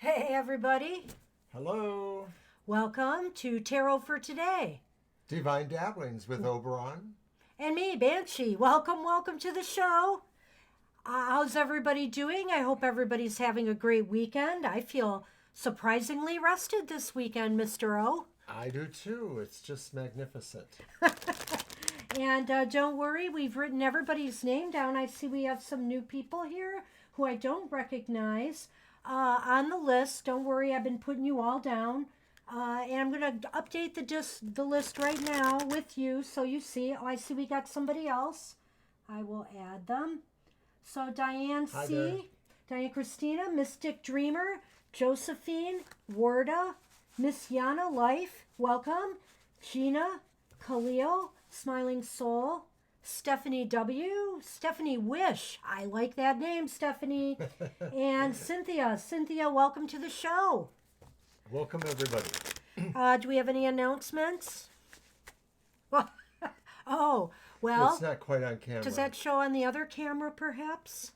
Hey everybody, Hello. welcome to Tarot for Today. Divine Dabblings with Oberon. And me, Banshee. Welcome to the show. How's everybody doing? I hope everybody's having a great weekend. I feel surprisingly rested this weekend, Mr. O. I do too. It's just magnificent. And don't worry, we've written everybody's name down. I see we have some new people here who I don't recognize on the list. Don't worry, I've been putting you all down. And I'm going to update the list right now with you so you see. Oh, I see we got somebody else. I will add them. So Diane Hi C., there. Diane Christina, Mystic Dreamer, Josephine, Warda, Miss Yana Life, welcome. Gina, Khalil, Smiling Soul, Stephanie W., Stephanie Wish. I like that name, Stephanie. And Cynthia. Cynthia, welcome to the show. Welcome, everybody. Do we have any announcements? Oh, well, It's not quite on camera. does that show on the other camera, perhaps?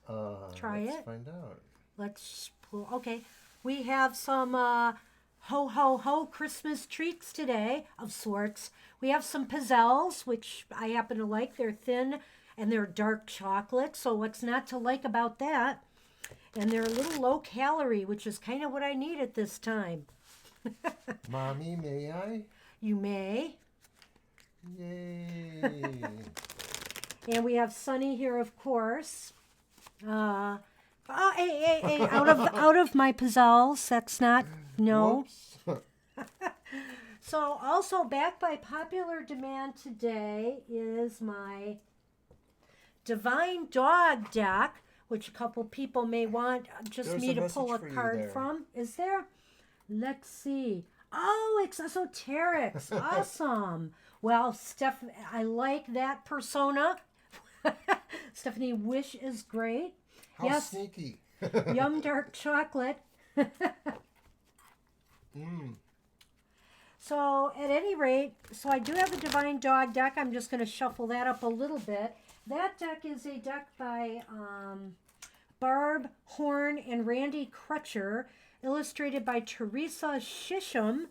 Try let's it. find out. Let's pull. Okay, we have some ho ho ho Christmas treats today of sorts. We have some pizzelles, which I happen to like. They're thin and they're dark chocolate. So what's not to like about that? And they're a little low calorie, which is kind of what I need at this time. Mommy, may I? You may. Yay. And we have Sunny here, of course. Hey, out of my pizzelles. That's not, no. Whoops. So also back by popular demand today is my Divine Dog deck, which a couple people may want just There's me a to pull a message for you card there. from. Is there? Let's see. Oh, it's esoterics. Awesome. Well, I like that persona. Stephanie Wish is great. How Yes. sneaky. Yum dark chocolate. So at any rate, so I do have a Divine Dog deck. I'm just going to shuffle that up a little bit. That deck is a deck by Barb Horn and Randy Crutcher, illustrated by Teresa Shisham.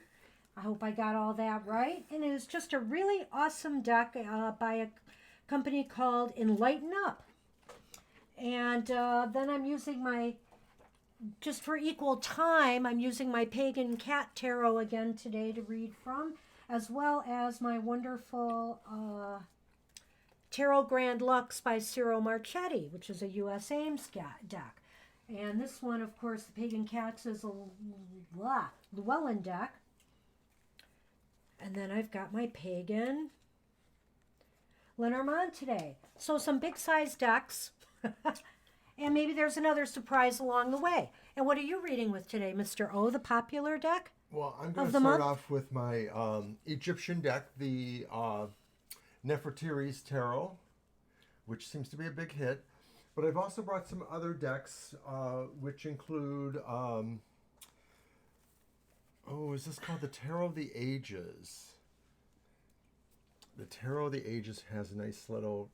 I hope I got all that right. And it is just a really awesome deck by a company called Enlighten Up. And then I'm using my, just for equal time, I'm using my Pagan Cat Tarot again today to read from, as well as my wonderful Tarot Grand Lux by Ciro Marchetti, which is a U.S. Ames deck. And this one, of course, the Pagan Cats is a Llewellyn deck. And then I've got my Pagan Lenormand today. So some big size decks. And maybe there's another surprise along the way. And what are you reading with today, Mr. O, the popular deck? Well, I'm going Of to the start month? off with my Egyptian deck, the Nefertiti's Tarot, which seems to be a big hit. But I've also brought some other decks, which include, is this called the Tarot of the Ages? The Tarot of the Ages has a nice little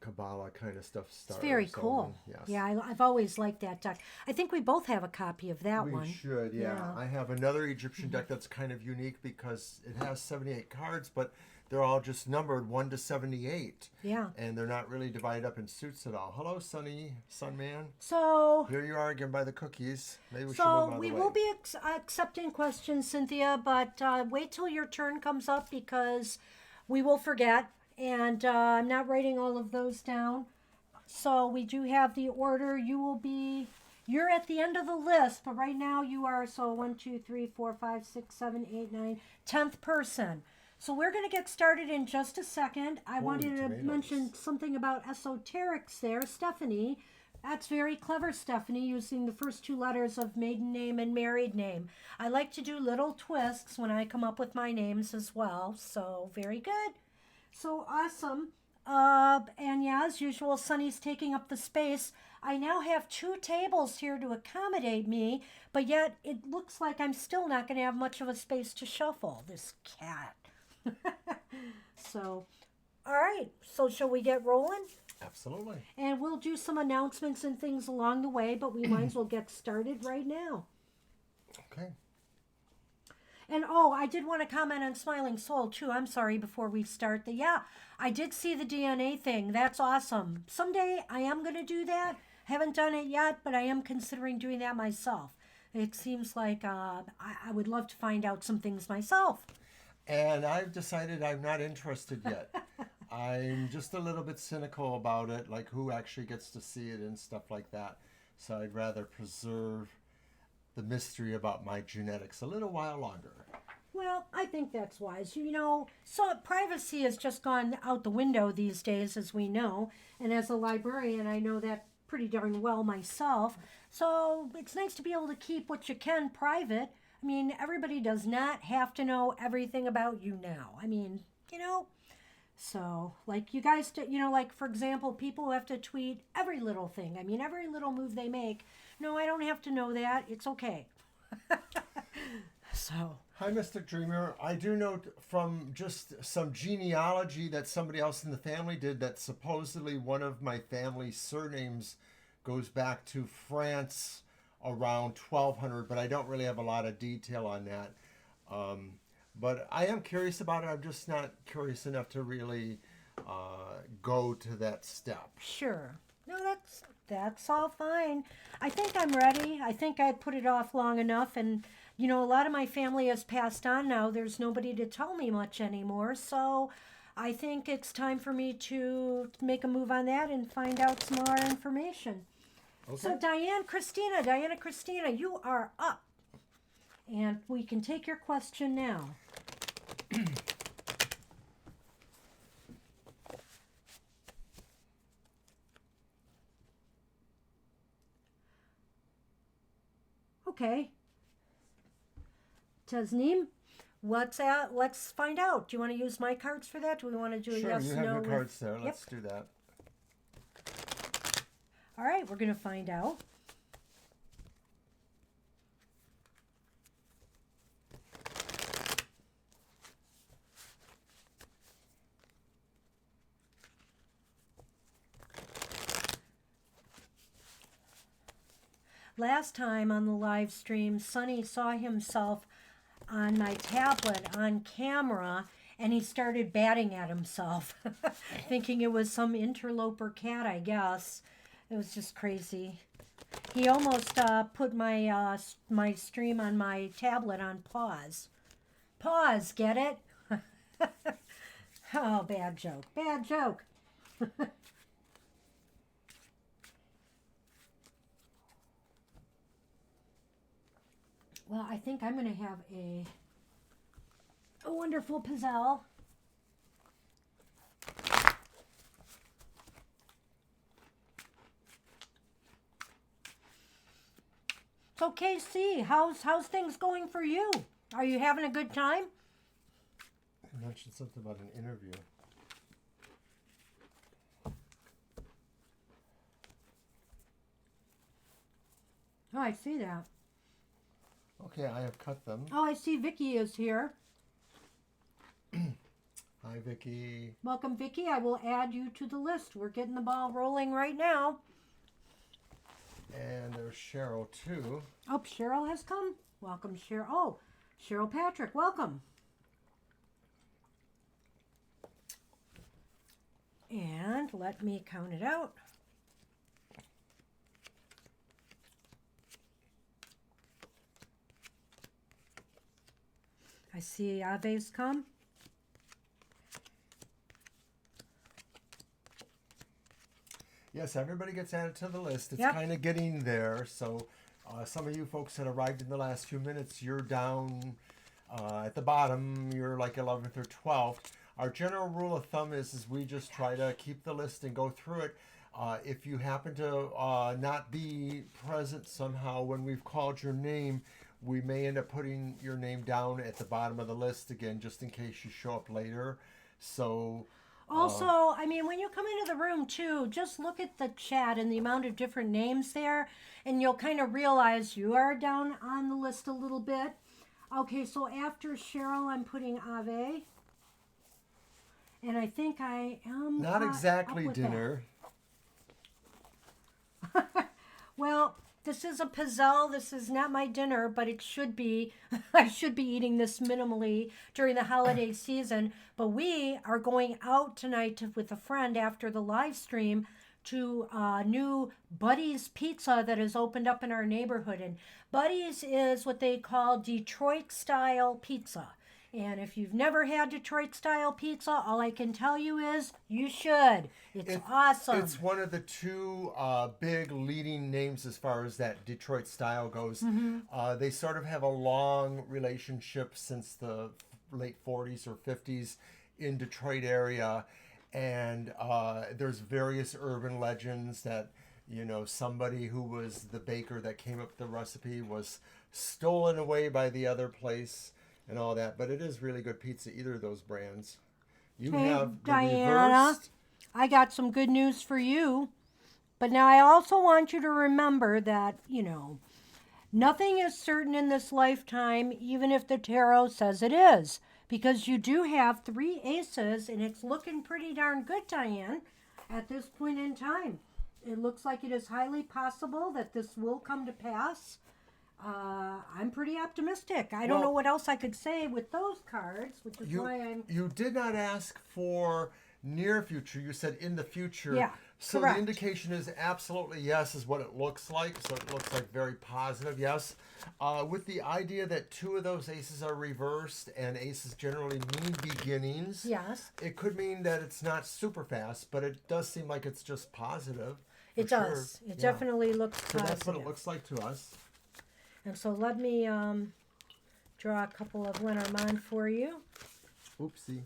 Kabbalah kind of stuff. It's very cool. Yes. Yeah, I've always liked that deck. I think we both have a copy of that We one. should, yeah. I have another Egyptian deck that's kind of unique because it has 78 cards, but they're all just numbered 1 to 78. Yeah. And they're not really divided up in suits at all. Hello, Sunny, Sunman. So, Here you are again by the cookies. Maybe we should move out of the we way. will be accepting questions, Cynthia, but wait till your turn comes up because we will forget. And I'm not writing all of those down. So we do have the order. You're at the end of the list, but right now you are, so 1, 2, 3, 4, 5, 6, 7, 8, 9, 10th person. So we're going to get started in just a second. I wanted to tomatoes. mention something about esoterics there. Stephanie, that's very clever, Stephanie, using the first 2 letters of maiden name and married name. I like to do little twists when I come up with my names as well. So very good. So awesome. And yeah, as usual, Sunny's taking up the space. I now have 2 tables here to accommodate me, but yet it looks like I'm still not going to have much of a space to shuffle. This cat. So, all right. So shall we get rolling? Absolutely. And we'll do some announcements and things along the way, but we might as well get started right now. Okay. And oh, I did want to comment on Smiling Soul too. I'm sorry before we start. I did see the DNA thing. That's awesome. Someday I am going to do that. Haven't done it yet, but I am considering doing that myself. It seems like I would love to find out some things myself. And I've decided I'm not interested yet. I'm just a little bit cynical about it, like who actually gets to see it and stuff like that. So I'd rather preserve the mystery about my genetics a little while longer. Well, I think that's wise. So privacy has just gone out the window these days, as we know. And as a librarian, I know that pretty darn well myself. So it's nice to be able to keep what you can private. I mean, everybody does not have to know everything about you now. I mean, So, like you guys, like for example, people who have to tweet every little thing. I mean, every little move they make. No, I don't have to know that. It's okay. So. Hi, Mr. Dreamer. I do know from just some genealogy that somebody else in the family did that supposedly one of my family's surnames goes back to France around 1200, but I don't really have a lot of detail on that. But I am curious about it. I'm just not curious enough to really go to that step. Sure. No, that's all fine. I think I'm ready. I think I put it off long enough, and a lot of my family has passed on now. There's nobody to tell me much anymore, so I think it's time for me to make a move on that and find out some more information. Okay. So Diana Christina, you are up. And we can take your question now. Okay. Tasneem, what's that? Let's find out. Do you want to use my cards for that? Do we want to do a yes, you no? Sure, you have your cards there. Let's do that. All right, we're going to find out. Last time on the live stream, Sonny saw himself on my tablet on camera, and he started batting at himself, thinking it was some interloper cat, I guess. It was just crazy. He almost put my my stream on my tablet on pause. Pause, get it? Oh, bad joke. Bad joke. Well, I think I'm going to have a wonderful pizzelle. So KC, how's things going for you? Are you having a good time? I mentioned something about an interview. Oh, I see that. Okay, I have cut them. Oh, I see Vicky is here. Hi, Vicky. Welcome, Vicky. I will add you to the list. We're getting the ball rolling right now. And there's Cheryl, too. Oh, Cheryl has come. Welcome, Cheryl. Oh, Cheryl Patrick, welcome. And let me count it out. I see Ave's come. Yes, everybody gets added to the list. It's kind of getting there. So some of you folks that arrived in the last few minutes, you're down at the bottom. You're like 11th or 12th. Our general rule of thumb is we just try to keep the list and go through it. If you happen to not be present somehow when we've called your name, we may end up putting your name down at the bottom of the list again, just in case you show up later. So also, I mean, when you come into the room too, just look at the chat and the amount of different names there, and you'll kind of realize you are down on the list a little bit. Okay, so after Cheryl, I'm putting Ave. And I think I am not exactly dinner. Well, this is a pizzelle. This is not my dinner, but it should be. I should be eating this minimally during the holiday season. But we are going out tonight with a friend after the live stream to new Buddy's Pizza that has opened up in our neighborhood. And Buddy's is what they call Detroit style pizza. And if you've never had Detroit style pizza, all I can tell you is you should. It's awesome. It's one of the two big leading names as far as that Detroit style goes. They sort of have a long relationship since the late 40s or 50s in Detroit area. And there's various urban legends that, you know, somebody who was the baker that came up with the recipe was stolen away by the other place and all that. But it is really good pizza, either of those brands. You Hey, have the Diana, reversed. I got some good news for you. But now I also want you to remember that, you know, nothing is certain in this lifetime, even if the tarot says it is. Because you do have 3 aces, and it's looking pretty darn good, Diane, at this point in time. It looks like it is highly possible that this will come to pass. I'm pretty optimistic. I don't know what else I could say with those cards, which is why I'm... You did not ask for near future. You said in the future. Yeah, so correct. the indication is absolutely yes is what it looks like. So it looks like very positive yes. With the idea that 2 of those aces are reversed, and aces generally mean beginnings. Yes. It could mean that it's not super fast, but it does seem like it's just positive. It for does. sure. It Yeah. definitely looks So positive. that's what it looks like to us. And so let me draw a couple of Lenormand for you. Oopsie.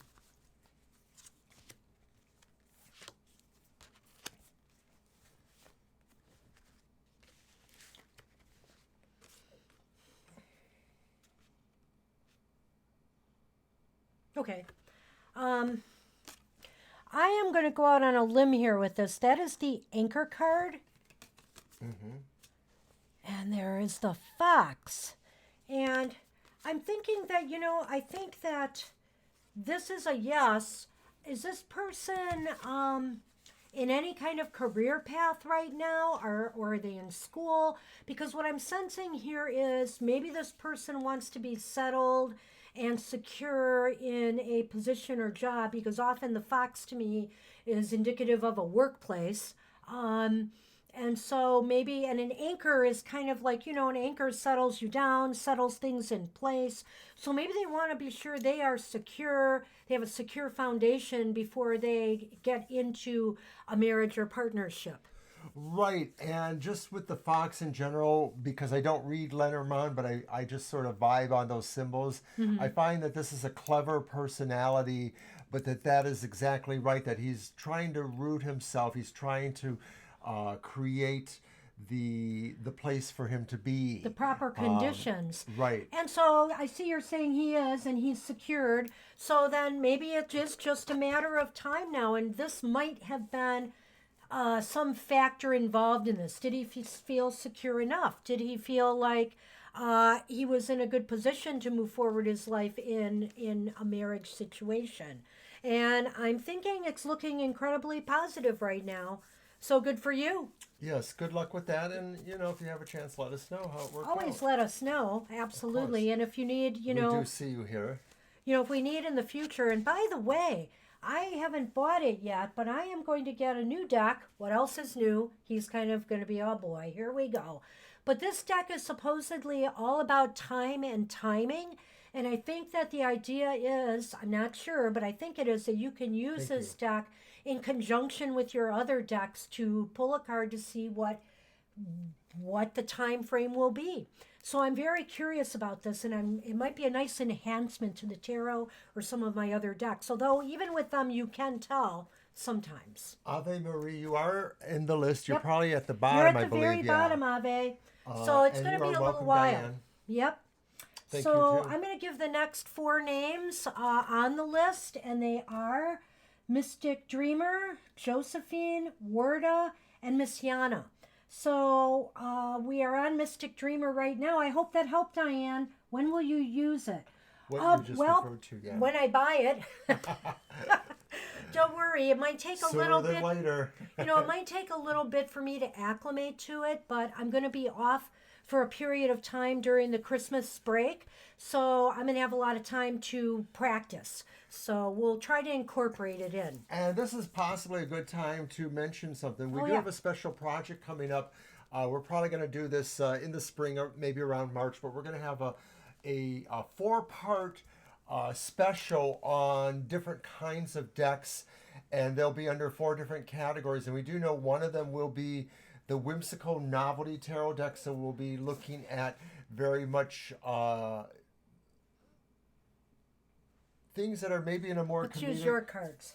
Okay. I am going to go out on a limb here with this. That is the anchor card. And there is the fox. And I'm thinking that, you know, I think that this is a yes. Is this person in any kind of career path right now, or are they in school? Because what I'm sensing here is maybe this person wants to be settled and secure in a position or job, because often the fox to me is indicative of a workplace. And so maybe, and an anchor is kind of like, you know, an anchor settles you down, settles things in place. So maybe they want to be sure they are secure, they have a secure foundation before they get into a marriage or partnership. Right, and just with the fox in general, because I don't read Lenormand, but I just sort of vibe on those symbols, I find that this is a clever personality, but that is exactly right, that he's trying to root himself, he's trying to create the place for him to be. The proper conditions. Right. And so I see you're saying he is, and he's secured. So then maybe it is just a matter of time now, and this might have been some factor involved in this. Did he feel secure enough? Did he feel like he was in a good position to move forward his life in a marriage situation? And I'm thinking it's looking incredibly positive right now. So good for you. Yes, good luck with that. And, you know, if you have a chance, let us know how it works Always out. let us know. Absolutely. And if you need, We do see you here. if we need in the future. And by the way, I haven't bought it yet, but I am going to get a new deck. What else is new? He's kind of going to be, oh boy, here we go. But this deck is supposedly all about time and timing. And I think that the idea is, I'm not sure, but I think it is that you can use this deck in conjunction with your other decks to pull a card to see what the time frame will be. So I'm very curious about this, and it might be a nice enhancement to the tarot or some of my other decks. Although even with them, you can tell sometimes. Ave Marie, you are in the list. You're Yep. probably at the You're bottom, at I the believe. very bottom, Ave. So it's and going to you be are a little welcome, while. Diane. Yep. Thank So you, too. I'm going to give the next 4 names on the list, and they are Mystic Dreamer, Josephine, Warda, and Miss Yana. So we are on Mystic Dreamer right now. I hope that helped, Diane. When will you use it? What you just referred to, yeah. When I buy it. Don't worry, it might take a Sooner little than bit. later. It might take a little bit for me to acclimate to it, but I'm going to be off for a period of time during the Christmas break. So I'm going to have a lot of time to practice. So we'll try to incorporate it in. And this is possibly a good time to mention something. We Oh, do yeah. have a special project coming up. We're probably going to do this in the spring or maybe around March, but we're going to have a 4-part special on different kinds of decks, and they'll be under 4 different categories. And we do know one of them will be the whimsical novelty tarot deck, so we'll be looking at very much things that are maybe in a more Choose your cards.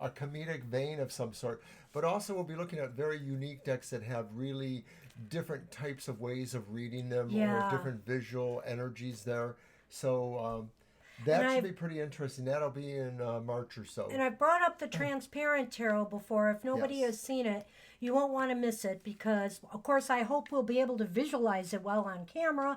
a comedic vein of some sort, but also we'll be looking at very unique decks that have really different types of ways of reading them Yeah. or different visual energies there. So that should be pretty interesting. That'll be in March or so. And I've brought up the transparent tarot before. If nobody Yes. has seen it, you won't want to miss it because, of course, I hope we'll be able to visualize it well on camera.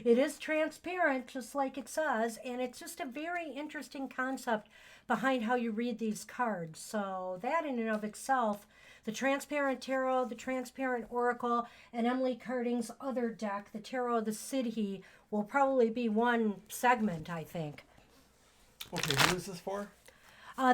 It is transparent, just like it says, and it's just a very interesting concept behind how you read these cards. So that in and of itself, the transparent tarot, the transparent oracle, and Emily Carding's other deck, the Tarot of the City, will probably be one segment, I think. Okay, who is this for?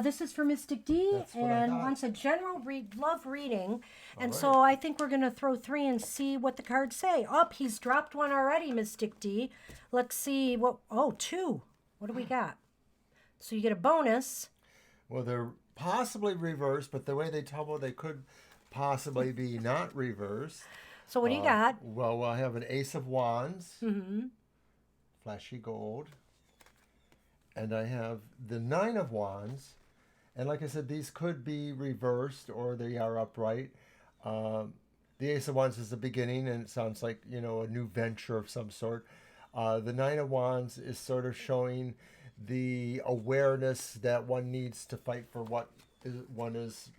This is for Mystic D, That's what I and thought. wants a general love reading. And All so right. I think we're going to throw 3 and see what the cards say. Oh, he's dropped one already, Mystic D. Let's see what... Oh, 2. What do we got? So you get a bonus. Well, they're possibly reversed, but the way they tumble, they could possibly be not reversed. So what do you got? Well, I have an Ace of Wands, flashy gold, and I have the 9 of Wands. And like I said, these could be reversed or they are upright. The Ace of Wands is the beginning, and it sounds like, a new venture of some sort. The 9 of Wands is sort of showing the awareness that one needs to fight for what one is.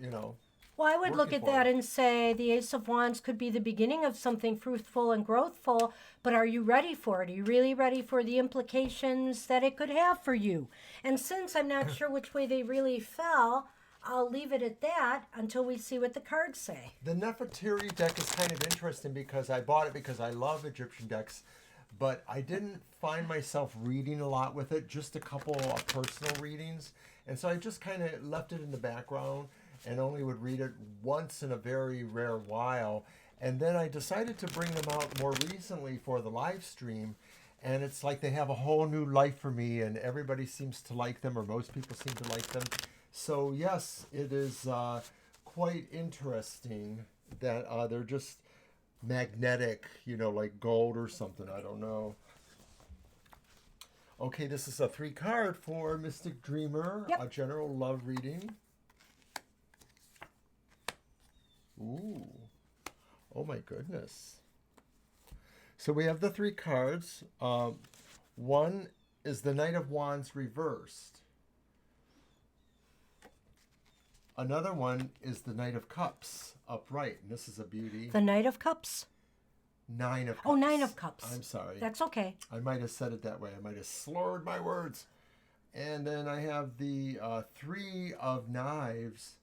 Well, I would look working at for that it. and say the Ace of Wands could be the beginning of something fruitful and growthful, but are you ready for it? Are you really ready for the implications that it could have for you? And since I'm not sure which way they really fell, I'll leave it at that until we see what the cards say. The Nefertiti deck is kind of interesting because I bought it because I love Egyptian decks, but I didn't find myself reading a lot with it, just a couple of personal readings. And so I just kind of left it in the background and only would read it once in a very rare while. And then I decided to bring them out more recently for the live stream. And it's like they have a whole new life for me, and everybody seems to like them, or most people seem to like them. So yes, it is quite interesting that they're just magnetic, like gold or something. I don't know. Okay, this is a 3 card for Mystic Dreamer, Yep. a general love reading. Ooh. Oh my goodness. So we have the 3 cards. One is the Knight of Wands reversed. Another one is the Knight of Cups upright. And this is a beauty. The Knight of Cups. 9 of Cups. Oh, 9 of Cups. I'm sorry. That's okay. I might have said it that way. I might have slurred my words. And then I have the 3 of Knives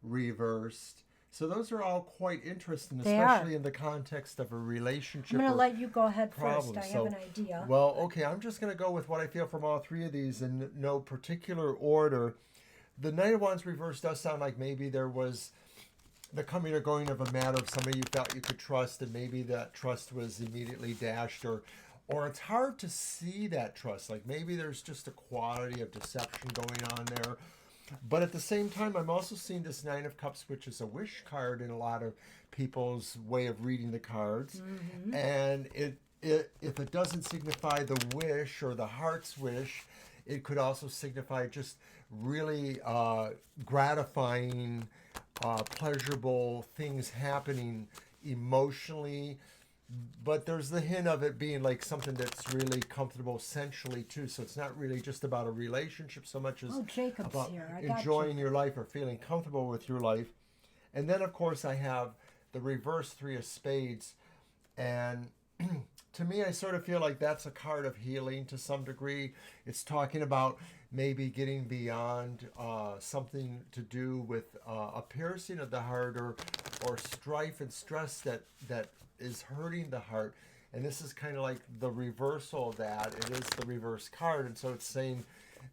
reversed. So those are all quite interesting, They especially are. in the context of a relationship. I'm going to or let you go ahead problem. first. I have an idea. Well, okay, I'm just going to go with what I feel from all 3 of these in no particular order. The Knight of Wands reversed does sound like maybe there was the coming or going of a matter of somebody you felt you could trust, and maybe that trust was immediately dashed, or it's hard to see that trust. Like maybe there's just a quality of deception going on there. But at the same time, I'm also seeing this 9 of Cups, which is a wish card in a lot of people's way of reading the cards. And if it doesn't signify the wish or the heart's wish, it could also signify just really gratifying, pleasurable things happening emotionally. But there's the hint of it being like something that's really comfortable sensually too. So it's not really just about a relationship so much as Oh, Jacob's about here. I got enjoying your life or feeling comfortable with your life. And then of course I have the reverse 3 of Spades. And to me, I sort of feel like that's a card of healing to some degree. It's talking about maybe getting beyond something to do with a piercing of the heart, or strife and stress that is hurting the heart. And this is kind of like the reversal of that. It is the reverse card, and so it's saying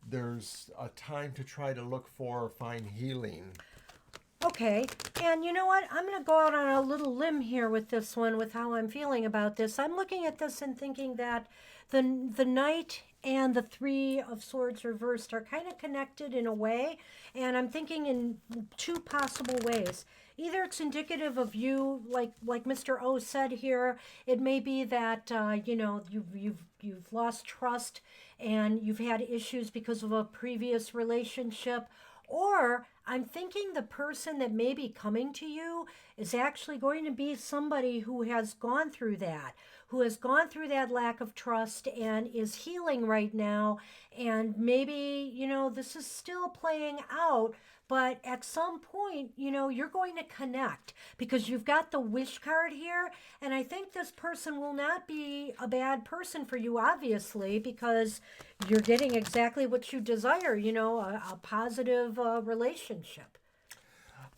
there's a time to try to look for or find healing. Okay, and you know what? I'm going to go out on a little limb here with this one, with how I'm feeling about this. I'm looking at this and thinking that the Knight and the Three of Swords reversed are kind of connected in a way, and I'm thinking in two possible ways. Either it's indicative of you, like Mr. O said here. It may be that you know, you've lost trust and you've had issues because of a previous relationship. Or I'm thinking the person that may be coming to you is actually going to be somebody who has gone through that, lack of trust and is healing right now. And maybe, you know, this is still playing out, but at some point, you know, you're going to connect because you've got the wish card here. And I think this person will not be a bad person for you, obviously, because you're getting exactly what you desire, you know, a positive relationship.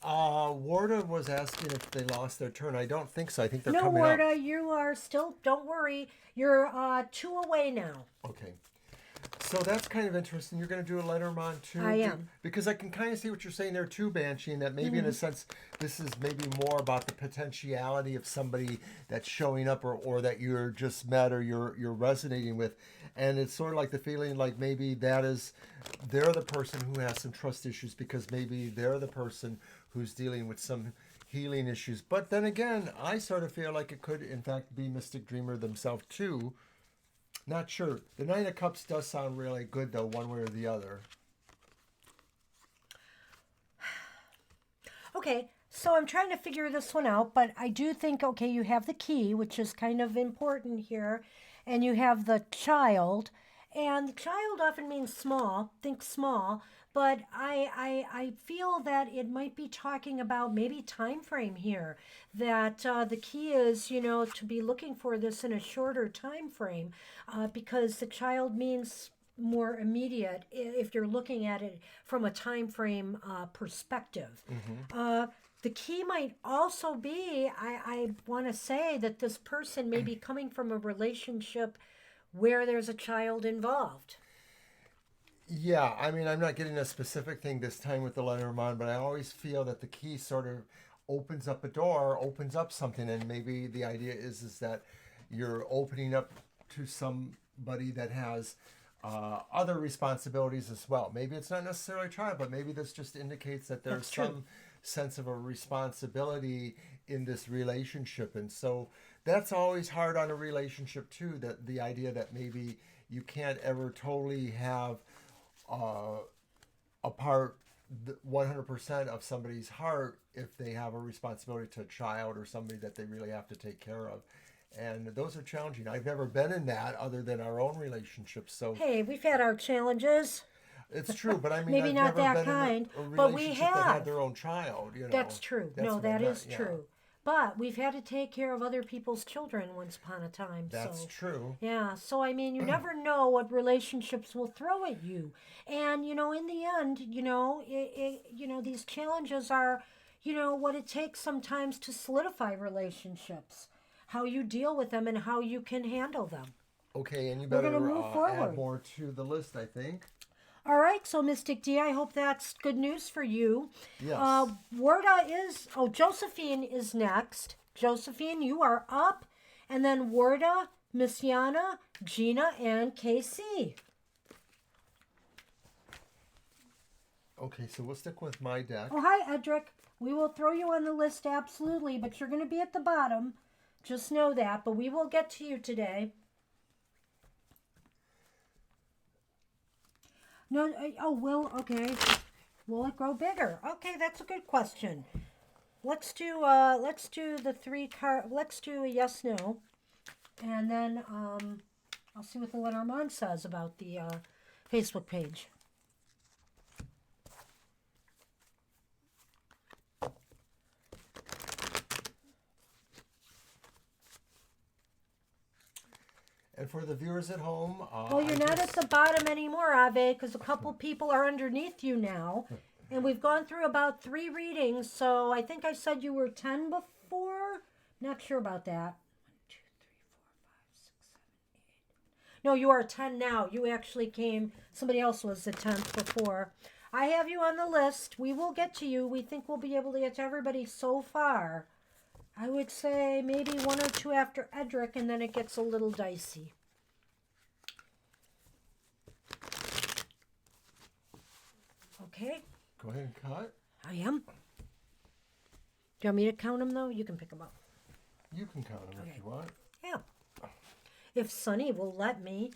Warda was asking if they lost their turn. I don't think so. I think they're No, coming up. Warda, you are still, don't worry. You're 2 away now. Okay. So that's kind of interesting. You're going to do a Lenormand too? I am. Because I can kind of see what you're saying there too, Banshee, and that maybe in a sense this is maybe more about the potentiality of somebody that's showing up, or that you're just met, or you're resonating with. And it's sort of like the feeling like maybe they're the person who has some trust issues, because maybe they're the person who's dealing with some healing issues. But then again, I sort of feel like it could in fact be Mystic Dreamer themselves too. Not sure. The Nine of Cups does sound really good, though, one way or the other. Okay, so I'm trying to figure this one out, but I do think, okay, you have the key, which is kind of important here, and you have the child, and the child often means small, think small, but I feel that it might be talking about maybe time frame here, that the key is, you know, to be looking for this in a shorter time frame, because the child means more immediate if you're looking at it from a time frame perspective. The key might also be, I want to say that this person may be coming from a relationship where there's a child involved. Yeah, I mean, I'm not getting a specific thing this time with the Lenormand, but I always feel that the key sort of opens up a door, opens up something, and maybe the idea is that you're opening up to somebody that has other responsibilities as well. Maybe it's not necessarily a child, but maybe this just indicates that there's some sense of a responsibility in this relationship. And so that's always hard on a relationship too, that the idea that maybe you can't ever totally have a part 100% of somebody's heart if they have a responsibility to a child or somebody that they really have to take care of. And those are challenging. I've never been in that other than our own relationships. So Hey, we've had our challenges. it's true, but I mean, Maybe I've not never that been kind, in a but we relationship that have. had their own child. You know, That's true. That's No, what I that meant, is yeah. true. But we've had to take care of other people's children once upon a time. That's so. true. Yeah, so I mean, you never know what relationships will throw at you, and you know, in the end, you know, you know, these challenges are, you know, what it takes sometimes to solidify relationships, how you deal with them, and how you can handle them. Okay, and you We're better gonna move forward. add more to the list, I think. All right, so Mystic D, I hope that's good news for you. Yes. Josephine is next. Josephine, you are up. And then Warda, Miss Yana, Gina, and KC. Okay, so we'll stick with my deck. Oh, hi, Edric. We will throw you on the list, absolutely, but you're going to be at the bottom. Just know that, but we will get to you today. No, okay. Will it grow bigger? Okay, that's a good question. Let's do the 3 card. Let's do a yes no, and then I'll see what the Lenormand says about the Facebook page. And for the viewers at home, Well, you're not at the bottom anymore, Ave, because a couple people are underneath you now. And we've gone through about 3 readings, so I think I said you were 10 before. Not sure about that. 1, 2, 3, 4, 5, 6, 7, 8. No, you are 10 now. You actually came, somebody else was the 10th before. I have you on the list. We will get to you. We think we'll be able to get to everybody so far. I would say maybe 1 or 2 after Edric, and then it gets a little dicey. Okay. Go ahead and cut. I am. Do you want me to count them, though? You can pick them up. You can count them if you want. Yeah. If Sunny will let me.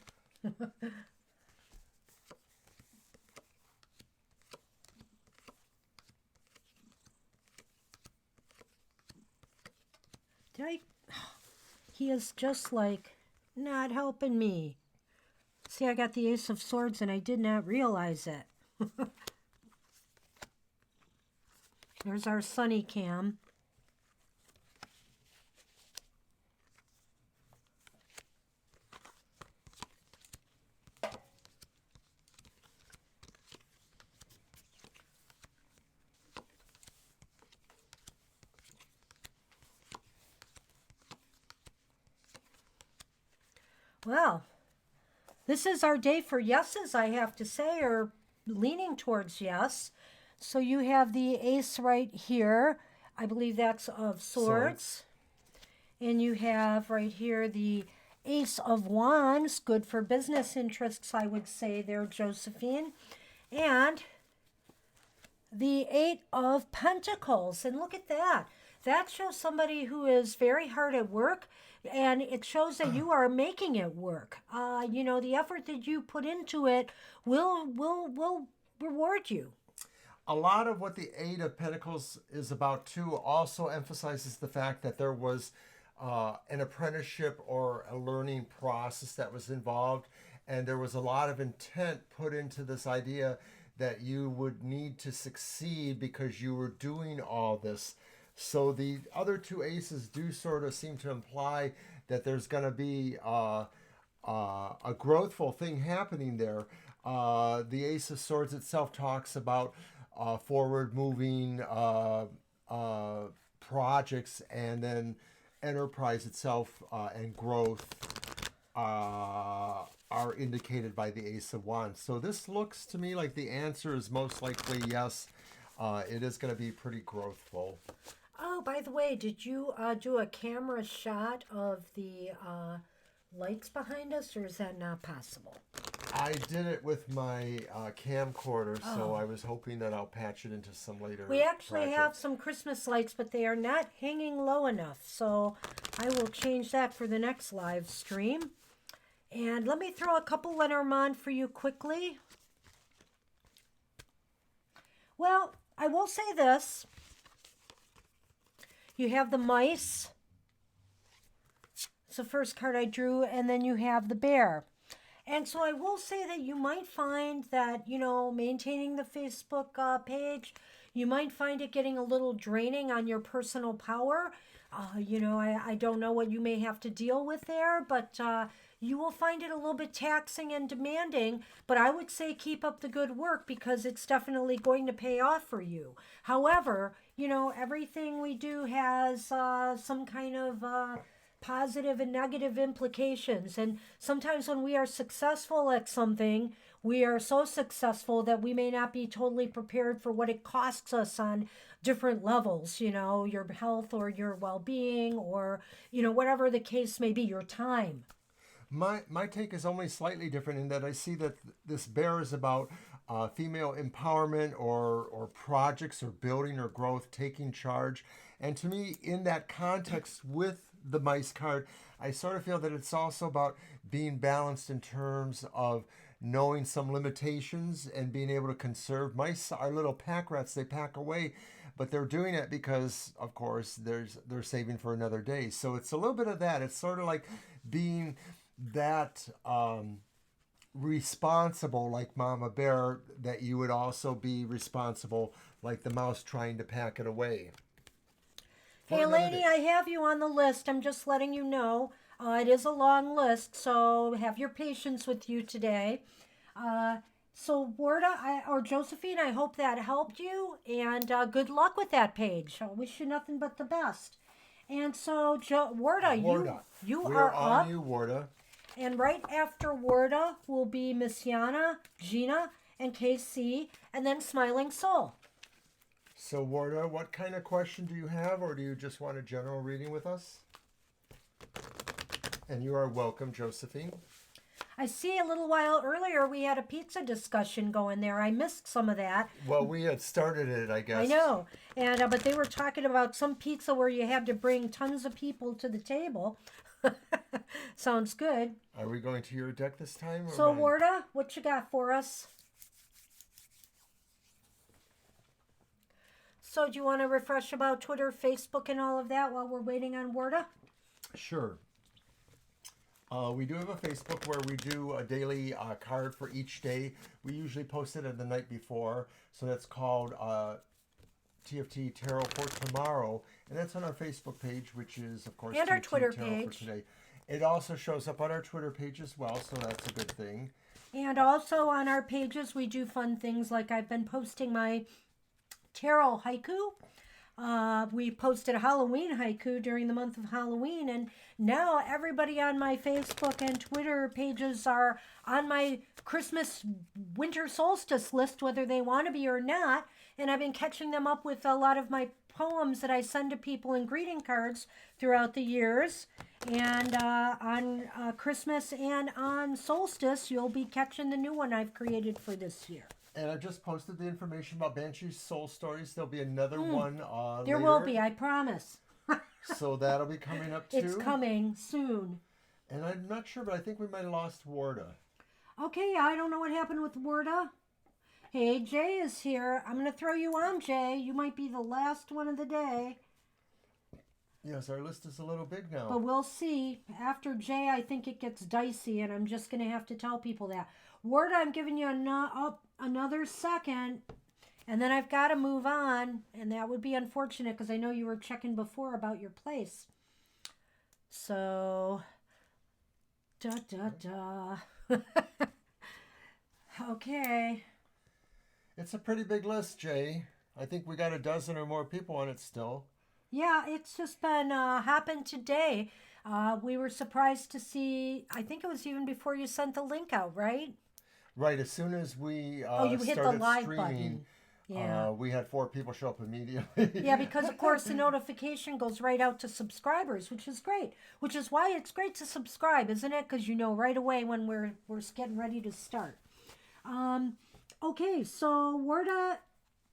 Did I? He is just like not helping me. See, I got the Ace of Swords and I did not realize it. There's our Sunny cam. Well, this is our day for yeses, I have to say, or leaning towards yes. So you have the ace right here. I believe that's of swords. And you have right here the Ace of Wands, good for business interests, I would say there, Josephine. And the Eight of Pentacles. And look at that. That shows somebody who is very hard at work, and it shows that you are making it work. You know, the effort that you put into it will reward you. A lot of what the Eight of Pentacles is about, too, also emphasizes the fact that there was an apprenticeship or a learning process that was involved, and there was a lot of intent put into this idea that you would need to succeed because you were doing all this. So the other 2 aces do sort of seem to imply that there's going to be a growthful thing happening there. The Ace of Swords itself talks about forward-moving projects, and then enterprise itself and growth are indicated by the Ace of Wands. So this looks to me like the answer is most likely yes. It is going to be pretty growthful. Oh, by the way, did you do a camera shot of the lights behind us, or is that not possible? I did it with my camcorder, so I was hoping that I'll patch it into some later We actually project. have some Christmas lights, but they are not hanging low enough, so I will change that for the next live stream. And let me throw a couple Lenormand for you quickly. Well, I will say this. You have the mice. It's the first card I drew, and then you have the bear. And so I will say that you might find that, you know, maintaining the Facebook page, you might find it getting a little draining on your personal power. You know, I don't know what you may have to deal with there, but you will find it a little bit taxing and demanding. But I would say keep up the good work because it's definitely going to pay off for you. However, you know, everything we do has some kind of positive and negative implications. And sometimes when we are successful at something, we are so successful that we may not be totally prepared for what it costs us on different levels, you know, your health or your well-being or, you know, whatever the case may be, your time. My take is only slightly different in that I see that this bear is about female empowerment or projects or building or growth, taking charge. And to me, in that context with the mice card, I sort of feel that it's also about being balanced in terms of knowing some limitations and being able to conserve. Mice are little pack rats. They pack away, but they're doing it because, of course, they're saving for another day. So it's a little bit of that. It's sort of like being that responsible like Mama Bear, that you would also be responsible like the mouse trying to pack it away. Hey, lady, I have you on the list. I'm just letting you know. It is a long list, so have your patience with you today. So, Warda or Josephine, I hope that helped you, and good luck with that page. I wish you nothing but the best. And so, Warda, you we are on up, you, Warda. and right after Warda will be Miss Yana, Gina, and KC, and then Smiling Soul. So, Warda, what kind of question do you have, or do you just want a general reading with us? And you are welcome, Josephine. I see a little while earlier we had a pizza discussion going there. I missed some of that. Well, we had started it, I guess. I know, and but they were talking about some pizza where you had to bring tons of people to the table. Sounds good. Are we going to your deck this time? Or So, mine? Warda, what you got for us? So, do you want to refresh about Twitter, Facebook, and all of that while we're waiting on Warda? Sure. We do have a Facebook where we do a daily card for each day. We usually post it the night before. So that's called TFT Tarot for Tomorrow. And that's on our Facebook page, which is, of course, And our TFT Twitter Tarot page. for Today. It also shows up on our Twitter page as well, so that's a good thing. And also on our pages, we do fun things like I've been posting my tarot haiku. We posted a Halloween haiku during the month of Halloween, and now everybody on my Facebook and Twitter pages are on my Christmas winter solstice list, whether they want to be or not. And I've been catching them up with a lot of my poems that I send to people in greeting cards throughout the years. And on Christmas and on solstice, you'll be catching the new one I've created for this year. And I've just posted the information about Banshee's Soul Stories. There'll be another one There later. will be, I promise. So that'll be coming up too. It's coming soon. And I'm not sure, but I think we might have lost Warda. Okay, I don't know what happened with Warda. Hey, Jay is here. I'm going to throw you on, Jay. You might be the last one of the day. Yes, our list is a little big now. But we'll see. After Jay, I think it gets dicey, and I'm just going to have to tell people that. Warda, I'm giving you another second, and then I've got to move on, and that would be unfortunate because I know you were checking before about your place. So, Okay. It's a pretty big list, Jay. I think we got a dozen or more people on it still. Yeah, it's just been happened today. We were surprised to see, I think it was even before you sent the link out, right? Right, as soon as we you hit the started live streaming, button. Yeah. we had 4 people show up immediately. Yeah, because of course the notification goes right out to subscribers, which is great. Which is why it's great to subscribe, isn't it? Because you know right away when we're getting ready to start. Okay, so Warda,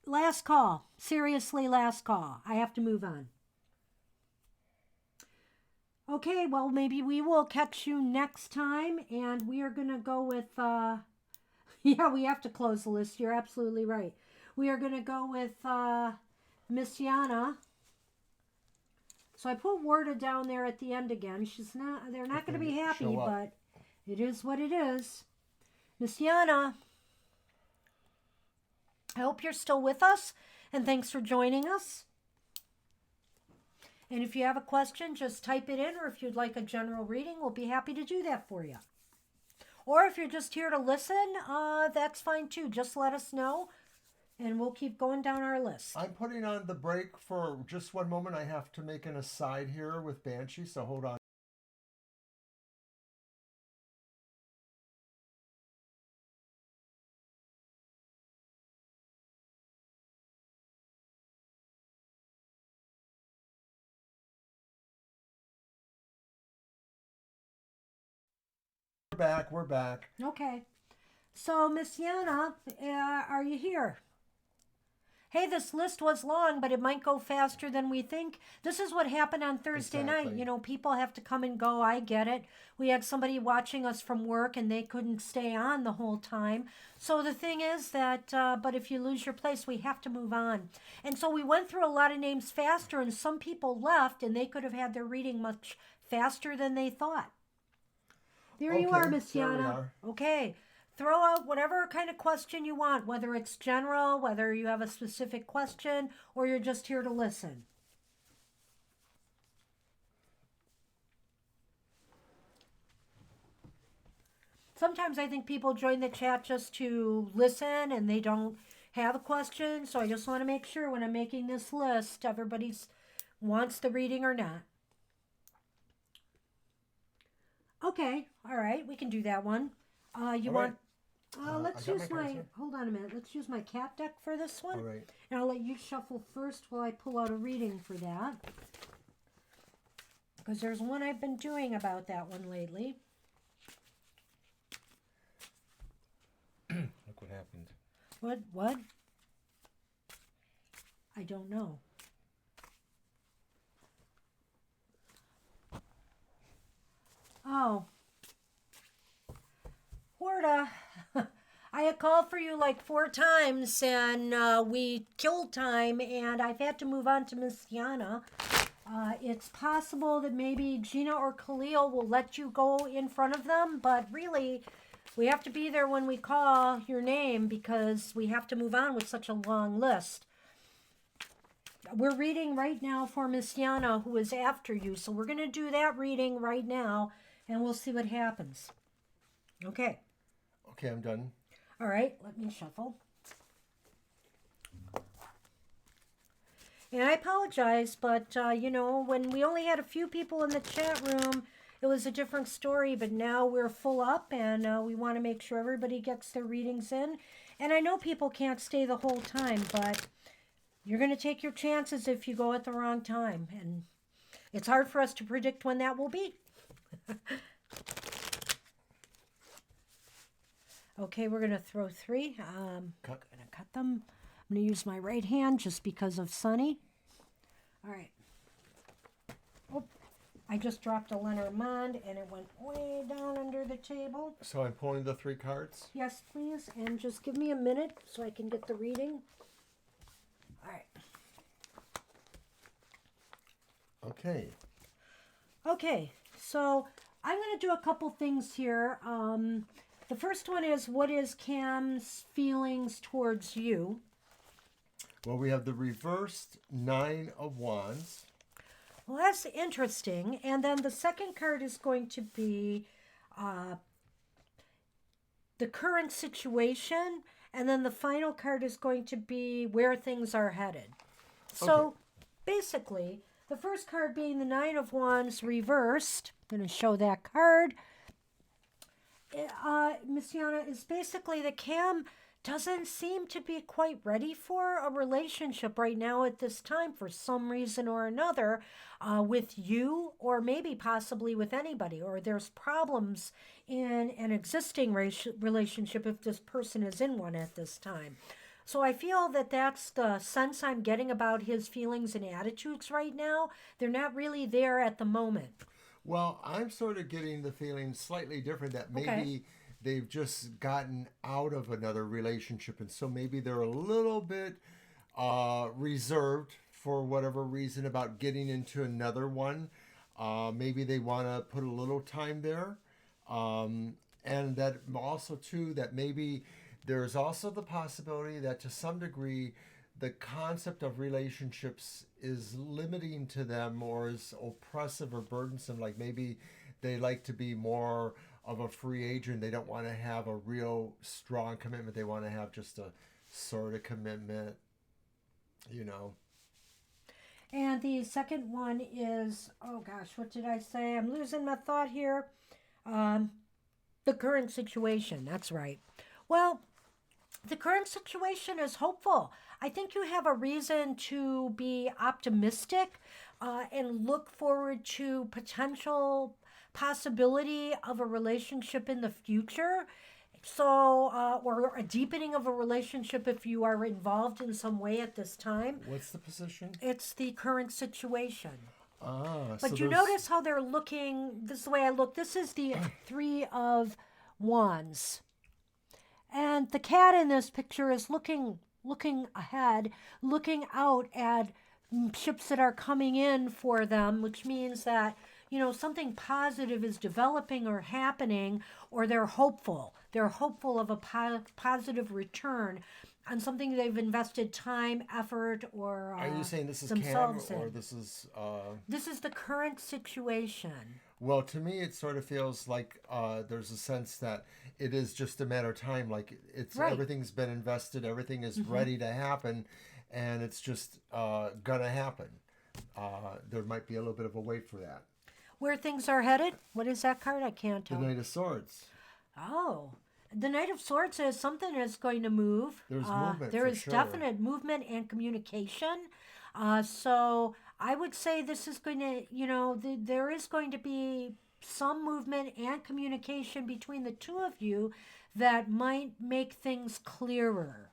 last call. Seriously, last call. I have to move on. Okay, well, maybe we will catch you next time, and we are going to go with, yeah, we have to close the list. You're absolutely right. We are going to go with Miss Yana. So I put Warda down there at the end again. They're not going to be happy, but it is what it is. Miss Yana, I hope you're still with us, and thanks for joining us. And if you have a question, just type it in, or if you'd like a general reading, we'll be happy to do that for you. Or if you're just here to listen, that's fine too. Just let us know, and we'll keep going down our list. I'm putting on the break for just one moment. I have to make an aside here with Banshee, so hold on. We're back. Okay. So, Miss Yana, are you here? Hey, this list was long, but it might go faster than we think. This is what happened on Thursday night. You know, people have to come and go. I get it. We had somebody watching us from work, and they couldn't stay on the whole time. So the thing is that, but if you lose your place, we have to move on. And so we went through a lot of names faster, and some people left, and they could have had their reading much faster than they thought. There you are, Miss Yana. Okay. Throw out whatever kind of question you want, whether it's general, whether you have a specific question, or you're just here to listen. sometimes I think people join the chat just to listen and they don't have a question. So I just want to make sure when I'm making this list, everybody's wants the reading or not. Okay, all right, we can do that one. You All want? right. Let's I got use my cards my. here. Hold on a minute. Let's use my cat deck for this one, All right. and I'll let you shuffle first while I pull out a reading for that. Because there's one I've been doing about that one lately. Look what happened. What? I don't know. Oh. Horta, I had called for you like 4 times and we killed time and I've had to move on to Miss Yana. It's possible that maybe Gina or Khalil will let you go in front of them, but really we have to be there when we call your name because we have to move on with such a long list. We're reading right now for Miss Yana, who is after you, so we're going to do that reading right now and we'll see what happens. Okay. Okay, I'm done. All right, let me shuffle. And I apologize, but, you know, when we only had a few people in the chat room, it was a different story, but now we're full up, and we want to make sure everybody gets their readings in. And I know people can't stay the whole time, but you're going to take your chances if you go at the wrong time. And it's hard for us to predict when that will be. Okay, we're going to throw 3. I'm going to cut them. I'm going to use my right hand just because of Sunny. All right. Oh, I just dropped a Lenormand and it went way down under the table. So I'm pulling the 3 cards. Yes, please. And just give me a minute so I can get the reading. All right. Okay. Okay, so I'm going to do a couple things here. The first one is, what is Cam's feelings towards you? Well, we have the reversed 9 of Wands. Well, that's interesting. And then the second card is going to be the current situation. And then the final card is going to be where things are headed. So basically, the first card being the 9 of Wands reversed. I'm going to show that card. Miss Yana, is basically that Cam doesn't seem to be quite ready for a relationship right now at this time for some reason or another with you or maybe possibly with anybody, or there's problems in an existing relationship if this person is in one at this time. So I feel that that's the sense I'm getting about his feelings and attitudes right now. They're not really there at the moment. Well, I'm sort of getting the feeling slightly different that maybe they've just gotten out of another relationship. And so maybe they're a little bit reserved for whatever reason about getting into another one. Maybe they want to put a little time there. And that also, too, that maybe there's also the possibility that to some degree the concept of relationships is limiting to them or is oppressive or burdensome. Like maybe they like to be more of a free agent. They don't want to have a real strong commitment. They want to have just a sort of commitment, you know. And the second one is, oh gosh, what did I say? I'm losing my thought here. The current situation, that's right. Well, the current situation is hopeful. I think you have a reason to be optimistic and look forward to potential possibility of a relationship in the future. So, or a deepening of a relationship if you are involved in some way at this time. What's the position? It's the current situation. But But you notice how they're looking, this is the way I look. This is the 3 of Wands. And the cat in this picture is looking ahead, looking out at ships that are coming in for them, which means that, you know, something positive is developing or happening, or they're hopeful. They're hopeful of a positive return. on something they've invested time, effort, or Are you saying this is themselves Cam or in. this is? This is the current situation. Well, to me, it sort of feels like there's a sense that it is just a matter of time. Like it's Right. everything's been invested, everything is ready to happen, and it's just gonna happen. There might be a little bit of a wait for that. Where things are headed? What is that card? I can't The tell. Knight of Swords. Oh, the Knight of Swords says something is going to move. There's movement There for is sure. definite movement and communication. So I would say this is going to, there is going to be some movement and communication between the two of you that might make things clearer.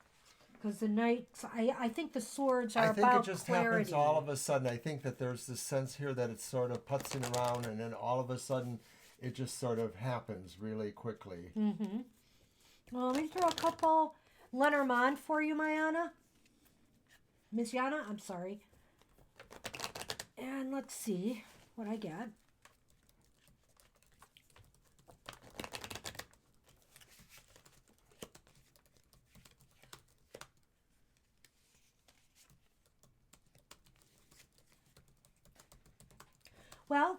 Because the knights, I think the swords are I think about it just clarity. happens all of a sudden. I think that there's this sense here that it's sort of putzing around, and then all of a sudden, it just sort of happens really quickly. Well, let me throw a couple Lenormand for you, Miss Yana, I'm sorry. And let's see what I get. Well,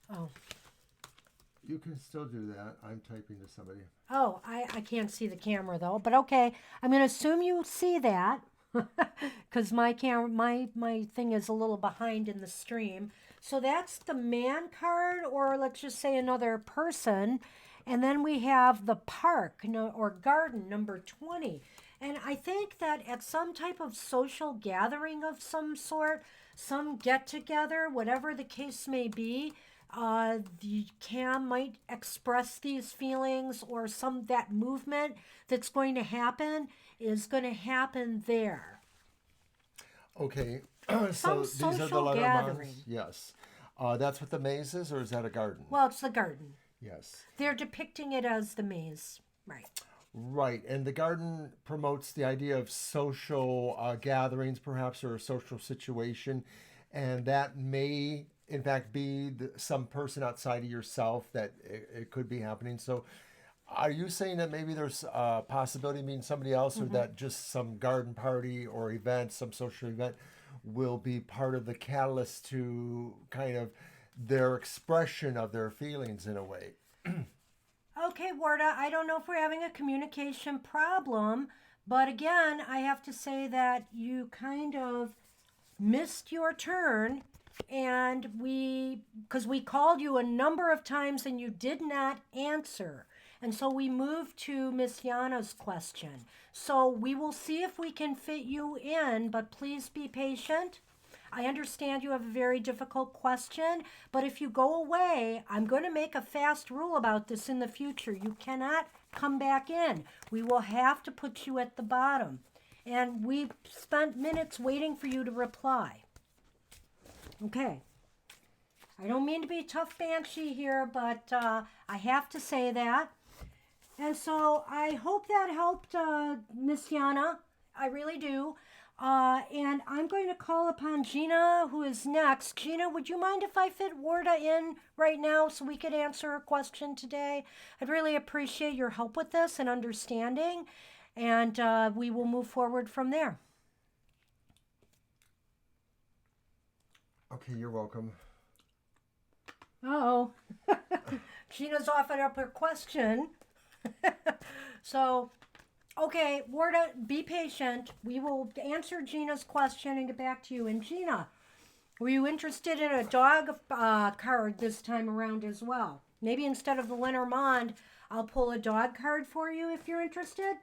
oh, You can still do that. I'm typing to somebody. oh, I can't see the camera though, but okay. I'm going to assume you see that because my camera, my thing is a little behind in the stream. So that's the man card, or let's just say another person. And then we have the park or garden, number 20. And I think that at some type of social gathering of some sort, some get together, whatever the case may be, the Cam might express these feelings, or that movement that's going to happen is going to happen there. Okay, Some so these are the social Lenormands. gathering. Yes. That's what the maze is, or is that a garden? Well, it's the garden. Yes. They're depicting it as the maze. Right. Right, and the garden promotes the idea of social gatherings, perhaps, or a social situation, and that may, in fact, be some person outside of yourself that it could be happening. So, are you saying that maybe there's a possibility of meeting somebody else, or that just some garden party or event, some social event, will be part of the catalyst to kind of their expression of their feelings in a way? Okay, Warda, I don't know if we're having a communication problem, but again, I have to say that you kind of missed your turn, and because we called you a number of times and you did not answer. And so we moved to Miss Yana's question. So we will see if we can fit you in, but please be patient. I understand you have a very difficult question, but if you go away, I'm going to make a fast rule about this in the future. You cannot come back in. We will have to put you at the bottom. And we spent minutes waiting for you to reply. Okay. I don't mean to be tough Banshee here, but I have to say that. And so I hope that helped Miss Yana. I really do. And I'm going to call upon Gina, who is next. Gina, would you mind if I fit Warda in right now so we could answer her question today? I'd really appreciate your help with this and understanding, and we will move forward from there. Okay, you're welcome. Oh, Gina's offered up her question. So, okay, Warda, be patient. We will answer Gina's question and get back to you. And Gina, were you interested in a dog card this time around as well? Maybe instead of the Lenormand, I'll pull a dog card for you if you're interested.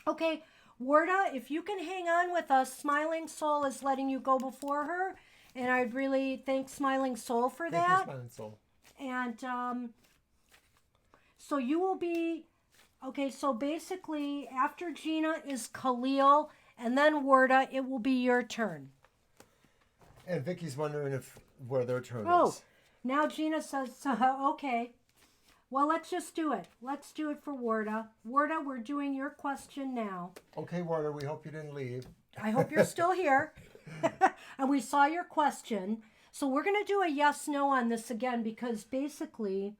Okay, Warda, if you can hang on with us, Smiling Soul is letting you go before her. And I'd really thank Smiling Soul for that. Thank you, Smiling Soul. And so you will be, okay, so basically after Gina is Khalil, and then Warda, it will be your turn. And Vicky's wondering where their turn is. Now Gina says, okay. Well, let's just do it. Let's do it for Warda. Warda, we're doing your question now. Okay, Warda, we hope you didn't leave. I hope you're still here. And we saw your question. So we're going to do a yes-no on this again because basically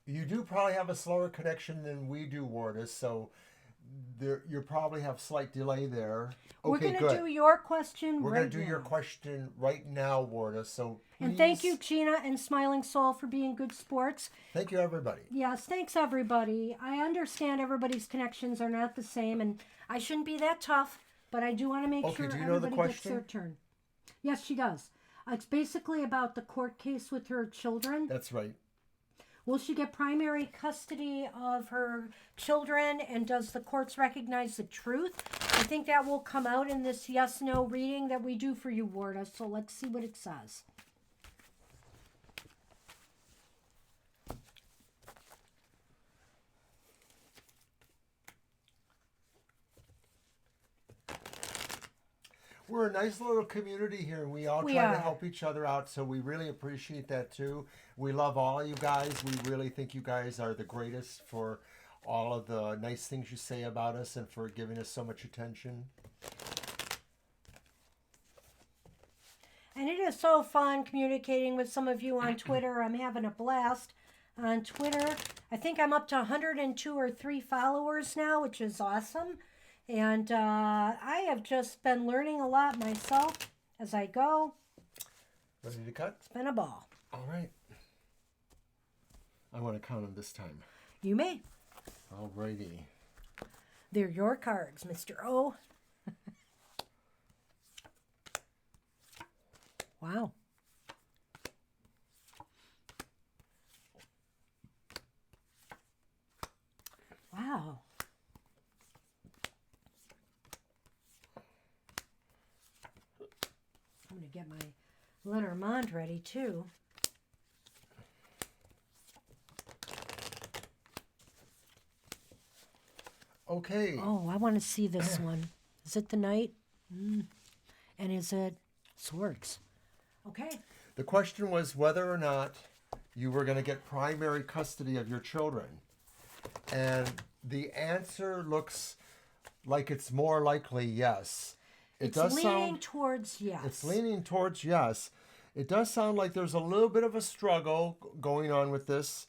You do probably have a slower connection than we do, Wardus, so you probably have slight delay there. We're Okay, going to good. do your question We're right going to do your now. question right now, Wardus, so please. And thank you, Gina and Smiling Soul, for being good sports. Thank you, everybody. Yes, thanks, everybody. I understand everybody's connections are not the same, and I shouldn't be that tough, but I do want to make sure do you know the everybody gets question? their turn. Yes, she does. It's basically about the court case with her children. That's right. Will she get primary custody of her children, and does the courts recognize the truth? I think that will come out in this yes-no reading that we do for you, Warda. So let's see what it says. We're a nice little community here, and we all try to help each other out, so we really appreciate that too. We love all of you guys. We really think you guys are the greatest for all of the nice things you say about us and for giving us so much attention. And it is so fun communicating with some of you on Twitter. I'm having a blast on Twitter. I think I'm up to 102 or 3 followers now, which is awesome. And I have just been learning a lot myself as I go. Ready to cut? It's been a ball. All right. I want to count them this time. You may. All righty. They're your cards, Mr. O. Wow. Wow. I'm going to get my Lenormand ready too. Okay. Oh, I want to see this one. Is it the Knight? And is it Swords? Okay. The question was whether or not you were going to get primary custody of your children. And the answer looks like it's more likely yes. It's leaning towards yes. It's leaning towards yes. It does sound like there's a little bit of a struggle going on with this.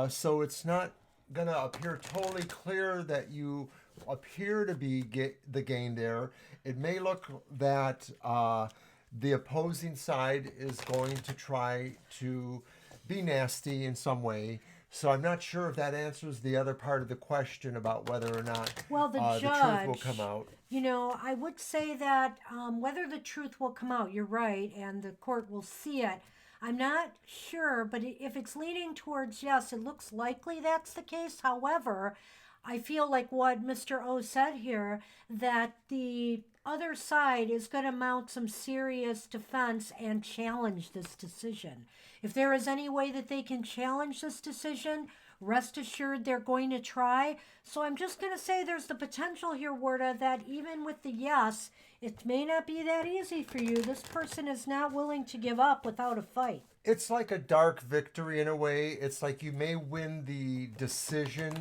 So it's not going to appear totally clear that you appear to be the gain there. It may look that the opposing side is going to try to be nasty in some way. So I'm not sure if that answers the other part of the question about whether or not the truth judge will come out. You know, I would say that whether the truth will come out, you're right, and the court will see it. I'm not sure, but if it's leaning towards yes, it looks likely that's the case. However, I feel like what Mr. O said here, that the other side is going to mount some serious defense and challenge this decision. If there is any way that they can challenge this decision, rest assured they're going to try. So I'm just going to say there's the potential here, Warda, that even with the yes, it may not be that easy for you. This person is not willing to give up without a fight. It's like a dark victory in a way. It's like you may win the decision,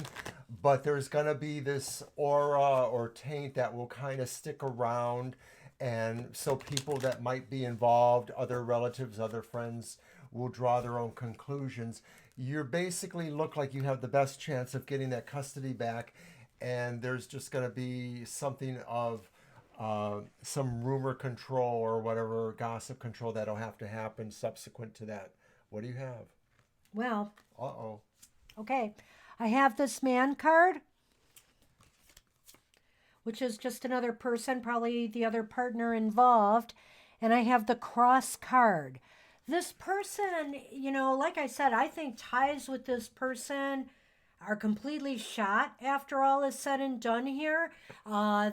but there's going to be this aura or taint that will kind of stick around. And so people that might be involved, other relatives, other friends, will draw their own conclusions. You basically look like you have the best chance of getting that custody back. And there's just going to be something of some rumor control or whatever, gossip control that'll have to happen subsequent to that. What do you have? Well. Uh-oh. Okay. I have this Man card, which is just another person, probably the other partner involved. And I have the Cross card. This person, you know, like I said, I think ties with this person are completely shot after all is said and done here.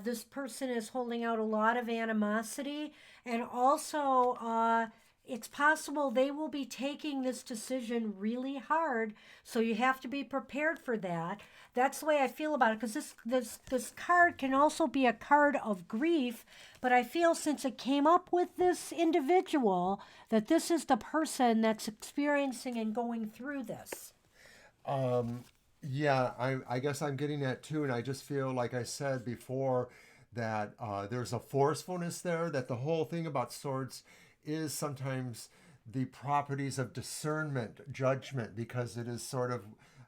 This person is holding out a lot of animosity. And also, it's possible they will be taking this decision really hard. So you have to be prepared for that. That's the way I feel about it, because this card can also be a card of grief. But I feel since it came up with this individual, that this is the person that's experiencing and going through this. Yeah, I guess I'm getting that too. And I just feel, like I said before, that there's a forcefulness there, that the whole thing about swords is sometimes the properties of discernment, judgment, because it is sort of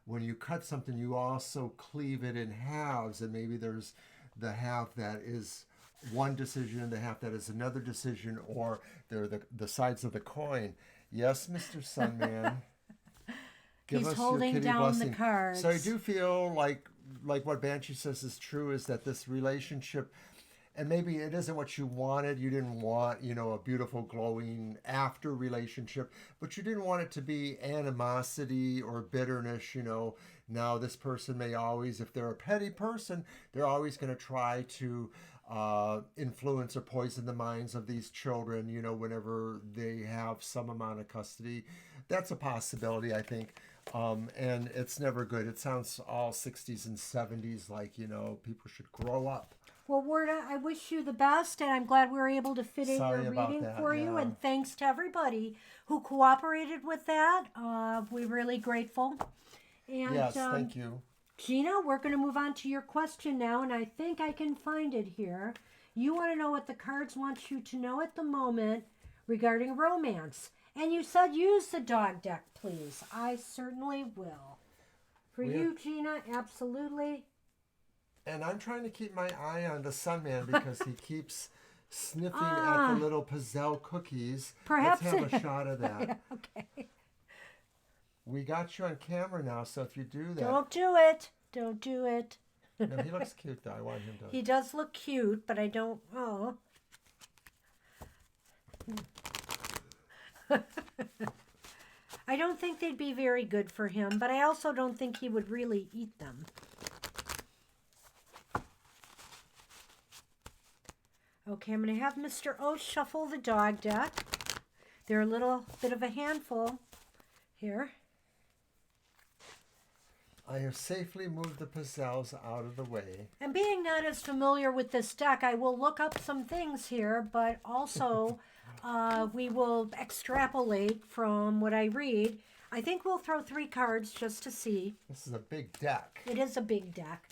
when you cut something, you also cleave it in halves, and maybe there's the half that is one decision and the half that is another decision, or they're the sides of the coin. Yes, Mr. Sunman. Give He's us your holding kitty down blessing. the cards. So I do feel like what Banshee says is true, is that this relationship, and maybe it isn't what you wanted. You didn't want, a beautiful glowing after relationship, but you didn't want it to be animosity or bitterness. Now this person may always, if they're a petty person, they're always going to try to influence or poison the minds of these children, whenever they have some amount of custody. That's a possibility, I think. And it's never good. It sounds all 60s and 70s, like, people should grow up. Well, Warda, I wish you the best, and I'm glad we were able to fit in Sorry your about reading that, for you. yeah. And thanks to everybody who cooperated with that. We're really grateful. And, Yes, thank you. Gina, we're going to move on to your question now, and I think I can find it here. You want to know what the cards want you to know at the moment regarding romance. And you said use the dog deck, please. I certainly will. For you, Gina, absolutely. And I'm trying to keep my eye on the Sunman because he keeps sniffing at the little Pizzelle cookies. Perhaps Let's have a shot of that. Okay. We got you on camera now, so if you do that. Don't do it. Don't do it. No, he looks cute, though. I want him to. He does look cute, but I don't. Oh. I don't think they'd be very good for him, but I also don't think he would really eat them. Okay, I'm going to have Mr. O shuffle the dog deck. They're a little bit of a handful here. I have safely moved the Pizzelles out of the way. And being not as familiar with this deck, I will look up some things here, but also we will extrapolate from what I read. I think we'll throw 3 cards just to see. This is a big deck. It is a big deck.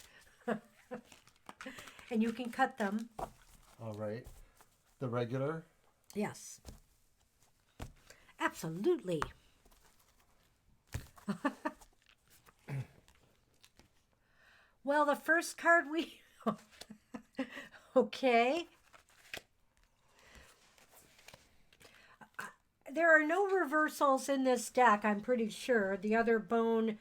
And you can cut them. All right. The regular? Yes. Absolutely. Well, the first card we... Okay. There are no reversals in this deck, I'm pretty sure. The other bone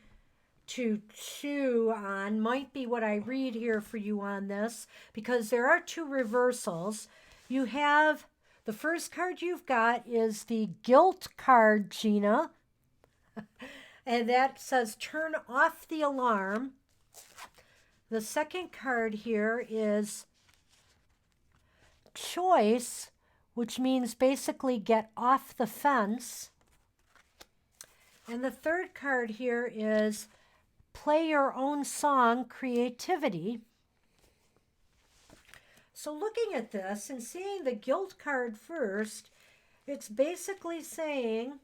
to chew on might be what I read here for you on this, because there are 2 reversals. You have... The first card you've got is the Guilt card, Gina. And that says, turn off the alarm. The second card here is Choice, which means basically get off the fence. And the third card here is Play Your Own Song, Creativity. So looking at this and seeing the Guilt card first, it's basically saying,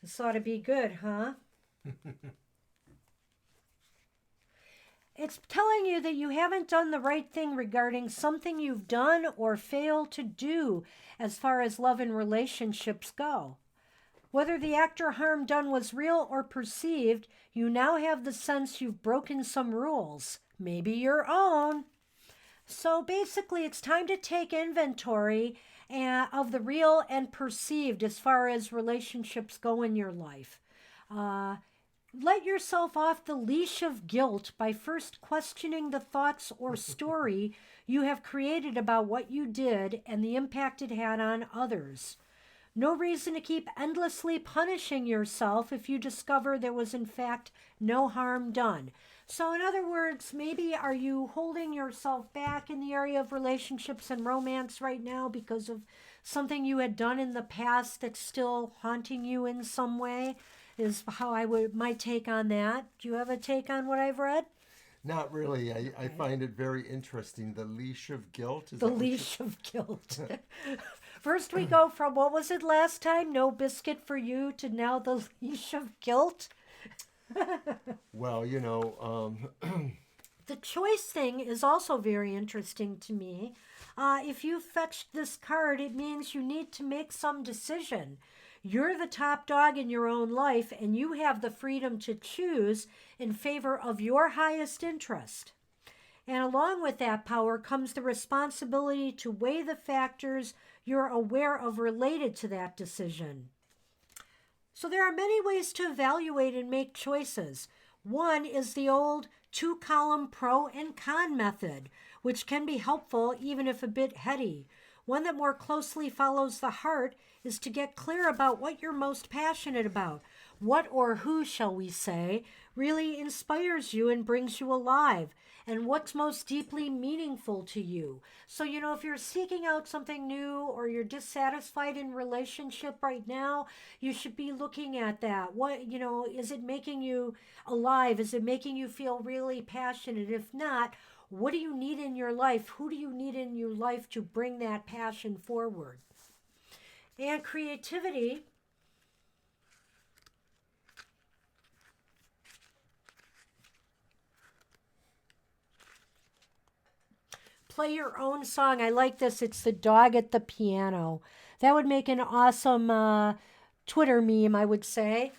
this ought to be good, huh? It's telling you that you haven't done the right thing regarding something you've done or failed to do as far as love and relationships go. Whether the act or harm done was real or perceived, you now have the sense you've broken some rules, maybe your own. So basically, it's time to take inventory of the real and perceived as far as relationships go in your life. Let yourself off the leash of guilt by first questioning the thoughts or story you have created about what you did and the impact it had on others. No reason to keep endlessly punishing yourself if you discover there was in fact no harm done. So in other words, maybe are you holding yourself back in the area of relationships and romance right now because of something you had done in the past that's still haunting you in some way? Is how my take on that. Do you have a take on what I've read? Not really. I find it very interesting. The leash of guilt. The leash of guilt. First we go from, what was it last time? No biscuit for you, to now the leash of guilt. Well, the choice thing is also very interesting to me. If you fetched this card, it means you need to make some decision. You're the top dog in your own life, and you have the freedom to choose in favor of your highest interest. And along with that power comes the responsibility to weigh the factors you're aware of related to that decision. So there are many ways to evaluate and make choices. One is the old 2-column pro and con method, which can be helpful even if a bit heady. One that more closely follows the heart is to get clear about what you're most passionate about. What, or who, shall we say, really inspires you and brings you alive, and what's most deeply meaningful to you. So, if you're seeking out something new or you're dissatisfied in relationship right now, you should be looking at that. What, is it making you alive? Is it making you feel really passionate? If not, what do you need in your life? Who do you need in your life to bring that passion forward? And creativity. Play your own song. I like this. It's the dog at the piano. That would make an awesome Twitter meme, I would say.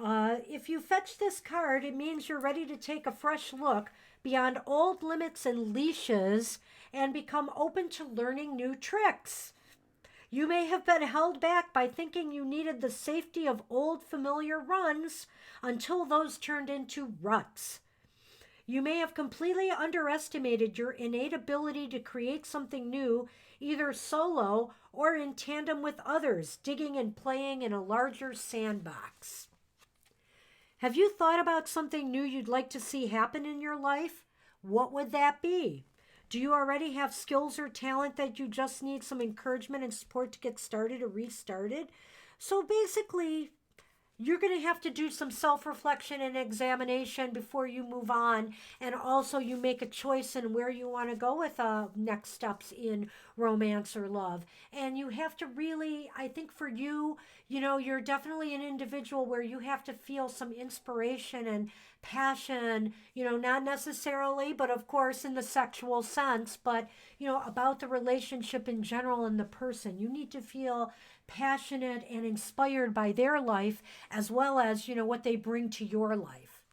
If you fetch this card, it means you're ready to take a fresh look beyond old limits and leashes and become open to learning new tricks. You may have been held back by thinking you needed the safety of old familiar runs until those turned into ruts. You may have completely underestimated your innate ability to create something new, either solo or in tandem with others, digging and playing in a larger sandbox. Have you thought about something new you'd like to see happen in your life? What would that be? Do you already have skills or talent that you just need some encouragement and support to get started or restarted? So basically, you're going to have to do some self-reflection and examination before you move on. And also you make a choice in where you want to go with next steps in romance or love. And you have to really, I think for you, you're definitely an individual where you have to feel some inspiration and passion, not necessarily, but of course in the sexual sense, but, about the relationship in general and the person. You need to feel passionate and inspired by their life as well as, what they bring to your life.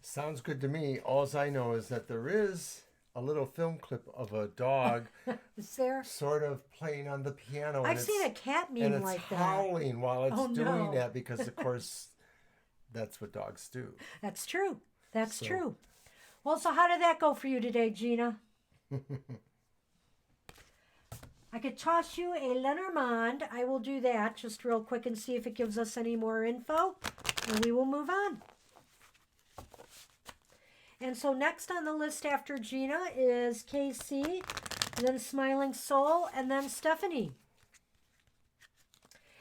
Sounds good to me. All I know is that there is a little film clip of a dog Is there? sort of playing on the piano. I've seen a cat meme and it's like that. howling while it's doing no. that because, of course, that's what dogs do. That's true. That's true. Well, so how did that go for you today, Gina? I could toss you a Lenormand. I will do that just real quick and see if it gives us any more info. And we will move on. And so next on the list after Gina is Casey, and then Smiling Soul, and then Stephanie.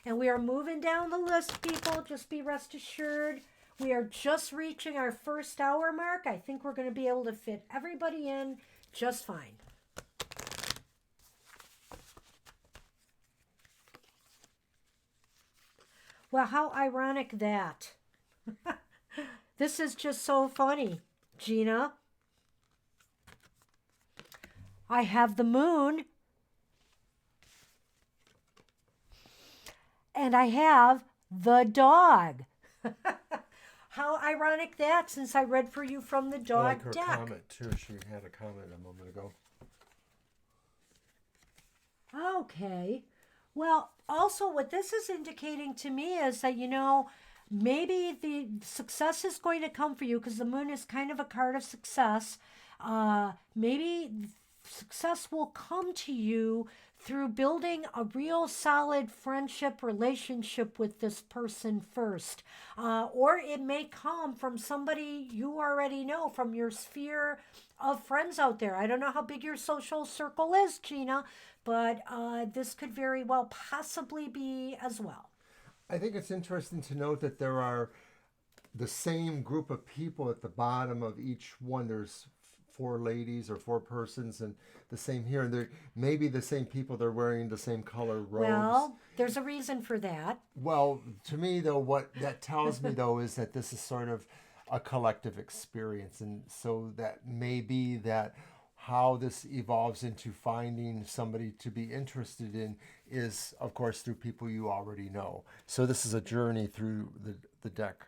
And we are moving down the list, people. Just be rest assured. We are just reaching our first hour mark. I think we're going to be able to fit everybody in just fine. Well, how ironic that. This is just so funny, Gina. I have the moon. And I have the dog. How ironic that, since I read for you from the dog I like her deck. comment, too. She had a comment a moment ago. Okay. Well, also what this is indicating to me is that, maybe the success is going to come for you because the moon is kind of a card of success. Maybe success will come to you through building a real solid friendship relationship with this person first. Or it may come from somebody you already know from your sphere of friends out there. I don't know how big your social circle is, Gina, but this could very well possibly be as well. I think it's interesting to note that there are the same group of people at the bottom of each one. There's 4 ladies or 4 persons, and the same here. And they're maybe the same people. They're wearing the same color robes. Well, there's a reason for that. Well, to me, though, what that tells me, though, is that this is sort of a collective experience. And so that may be that how this evolves into finding somebody to be interested in is, of course, through people you already know. So this is a journey through the deck.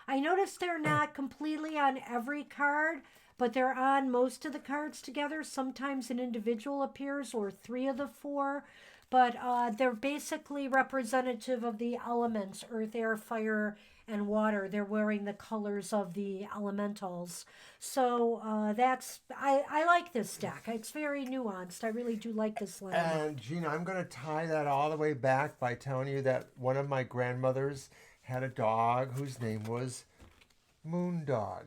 I noticed they're not completely on every card, but they're on most of the cards together. Sometimes an individual appears, or 3 of the 4, but they're basically representative of the elements: earth, air, fire, and water. They're wearing the colors of the elementals. So I like this deck. It's very nuanced. I really do like this line. And Gina, I'm going to tie that all the way back by telling you that one of my grandmothers had a dog whose name was Moondog.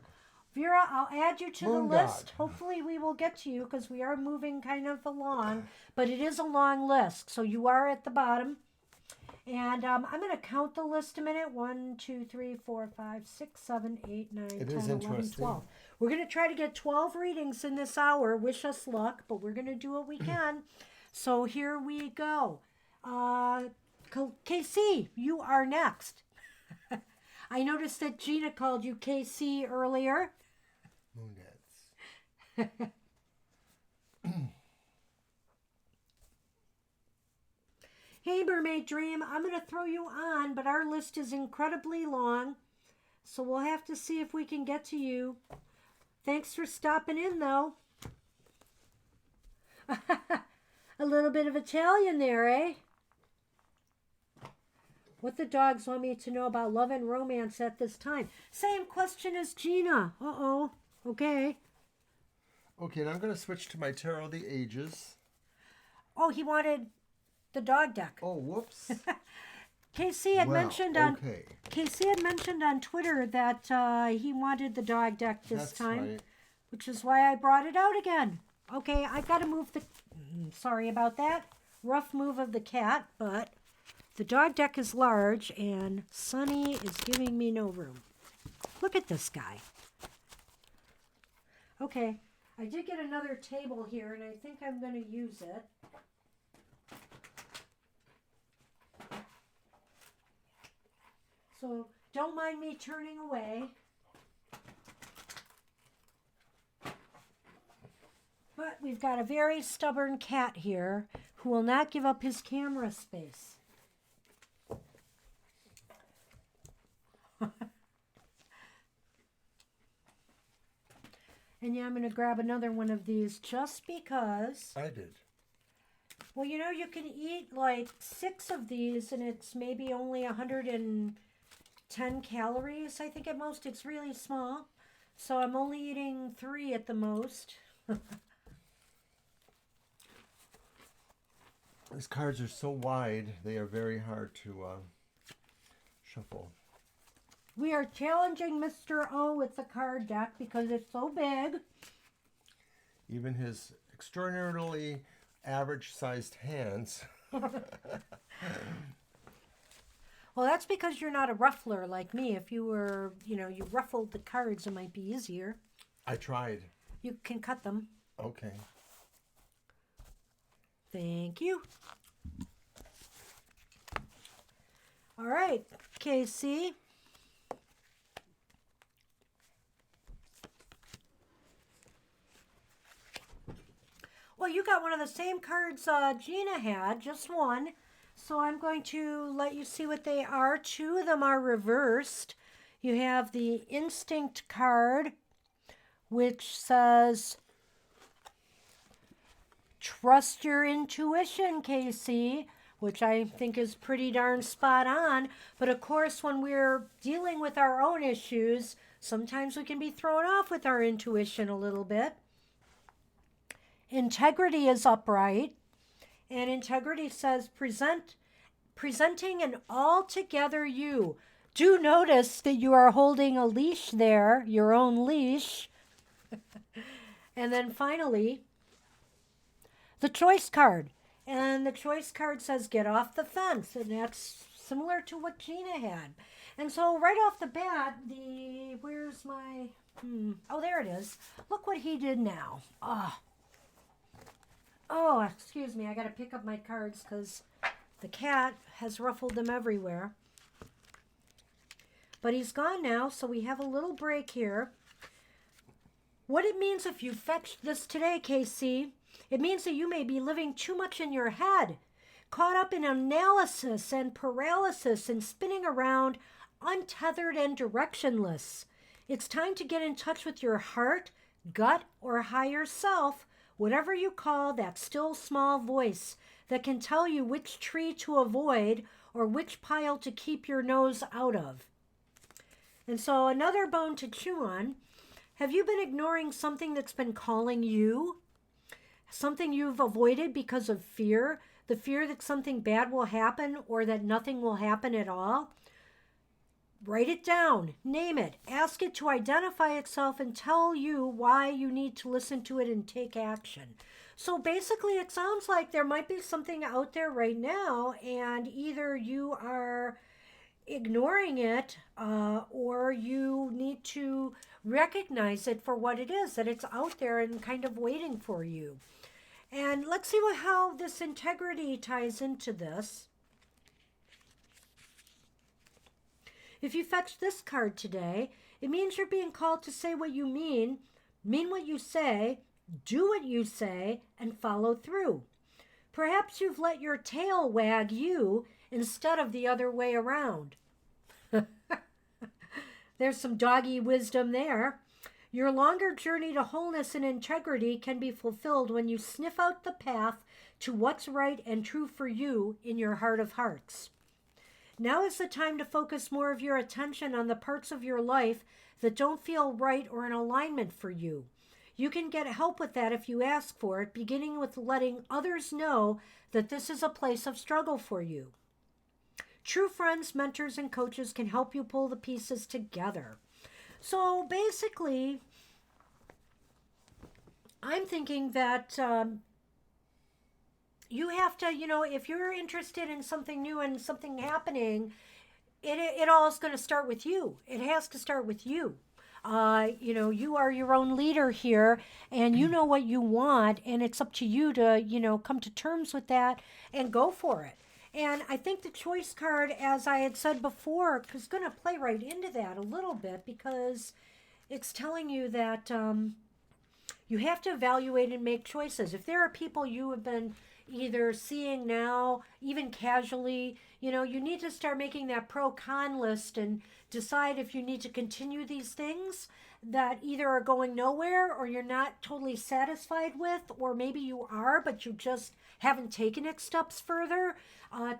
Vera, I'll add you to the Moondog. list. Hopefully we will get to you because we are moving kind of along, but it is a long list. So you are at the bottom. And I'm going to count the list a minute. 1, 2, 3, 4, 5, 6, 7, 8, 9, 10, 11, 12. We're going to try to get 12 readings in this hour. Wish us luck, but we're going to do what we can. So here we go. KC, you are next. I noticed that Gina called you KC earlier. Moonheads. Hey, Mermaid Dream, I'm going to throw you on, but our list is incredibly long, so we'll have to see if we can get to you. Thanks for stopping in, though. A little bit of Italian there, eh? What the dogs want me to know about love and romance at this time? Same question as Gina. Uh-oh. Okay. Okay, and I'm going to switch to my Tarot of the Ages. Oh, he wanted the dog deck. Oh, whoops. KC had mentioned on Twitter that he wanted the dog deck this time, right. which is why I brought it out again. Okay, I've got to move the... Sorry about that. Rough move of the cat, but the dog deck is large and Sunny is giving me no room. Look at this guy. Okay, I did get another table here and I think I'm going to use it. So don't mind me turning away. But we've got a very stubborn cat here who will not give up his camera space. And yeah, I'm going to grab another one of these just because. I did. Well, you know, you can eat like 6 of these and it's maybe only 110 calories, I think at most. It's really small. So I'm only eating 3 at the most. These cards are so wide, they are very hard to shuffle. We are challenging Mr. O with the card deck because it's so big. Even his extraordinarily average-sized hands. Well, that's because you're not a ruffler like me. If you were, you ruffled the cards, it might be easier. I tried. You can cut them. Okay. Thank you. All right, KC. Well, you got one of the same cards Gina had, just one. So I'm going to let you see what they are. 2 of them are reversed. You have the Instinct card, which says, trust your intuition, KC, which I think is pretty darn spot on. But of course, when we're dealing with our own issues, sometimes we can be thrown off with our intuition a little bit. Integrity is upright, and integrity says presenting an altogether you. Do notice that you are holding a leash there, your own leash. And then finally, the choice card. And the choice card says get off the fence, and that's similar to what Gina had. And so right off the bat, where's my, oh, there it is. Look what he did now. Oh, excuse me, I got to pick up my cards because the cat has ruffled them everywhere. But he's gone now, so we have a little break here. What it means if you fetched this today, KC, it means that you may be living too much in your head, caught up in analysis and paralysis and spinning around, untethered and directionless. It's time to get in touch with your heart, gut, or higher self, whatever you call that still small voice that can tell you which tree to avoid or which pile to keep your nose out of. And so another bone to chew on. Have you been ignoring something that's been calling you? Something you've avoided because of fear? The fear that something bad will happen or that nothing will happen at all? Write it down, name it, ask it to identify itself and tell you why you need to listen to it and take action. So basically, it sounds like there might be something out there right now, and either you are ignoring it or you need to recognize it for what it is, that it's out there and kind of waiting for you. And let's see how this integrity ties into this. If you fetch this card today, it means you're being called to say what you mean what you say, do what you say, and follow through. Perhaps you've let your tail wag you instead of the other way around. There's some doggy wisdom there. Your longer journey to wholeness and integrity can be fulfilled when you sniff out the path to what's right and true for you in your heart of hearts. Now is the time to focus more of your attention on the parts of your life that don't feel right or in alignment for you. You can get help with that if you ask for it, beginning with letting others know that this is a place of struggle for you. True friends, mentors, and coaches can help you pull the pieces together. So basically, I'm thinking that you have to, if you're interested in something new and something happening, it all is going to start with you. It has to start with you. You are your own leader here, and you know what you want, and it's up to you to, come to terms with that and go for it. And I think the choice card, as I had said before, is going to play right into that a little bit, because it's telling you that you have to evaluate and make choices. If there are people you have been either seeing now, even casually, you need to start making that pro-con list and decide if you need to continue these things that either are going nowhere or you're not totally satisfied with, or maybe you are, but you just haven't taken it steps further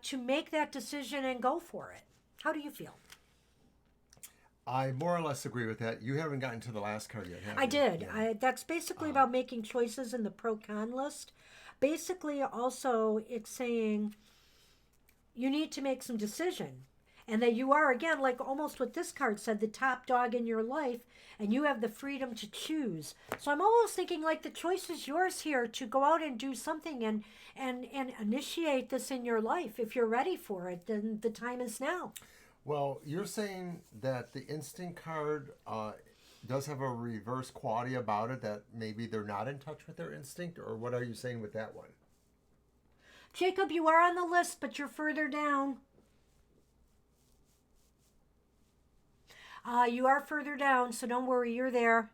to make that decision and go for it. How do you feel? I more or less agree with that. You haven't gotten to the last card yet, have you? I did. Yeah. That's basically about making choices in the pro-con list. Basically, also, it's saying you need to make some decision. And that you are, again, like almost what this card said, the top dog in your life, and you have the freedom to choose. So I'm almost thinking like the choice is yours here to go out and do something and initiate this in your life. If you're ready for it, then the time is now. Well, you're saying that the instinct card does have a reverse quality about it, that maybe they're not in touch with their instinct, or what are you saying with that one? Jacob, you are on the list, but you're further down. You are further down, so don't worry, you're there.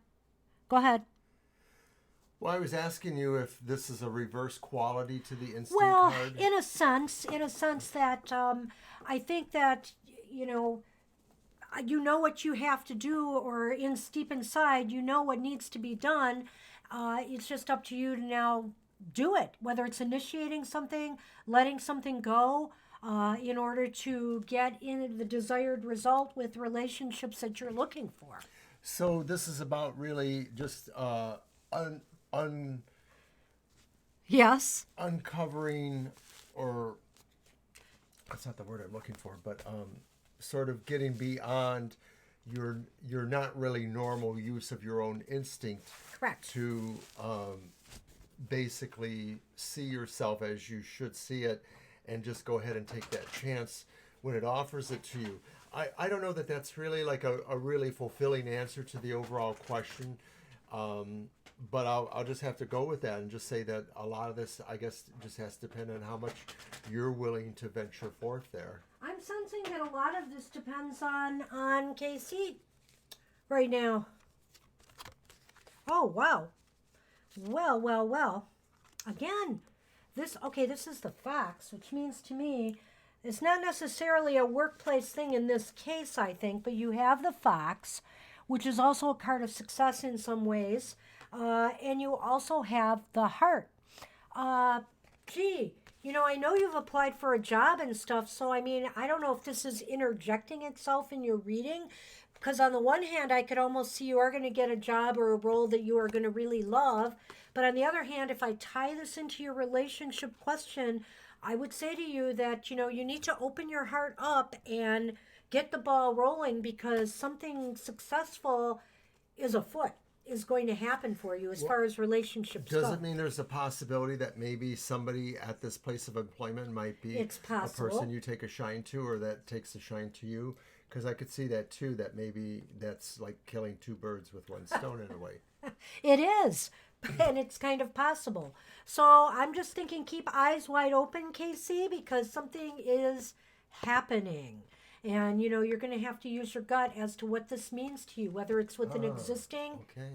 Go ahead. Well, I was asking you if this is a reverse quality to the instinct card. In a sense that I think that, you know what you have to do, or deep inside, what needs to be done. It's just up to you to now do it, whether it's initiating something, letting something go, in order to get in the desired result with relationships that you're looking for. So this is about really just Yes. uncovering, or that's not the word I'm looking for, but sort of getting beyond your not really normal use of your own instinct. Correct. To basically see yourself as you should see it, and just go ahead and take that chance when it offers it to you. I don't know that that's really like a really fulfilling answer to the overall question, but I'll just have to go with that and just say that a lot of this, I guess, just has to depend on how much you're willing to venture forth there. I'm sensing that a lot of this depends on KC right now. Oh, wow. Well, well, well. Again, this is the Fox, which means to me it's not necessarily a workplace thing in this case, I think, but you have the Fox, which is also a card of success in some ways, and you also have the Heart. Uh, Gee, I know you've applied for a job and stuff, so I mean, I don't know if this is interjecting itself in your reading, because on the one hand, I could almost see you are going to get a job or a role that you are going to really love. But on the other hand, if I tie this into your relationship question, I would say to you that, you need to open your heart up and get the ball rolling because something successful is afoot, is going to happen for you as far as relationships Does go. it mean there's a possibility that maybe somebody at this place of employment might be It's a possible. person you take a shine to or that takes a shine to you? Because I could see that too, that maybe that's like killing two birds with one stone in a way. It is, and it's kind of possible. So I'm just thinking keep eyes wide open, Casey, because something is happening. And you're going to have to use your gut as to what this means to you, whether it's with an existing. Okay.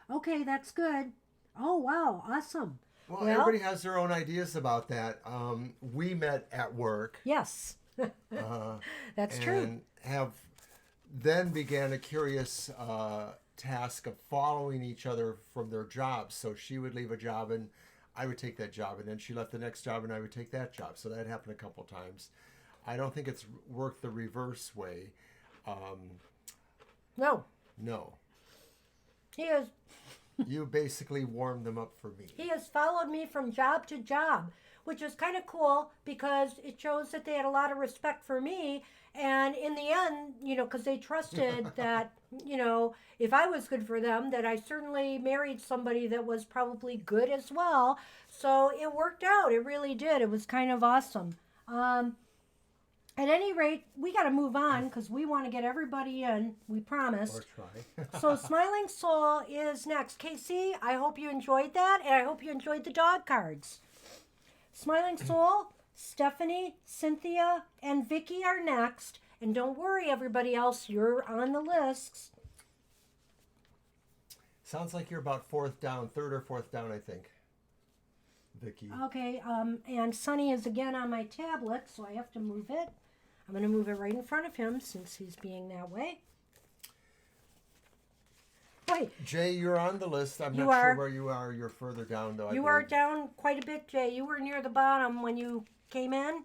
Okay, that's good. Oh, wow, awesome. Well, everybody has their own ideas about that. We met at work. Yes, that's true. And have then began a curious task of following each other from their jobs. So she would leave a job and I would take that job, and then she left the next job and I would take that job. So that happened a couple times. I don't think it's worked the reverse way. No, No. he has You basically warmed them up for me. He has followed me from job to job, which is kind of cool because it shows that they had a lot of respect for me. And in the end, because they trusted that, if I was good for them, that I certainly married somebody that was probably good as well. So it worked out. It really did. It was kind of awesome. At any rate, we got to move on because we want to get everybody in. We promised. Or try. So Smiling Soul is next. Casey, I hope you enjoyed that, and I hope you enjoyed the dog cards. Smiling Soul, Stephanie, Cynthia, and Vicky are next. And don't worry, everybody else, you're on the lists. Sounds like you're about third or fourth down, I think. Vicky. Okay, and Sunny is again on my tablet, so I have to move it. I'm going to move it right in front of him since he's being that way. Wait. Jay, you're on the list. I'm not sure where you are. You're further down, though. You are down quite a bit, Jay. You were near the bottom when you came in.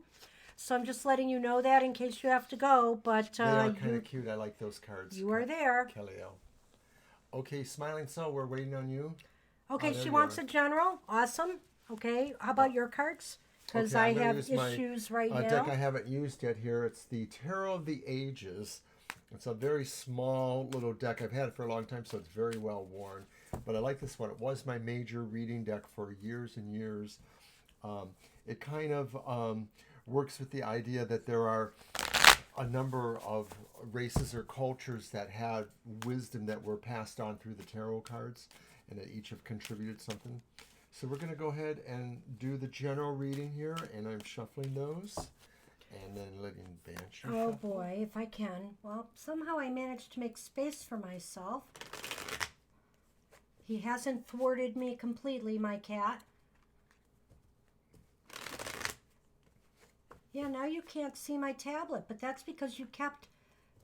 So I'm just letting you know that in case you have to go. But they are kind of cute. I like those cards. You are there. Kelly L. Okay, Smiling Soul, we're waiting on you. Okay, she wants a general. Awesome. Okay, how about your cards? Because I have issues right now. Deck I haven't used yet here. It's the Tarot of the Ages. It's a very small little deck. I've had it for a long time, so it's very well worn. But I like this one. It was my major reading deck for years and years. It kind of works with the idea that there are a number of races or cultures that had wisdom that were passed on through the tarot cards, and that each have contributed something. So we're going to go ahead and do the general reading here, and I'm shuffling those, and then letting Banshee Oh shuffle. boy, if I can. Well, somehow I managed to make space for myself. He hasn't thwarted me completely, my cat. Yeah, now you can't see my tablet, but that's because you kept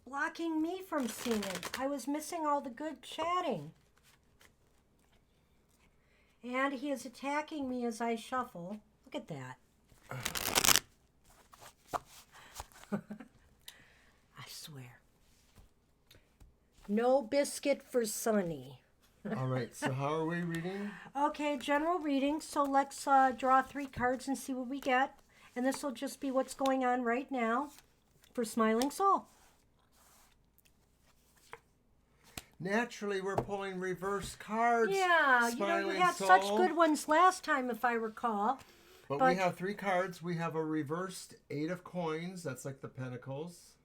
blocking me from seeing it. I was missing all the good chatting. And he is attacking me as I shuffle. Look at that. I swear. No biscuit for Sunny. All right, so how are we reading? Okay, general reading. So let's draw 3 cards and see what we get. And this will just be what's going on right now for Smiling Soul. Naturally, we're pulling reverse cards. Yeah, you had such good ones last time, if I recall. But we have 3 cards. We have a reversed 8 of coins. That's like the pentacles.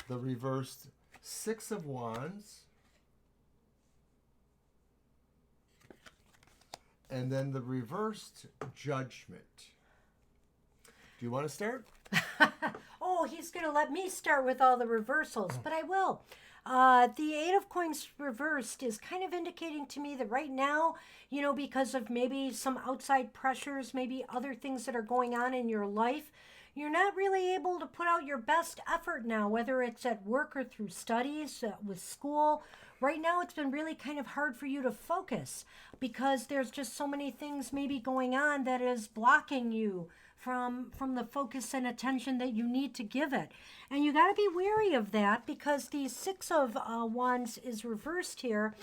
The reversed 6 of wands. And then the reversed judgment. Do you want to start? oh, he's going to let me start with all the reversals, but I will. The Eight of Coins reversed is kind of indicating to me that right now, because of maybe some outside pressures, maybe other things that are going on in your life, you're not really able to put out your best effort now, whether it's at work or through studies, with school. Right now, it's been really kind of hard for you to focus because there's just so many things maybe going on that is blocking you from the focus and attention that you need to give it. And you got to be wary of that because the Six of Wands is reversed here.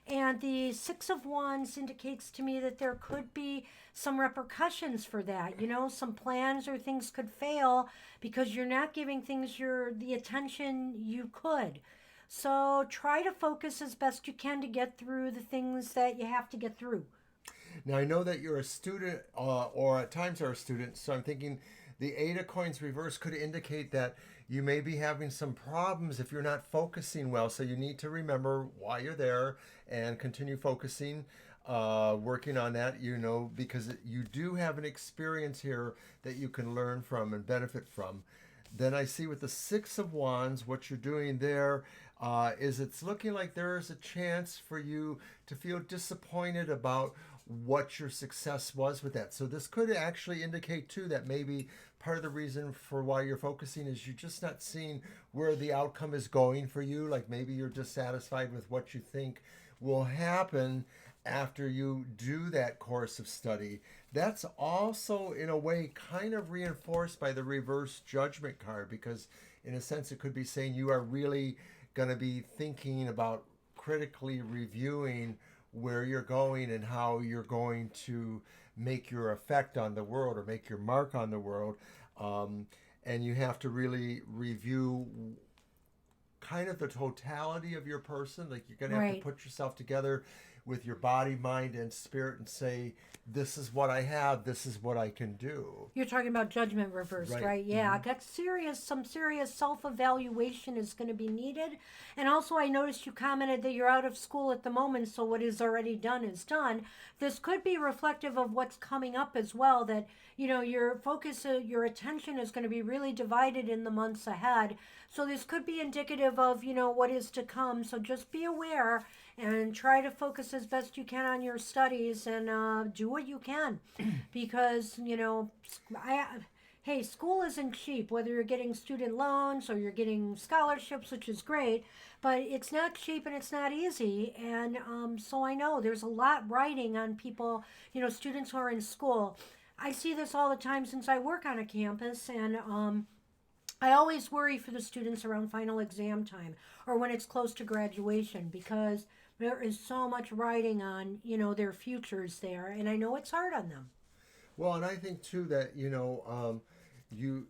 And the Six of Wands indicates to me that there could be some repercussions for that. Some plans or things could fail because you're not giving things the attention you could. So try to focus as best you can to get through the things that you have to get through. Now, I know that you're a student or at times are a student, so I'm thinking the Eight of Coins reverse could indicate that you may be having some problems if you're not focusing well. So you need to remember why you're there and continue focusing, working on that, because you do have an experience here that you can learn from and benefit from. Then I see with the Six of Wands, what you're doing there is it's looking like there is a chance for you to feel disappointed about what your success was with that. So this could actually indicate too that maybe part of the reason for why you're focusing is you're just not seeing where the outcome is going for you. Like maybe you're dissatisfied with what you think will happen after you do that course of study. That's also in a way kind of reinforced by the reverse judgment card, because in a sense it could be saying you are really going to be thinking about critically reviewing where you're going and how you're going to make your effect on the world or make your mark on the world. And you have to really review kind of the totality of your person. Like you're going to have to put yourself together with your body, mind, and spirit and say, this is what I have, this is what I can do. You're talking about judgment reversed, right? Yeah, some serious self-evaluation is going to be needed. And also I noticed you commented that you're out of school at the moment, so what is already done is done. This could be reflective of what's coming up as well, that, your focus, your attention is going to be really divided in the months ahead. So this could be indicative of, what is to come. So just be aware and try to focus as best you can on your studies and do what you can because, hey, school isn't cheap, whether you're getting student loans or you're getting scholarships, which is great, but it's not cheap and it's not easy. And so I know there's a lot riding on people, students who are in school. I see this all the time since I work on a campus, and I always worry for the students around final exam time or when it's close to graduation because there is so much riding on, their futures there, and I know it's hard on them. Well, and I think too that you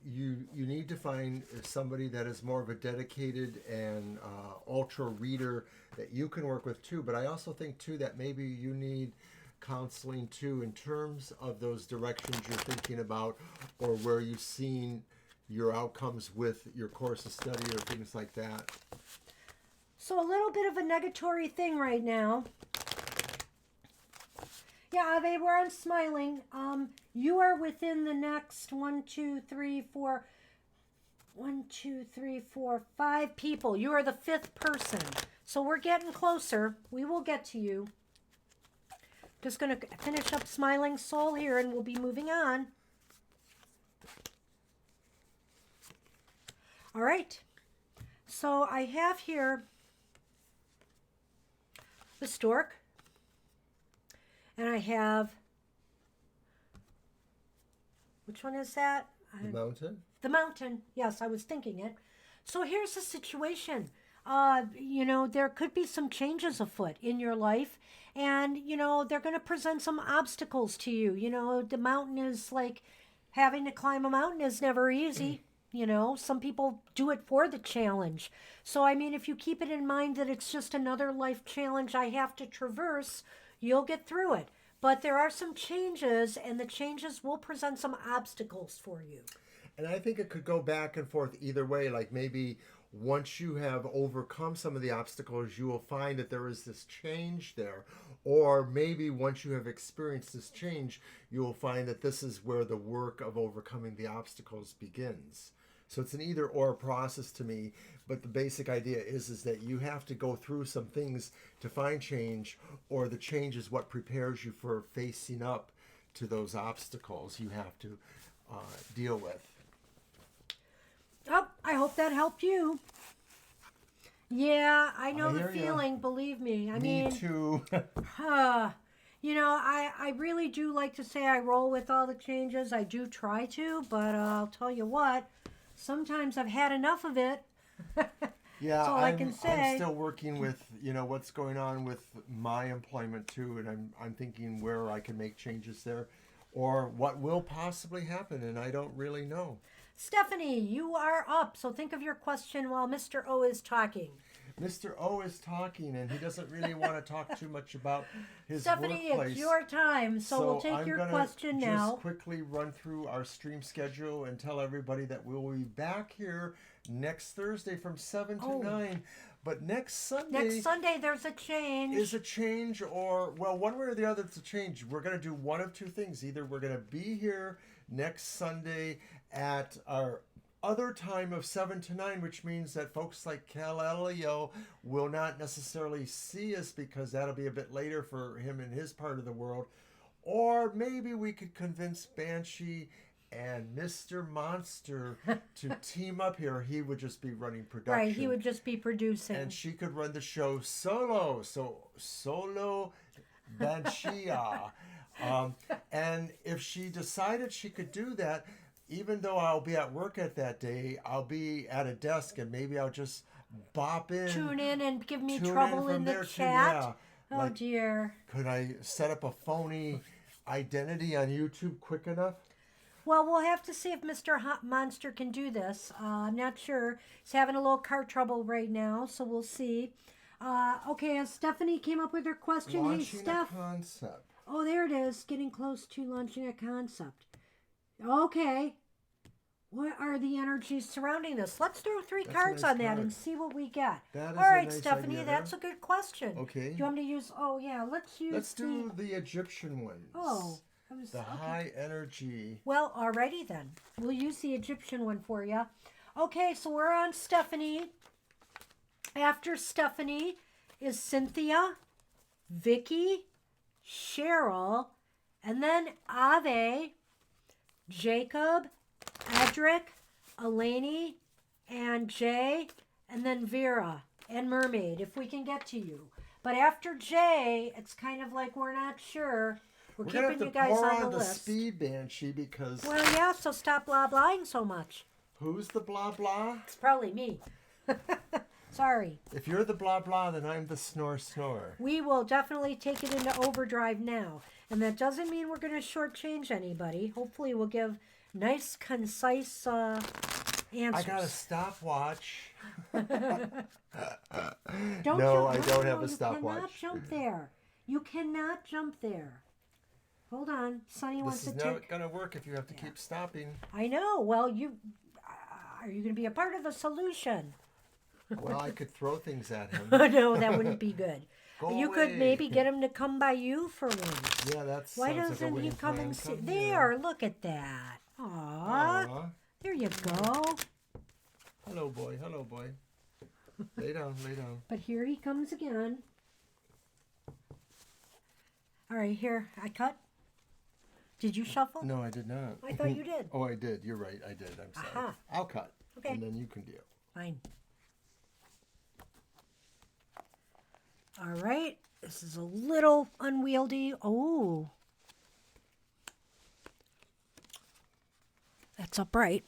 need to find somebody that is more of a dedicated and ultra reader that you can work with too. But I also think too that maybe you need counseling too in terms of those directions you're thinking about or where you've seen your outcomes with your course of study or things like that. So a little bit of a negatory thing right now. Yeah, Ave, we're on smiling. You are within the next 5 people. You are the 5th person. So we're getting closer. We will get to you. Just going to finish up Smiling Soul here and we'll be moving on. All right. So I have here the stork, and I have, which one is that? The mountain? The mountain. Yes, I was thinking it. So here's the situation. There could be some changes afoot in your life, and, they're going to present some obstacles to you. The mountain is like having to climb a mountain is never easy. Some people do it for the challenge. So, if you keep it in mind that it's just another life challenge I have to traverse, you'll get through it. But there are some changes, and the changes will present some obstacles for you. And I think it could go back and forth either way. Like maybe once you have overcome some of the obstacles, you will find that there is this change there. Or maybe once you have experienced this change, you will find that this is where the work of overcoming the obstacles begins. So it's an either or process to me. But the basic idea is that you have to go through some things to find change, or the change is what prepares you for facing up to those obstacles you have to deal with. Oh, I hope that helped you. Yeah, I know I the hear ya. feeling, believe me. I Me mean, too. you know, I really do like to say I roll with all the changes. I do try to, but I'll tell you what, sometimes I've had enough of it. Yeah, That's all I can I'm say. still working with, what's going on with my employment too, and I'm thinking where I can make changes there, or what will possibly happen, and I don't really know. Stephanie, you are up, so think of your question while Mr. O is talking. Mr. O is talking, and he doesn't really want to talk too much about his Stephanie, workplace. it's your time, so we'll take I'm your gonna question just now. quickly run through our stream schedule and tell everybody that we'll be back here next Thursday from 7 to 9. But next Sunday, there's a change. Is a change, or, well, one way or the other, it's a change. We're going to do one of two things. Either we're going to be here next Sunday at our other time of 7 to 9, which means that folks like Calelio will not necessarily see us because that'll be a bit later for him in his part of the world. Or maybe we could convince Banshee and Mr. Monster to team up here. He would just be running production. Right, he would just be producing. And she could run the show solo. So, solo Banshee. And if she decided she could do that, even though I'll be at work at that day, I'll be at a desk and maybe I'll just bop in. Tune in and give me Tune trouble in in the there chat. too, yeah. Oh, dear. Could I set up a phony identity on YouTube quick enough? Well, we'll have to see if Mr. Hot Monster can do this. I'm not sure. He's having a little car trouble right now, so we'll see. Okay, Stephanie came up with her question. Launching Hey, Steph. a concept. Oh, there it is. Getting close to launching a concept. Okay. What are the energies surrounding this? Let's throw three That's a cards nice on that card. and see what we get. That is All right, a nice Stephanie, idea that's there. a good question. Okay. Do you want me to use? Oh yeah, let's use. Let's do the Egyptian ones. Oh, The high energy. Well, alrighty then. We'll use the Egyptian one for you. Okay, so we're on Stephanie. After Stephanie is Cynthia, Vicky, Cheryl, and then Ave, Jacob, Edric, Eleni, and Jay, and then Vera and Mermaid, if we can get to you. But after Jay, it's kind of like we're not sure. We're keeping you guys on the list. Speed Banshee because Well, yeah, so stop blah blahing so much. who's the blah blah? It's probably me. Sorry. If you're the blah blah, then I'm the snore. We will definitely take it into overdrive now. And that doesn't mean we're going to shortchange anybody. Hopefully we'll give nice, concise answers. I got a stopwatch. Don't No, jump. I don't have a You stopwatch. cannot jump there. You cannot jump there. Hold on. Sonny wants This to is take... not going to work if you have to keep stopping. I know. Well, you... are you going to be a part of the solution? Well, I could throw things at him. No, that wouldn't be good. Go You away. could maybe get him to come by you for one. Yeah, that's Why doesn't he come and see? There, look at that. Aww. There you go. Hello, boy. Hello, boy. Lay down, lay down. But here he comes again. All right, here, I cut. Did you shuffle? No, I did not. I thought you did. Oh, I did. You're right. I did. I'm sorry. Aha. I'll cut. Okay. And then you can deal. Fine. All right. This is a little unwieldy. Oh. That's upright.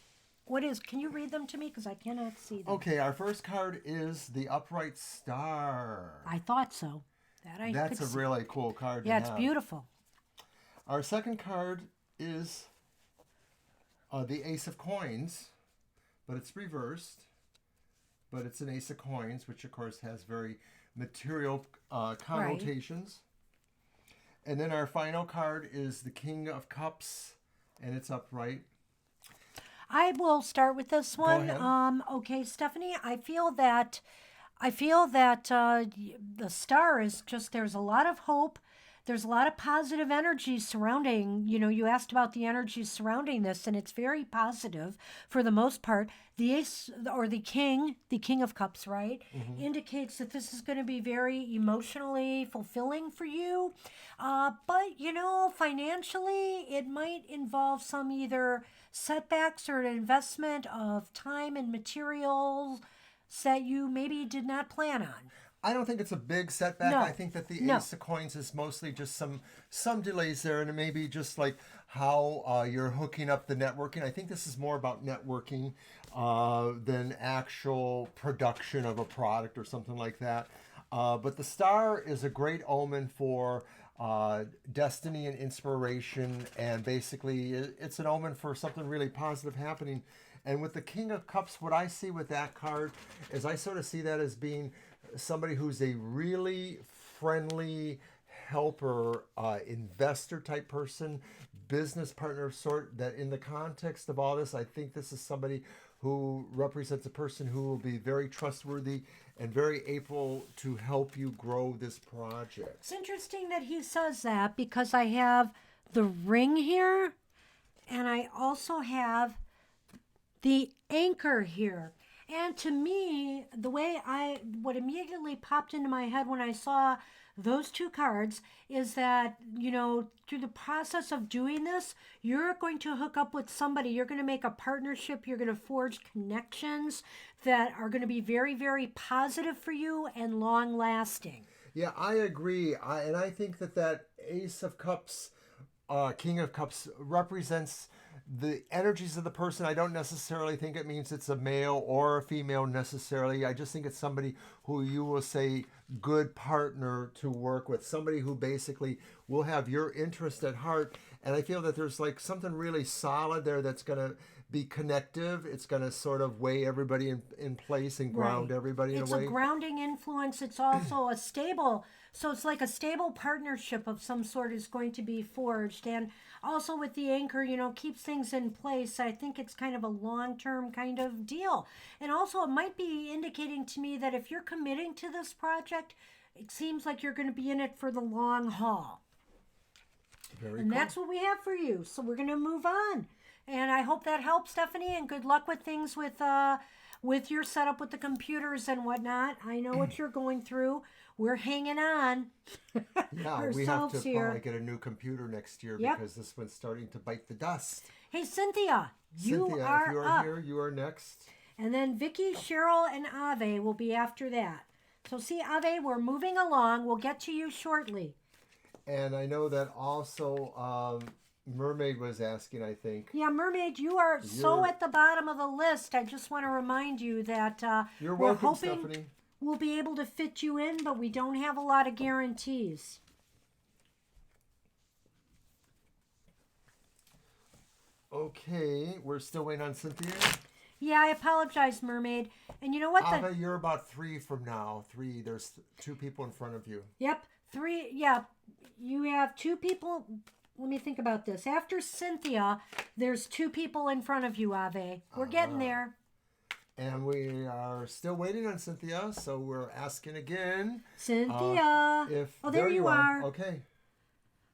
What is, can you read them to me? Because I cannot see them. Okay, our first card is the Upright Star. I thought so. That's a really cool card to Yeah, it's have. beautiful. Our second card is the Ace of Coins, but it's reversed. But it's an Ace of Coins, which of course has very material connotations. Right. And then our final card is the King of Cups, and it's upright. I will start with this one. Go ahead. Okay, Stephanie, I feel that the star is just, there's a lot of hope. there's a lot of positive energy surrounding, you asked about the energy surrounding this, and it's very positive for the most part. The ace or the king of cups, right, indicates that this is going to be very emotionally fulfilling for you. But, financially, it might involve some either setbacks or an investment of time and materials that you maybe did not plan on. I don't think it's a big setback. No. I think that the No. Ace of Coins is mostly just some delays there, and it may be just like how you're hooking up the networking. I think this is more about networking than actual production of a product or something like that. But the star is a great omen for destiny and inspiration, and basically it's an omen for something really positive happening. And with the King of Cups, what I see with that card is I sort of see that as being somebody who's a really friendly helper, investor type person, business partner of sort, that in the context of all this, I think this is somebody who represents a person who will be very trustworthy and very able to help you grow this project. It's interesting that he says that because I have the ring here and I also have the anchor here. And to me, what immediately popped into my head when I saw those two cards is that, through the process of doing this, you're going to hook up with somebody. You're going to make a partnership. You're going to forge connections that are going to be very, very positive for you and long lasting. Yeah, I agree. And I think that Ace of Cups, King of Cups represents the energies of the person. I don't necessarily think it means it's a male or a female necessarily. I just think it's somebody who you will say good partner to work with, somebody who basically will have your interest at heart. And I feel that there's like something really solid there that's going to be connective. It's going to sort of weigh everybody in place and ground everybody in a way. It's a grounding influence. It's also a stable, so it's like a stable partnership of some sort is going to be forged. And also with the anchor, keeps things in place. I think it's kind of a long-term kind of deal. And also it might be indicating to me that if you're committing to this project, it seems like you're going to be in it for the long haul. Very and cool. That's what we have for you. So we're going to move on. And I hope that helps, Stephanie, and good luck with things with your setup with the computers and whatnot. I know what you're going through. We're hanging on. Yeah, we have to here. probably get a new computer next year because this one's starting to bite the dust. Hey, Cynthia, you are if you are up. here, you are next. And then Vicky, Cheryl, and Ave will be after that. So see, Ave, we're moving along. We'll get to you shortly. And I know that also Mermaid was asking, I think. Yeah, Mermaid, you're so at the bottom of the list. I just want to remind you that You're we're welcome, hoping Stephanie. we'll be able to fit you in, but we don't have a lot of guarantees. Okay, we're still waiting on Cynthia. Yeah, I apologize, Mermaid. And you know what? Ava, you're about 3 from now. 3. There's 2 people in front of you. Yep, 3. Yeah, you have 2 people. Let me think about this. After Cynthia, there's 2 people in front of you, Ave. We're getting there. And we are still waiting on Cynthia, so we're asking again. Cynthia. There you are. Okay.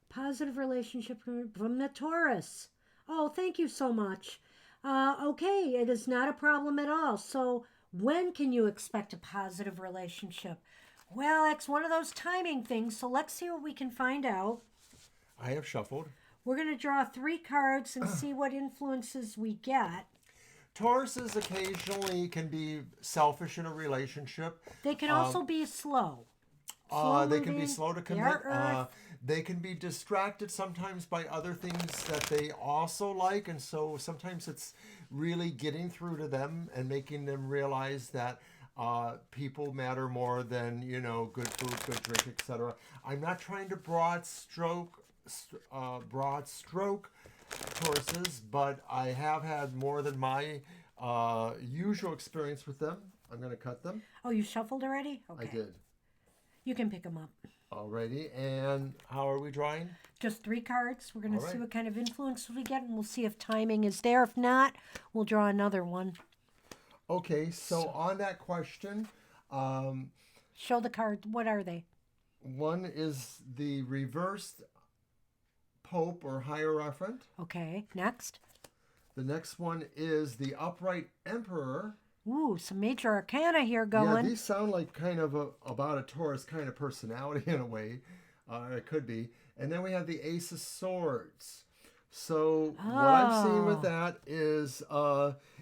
Positive relationship from the Taurus. Oh, thank you so much. Okay, it is not a problem at all. So when can you expect a positive relationship? Well, it's one of those timing things, so let's see what we can find out. I have shuffled. We're going to draw 3 cards and see what influences we get. Tauruses occasionally can be selfish in a relationship. They can also be slow. They can be slow to commit. They can be distracted sometimes by other things that they also like. And so sometimes it's really getting through to them and making them realize that people matter more than, good food, good drink, etc. I'm not trying to broad stroke Tauruses, but I have had more than my usual experience with them. I'm going to cut them. Oh, you shuffled already? Okay. I did. You can pick them up. Alrighty, and how are we drawing? Just 3 cards. We're going to see what kind of influence we get, and we'll see if timing is there. If not, we'll draw another one. Okay, so on that question... show the card. What are they? one is the reversed Pope or Hierophant. Okay, next. The next one is the upright Emperor. Ooh, some major arcana here Yeah, going. these sound like kind of about a Taurus kind of personality in a way. It could be. And then we have the Ace of Swords. So what I'm seeing with Oh. that is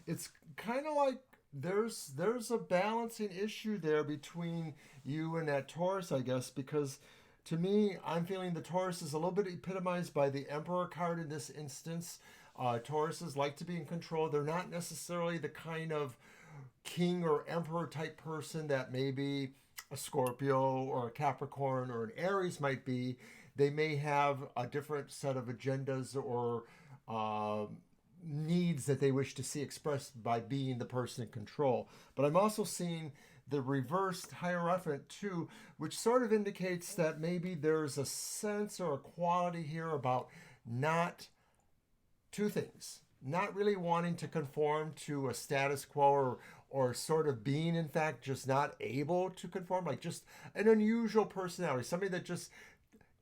it's kind of like there's a balancing issue there between you and that Taurus, I guess, because to me, I'm feeling the Taurus is a little bit epitomized by the Emperor card in this instance. Tauruses like to be in control. They're not necessarily the kind of king or emperor type person that maybe a Scorpio or a Capricorn or an Aries might be. They may have a different set of agendas or needs that they wish to see expressed by being the person in control. But I'm also seeing the reversed Hierophant too, which sort of indicates that maybe there's a sense or a quality here about not two things. Not really wanting to conform to a status quo or sort of being, in fact, just not able to conform, like just an unusual personality, somebody that just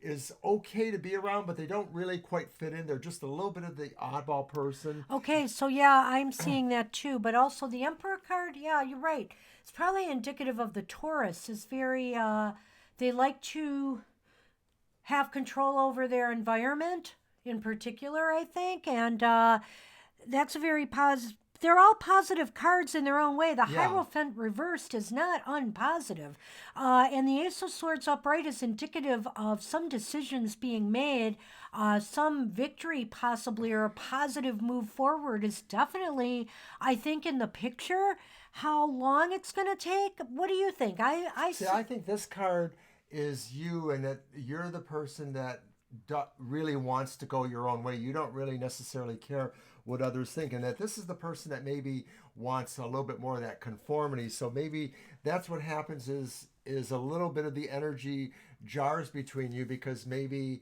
is okay to be around, but they don't really quite fit in. They're just a little bit of the oddball person. Okay, so yeah, I'm seeing that too. But also the Emperor card, yeah, you're right. It's probably indicative of the Taurus. Is very, they like to have control over their environment in particular, I think. And that's a very positive. They're all positive cards in their own way. The Yeah. Hierophant reversed is not unpositive. And the Ace of Swords upright is indicative of some decisions being made, some victory possibly, or a positive move forward is definitely, I think, in the picture. How long it's going to take? What do you think? See, I think this card is you, and that you're the person that really wants to go your own way. You don't really necessarily care what others think, and that this is the person that maybe wants a little bit more of that conformity. So maybe that's what happens is a little bit of the energy jars between you, because maybe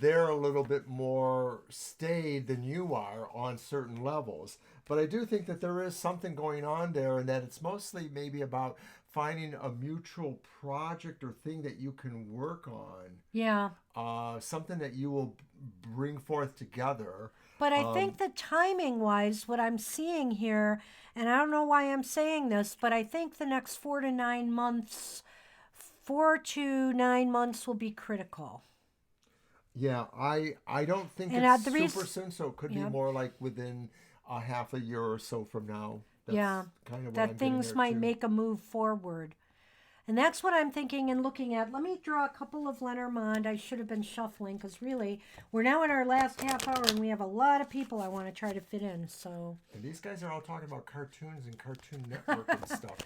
they're a little bit more staid than you are on certain levels. But I do think that there is something going on there, and that it's mostly maybe about finding a mutual project or thing that you can work on, Yeah. something that you will bring forth together. But I think the timing wise, what I'm seeing here, and I don't know why I'm saying this, but I think the next 4 to 9 months will be critical. Yeah, I don't think And it's the super reason, soon, so it could be yeah, more like within a half a year or so from now. That's yeah, kind of what I'm that getting things there might too. make a move forward. And that's what I'm thinking and looking at. Let me draw a couple of Lenormand. I should have been shuffling because really, we're now in our last half hour and we have a lot of people I want to try to fit in. So, And these guys are all talking about cartoons and Cartoon Network and stuff.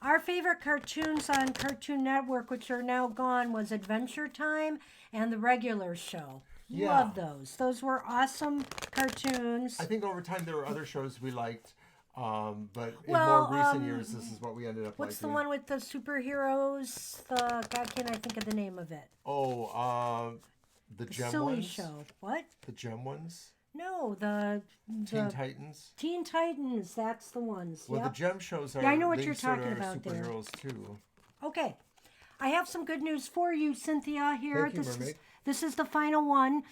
our favorite cartoons on Cartoon Network, which are now gone, was Adventure Time and The Regular Show. Yeah. Love those. Those were awesome cartoons. I think over time there were other shows we liked, but in Well, more recent years, this is what we ended up What's the liking. one with the superheroes? God, can't I think of the name of it? Oh, the Gem Silly ones. show. What? The Gem ones. No, the Teen Titans. Teen Titans. That's the ones. Well, Yep. the Gem shows are. Yeah, I know what they you're sort talking of are about there. superheroes too. Okay. I have some good news for you, Cynthia. Here, Thank you, Mermaid. this is the final one.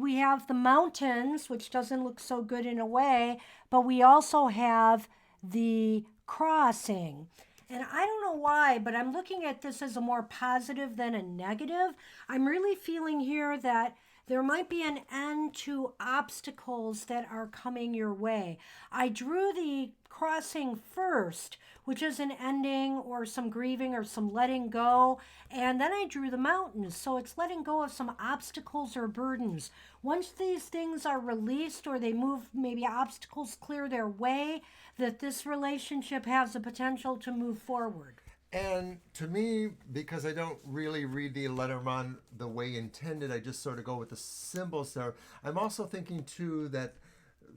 We have the mountains, which doesn't look so good in a way, but we also have the crossing. And I don't know why, but I'm looking at this as a more positive than a negative. I'm really feeling here that there might be an end to obstacles that are coming your way. I drew the crossing first, which is an ending or some grieving or some letting go. And then I drew the mountains. So it's letting go of some obstacles or burdens. Once these things are released or they move, maybe obstacles clear their way, that this relationship has the potential to move forward. And to me, because I don't really read the Letterman the way intended, I just sort of go with the symbols there. I'm also thinking too that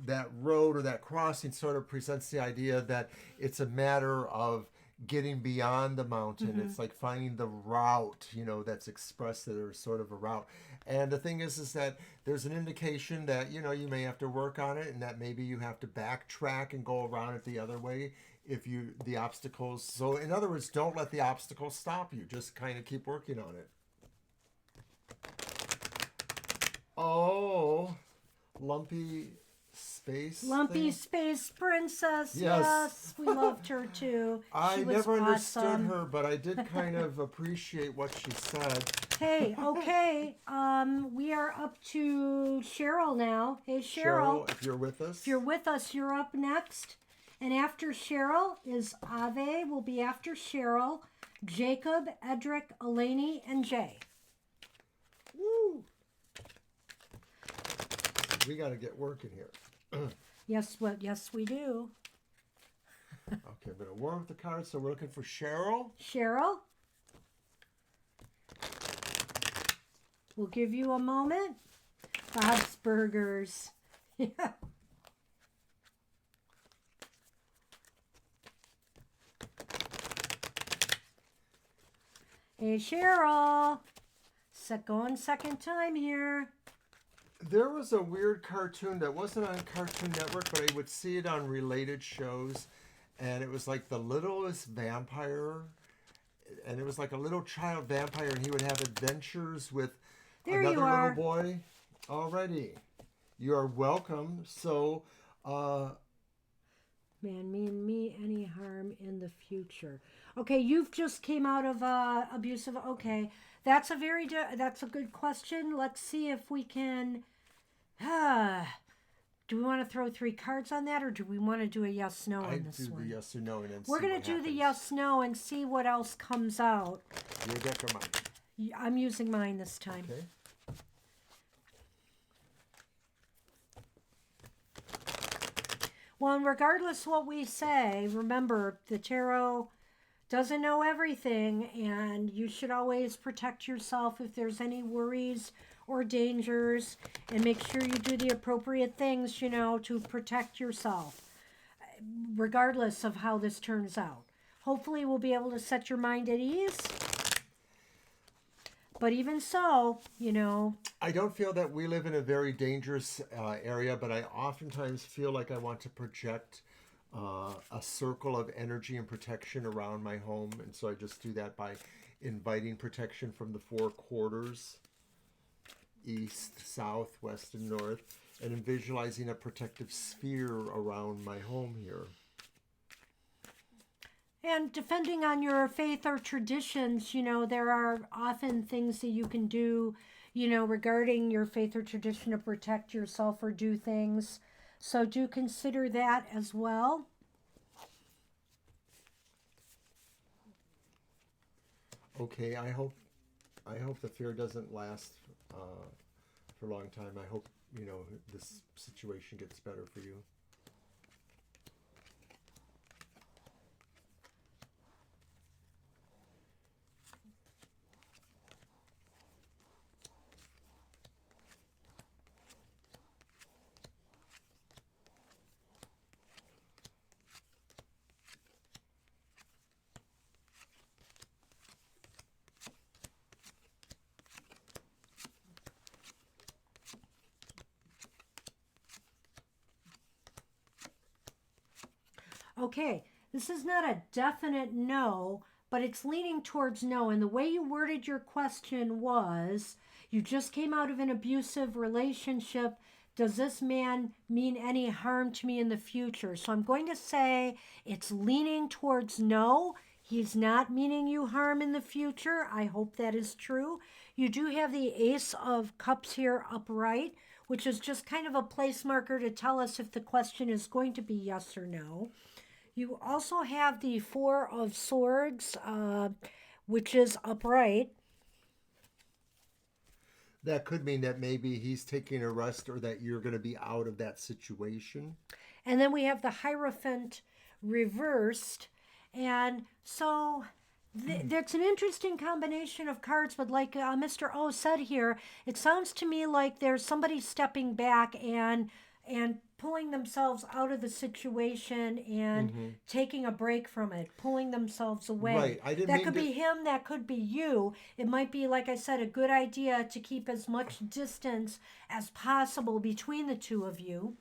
that road or that crossing sort of presents the idea that it's a matter of getting beyond the mountain. It's like finding the route, that's expressed that there's sort of a route. And the thing is that there's an indication that, you may have to work on it, and that maybe you have to backtrack and go around it the other way the obstacles. So in other words, don't let the obstacles stop you. Just kind of keep working on it. Oh, lumpy space. Lumpy thing? Space Princess. Yes. Yes, we loved her too. I She was never understood awesome. her, but I did kind of appreciate what she said. Hey, okay. We are up to Cheryl now. Hey, Cheryl. Cheryl, if you're with us. If you're with us, you're up next. And after Cheryl is Ave, will be after Cheryl, Jacob, Edric, Eleni, and Jay. Woo! We got to get working here. Yes, yes, we do. Okay, I'm going to warm up the cards. So we're looking for Cheryl. Cheryl, we'll give you a moment. Bob's Burgers. Yeah. Hey, Cheryl. Going second time here. There was a weird cartoon that wasn't on Cartoon Network, but I would see it on related shows. And it was like the littlest vampire. And it was like a little child vampire, and he would have adventures with There another you are. little boy. Already. You are welcome. So, Man, me any harm in the future. Okay, you've just came out of abusive. Okay, that's a that's a good question. Let's see if we can. Do we want to throw 3 cards on that, or do we want to do a yes no on I this do one? the yes or no, and then We're see gonna what do the happens. yes no and see what else comes out. Your deck or mine? I'm using mine this time. Okay. Well, and regardless what we say, remember the tarot doesn't know everything, and you should always protect yourself if there's any worries or dangers, and make sure you do the appropriate things, to protect yourself, regardless of how this turns out. Hopefully, we'll be able to set your mind at ease. But even so, I don't feel that we live in a very dangerous area, but I oftentimes feel like I want to project a circle of energy and protection around my home. And so I just do that by inviting protection from the 4 quarters, east, south, west, and north, and in visualizing a protective sphere around my home here. and depending on your faith or traditions, there are often things that you can do, regarding your faith or tradition to protect yourself or do things. So do consider that as well. Okay, I hope the fear doesn't last for a long time. I hope this situation gets better for you. Okay, this is not a definite no, but it's leaning towards no. And the way you worded your question was, you just came out of an abusive relationship. Does this man mean any harm to me in the future? So I'm going to say it's leaning towards no. He's not meaning you harm in the future. I hope that is true. You do have the Ace of Cups here upright, which is just kind of a place marker to tell us if the question is going to be yes or no. You also have the 4 of Swords, which is upright. That could mean that maybe he's taking a rest, or that you're going to be out of that situation. And then we have the Hierophant reversed. And so that's an interesting combination of cards. But like Mr. O said here, it sounds to me like there's somebody stepping back and pulling themselves out of the situation and taking a break from it, pulling themselves away. Right. I didn't that mean could to... be him, that could be you. It might be, like I said, a good idea to keep as much distance as possible between the two of you.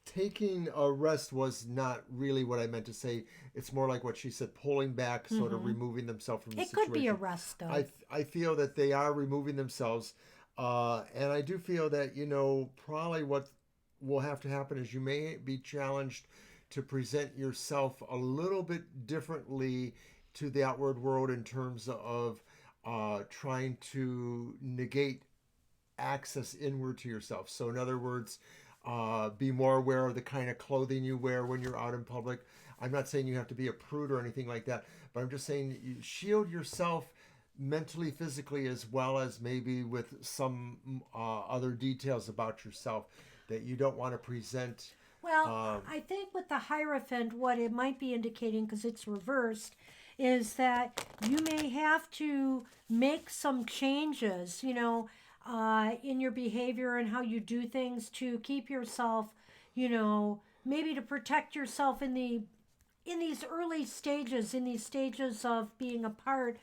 Taking a rest was not really what I meant to say. It's more like what she said, pulling back, sort of removing themselves from the situation. It could be a rest, though. I feel that they are removing themselves. And I do feel that, you know, probably what will have to happen is you may be challenged to present yourself a little bit differently to the outward world in terms of trying to negate access inward to yourself. So, in other words, be more aware of the kind of clothing you wear when you're out in public. I'm not saying you have to be a prude or anything like that, but I'm just saying you shield yourself mentally, physically, as well as maybe with some other details about yourself that you don't want to present. Well, I think with the Hierophant, what it might be indicating, because it's reversed, is that you may have to make some changes, you know, in your behavior and how you do things to keep yourself, you know, maybe to protect yourself in these early stages, in these stages of being apart,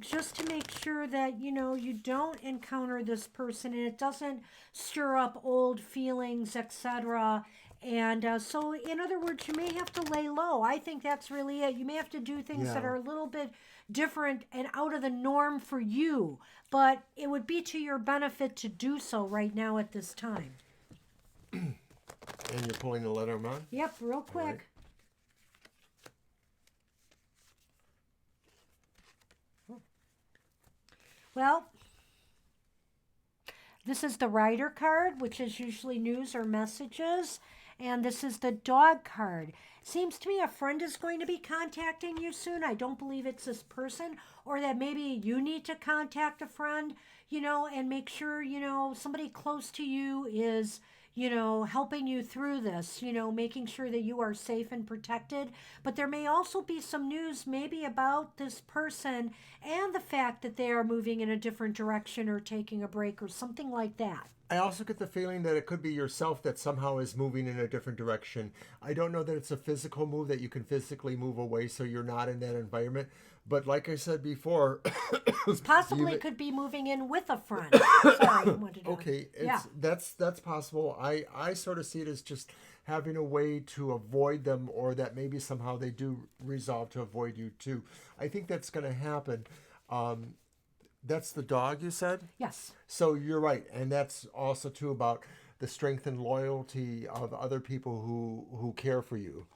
just to make sure that, you know, you don't encounter this person and it doesn't stir up old feelings, etc. And so, in other words, you may have to lay low. I think that's really it. You may have to do things that Yeah. are a little bit different and out of the norm for you, but it would be to your benefit to do so right now at this time. And you're pulling the Lenormand? Yep, real quick. right. Well, this is the Rider card, which is usually news or messages. And this is the Dog card. Seems to me a friend is going to be contacting you soon. I don't believe it's this person, or that maybe you need to contact a friend, you know, and make sure, you know, somebody close to you is, you know, helping you through this, you know, making sure that you are safe and protected. But there may also be some news maybe about this person and the fact that they are moving in a different direction or taking a break or something like that. I also get the feeling that it could be yourself that somehow is moving in a different direction. I don't know that it's a physical move that you can physically move away so you're not in that environment. But like I said before, Possibly you- could be moving in with a friend. Sorry, I wanted to. okay, Yeah. that's possible. I sort of see it as just having a way to avoid them, or that maybe somehow they do resolve to avoid you too. I think that's going to happen. That's the dog you said? Yes. So you're right, and that's also too about the strength and loyalty of other people who care for you.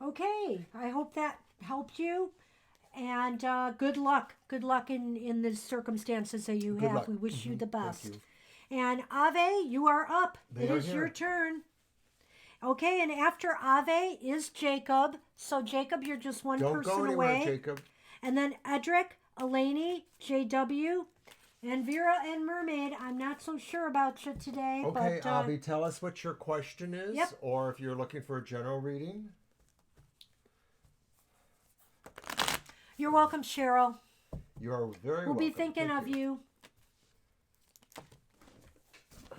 Okay. I hope that helped you. And good luck. Good luck in the circumstances that you Good have. luck. We wish you the best. you. And Ave, you are up. They It are is your here. turn. Okay, and after Ave is Jacob. So Jacob, you're just one Don't person go anywhere, away. Jacob. And then Edric, Elaney, JW, and Vera and Mermaid. I'm not so sure about you today, Okay, but Avi, tell us what your question is, Yep. or if you're looking for a general reading. you're welcome, Cheryl. You are very We'll welcome. be thinking Thank of you.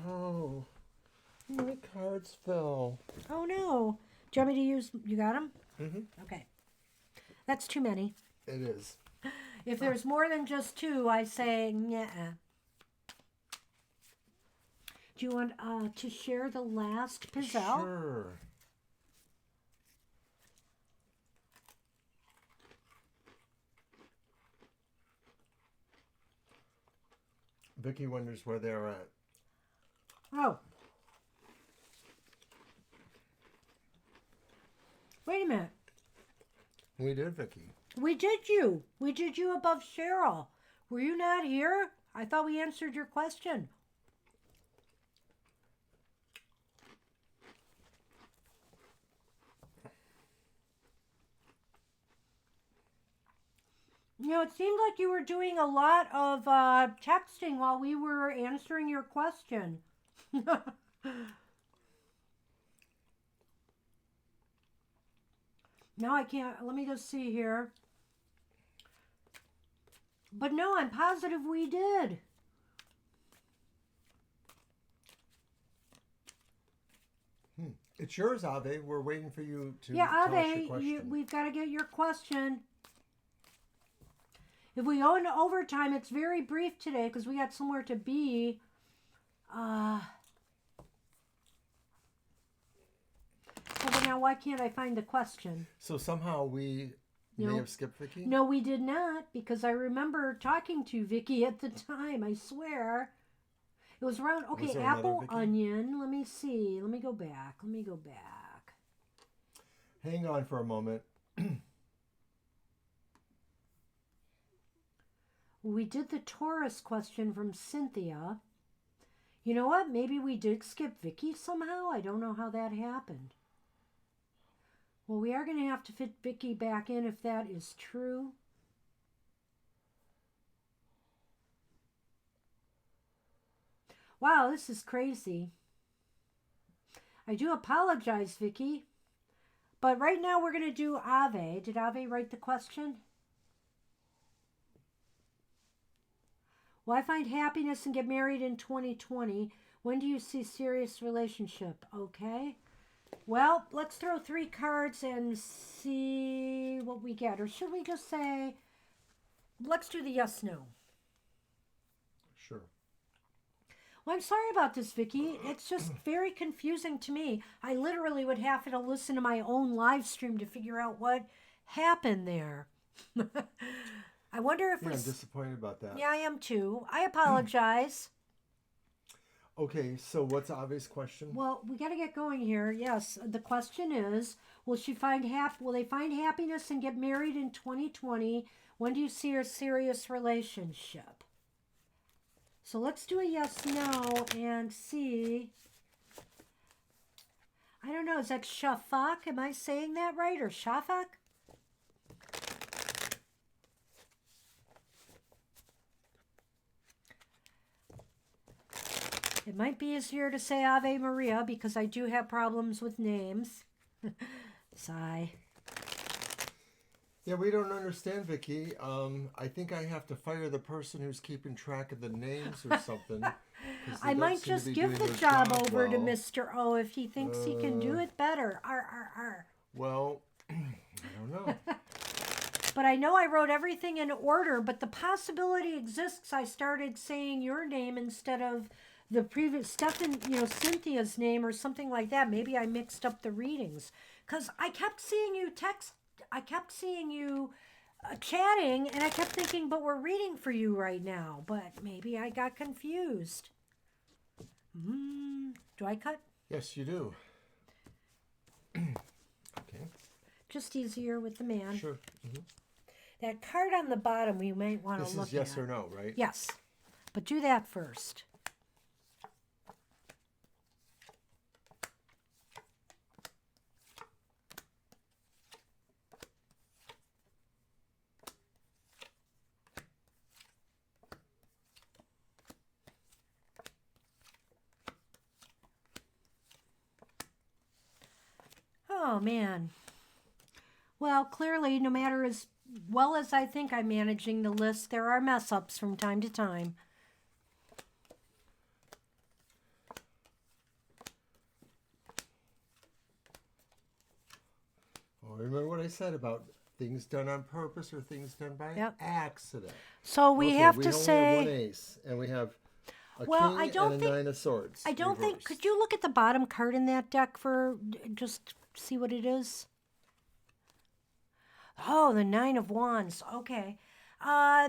Oh, my cards fell. Oh no. Do you want me to use? You got them? Mm-hmm. Okay. That's too many. It is. If there's more than just two, I say, yeah. Do you want to share the last Pizzelle? Sure. Vicky wonders where they're at. Oh. Wait a minute. We did, Vicky. We did you. We did you above Cheryl. Were you not here? I thought we answered your question. You know, it seemed like you were doing a lot of texting while we were answering your question. Now I can't. Let me just see here. But no, I'm positive we did. It's yours, Ave. We're waiting for you to Yeah, tell us your Ave, question. we've got to get your question. If we go into overtime, it's very brief today because we got somewhere to be. So then now, why can't I find the question? So somehow we You may No. have skipped Vicky? No, we did not, because I remember talking to Vicky at the time, I swear. It was around, okay, Was there another apple, Vicky? onion. Let me see. Let me go back. Hang on for a moment. We did the Taurus question from Cynthia. You know what? Maybe we did skip Vicky somehow. I don't know how that happened. Well, we are going to have to fit Vicky back in if that is true. Wow, this is crazy. I do apologize, Vicky. But right now we're going to do Ave. Did Ave write the question? Will I find happiness and get married in 2020? When do you see serious relationship? Okay. Well, let's throw 3 cards and see what we get. Or should we just say, let's do the yes-no. Sure. Well, I'm sorry about this, Vicky. It's just very confusing to me. I literally would have to listen to my own live stream to figure out what happened there. I wonder if Yeah, we... I'm disappointed about that. Yeah, I am too. I apologize. Okay, so what's Ave's question? Well, we got to get going here. Yes, the question is, will they find happiness and get married in 2020? When do you see a serious relationship? So let's do a yes, no, and see. I don't know, is that Shafak? Am I saying that right? Or Shafak? It might be easier to say Ave Maria because I do have problems with names. Sigh. Yeah, we don't understand, Vicky. I think I have to fire the person who's keeping track of the names or something. 'Cause they I don't might seem to just be give doing the their job over to well. Mr. O if he thinks he can do it better. Arr. Well, I don't know. But I know I wrote everything in order, but the possibility exists I started saying your name instead of the previous Cynthia's name or something like that. Maybe I mixed up the readings because I kept seeing you chatting, and I kept thinking, but we're reading for you right now. But maybe I got confused. Do I cut? Yes, you do. Okay. Just easier with the man. Sure. Mm-hmm. That card on the bottom we might want to This look is yes at. or no, right? Yes, but do that first. Oh, man. Well, clearly, no matter as well as I think I'm managing the list, there are mess-ups from time to time. Well, remember what I said about things done on purpose or things done by accident. So we have to we only say... have one ace, and we have a Well, king I don't and a think... 9 of swords. I don't think... reversed. Could you look at the bottom card in that deck for... just see what it is? Oh, the 9 of Wands. Okay.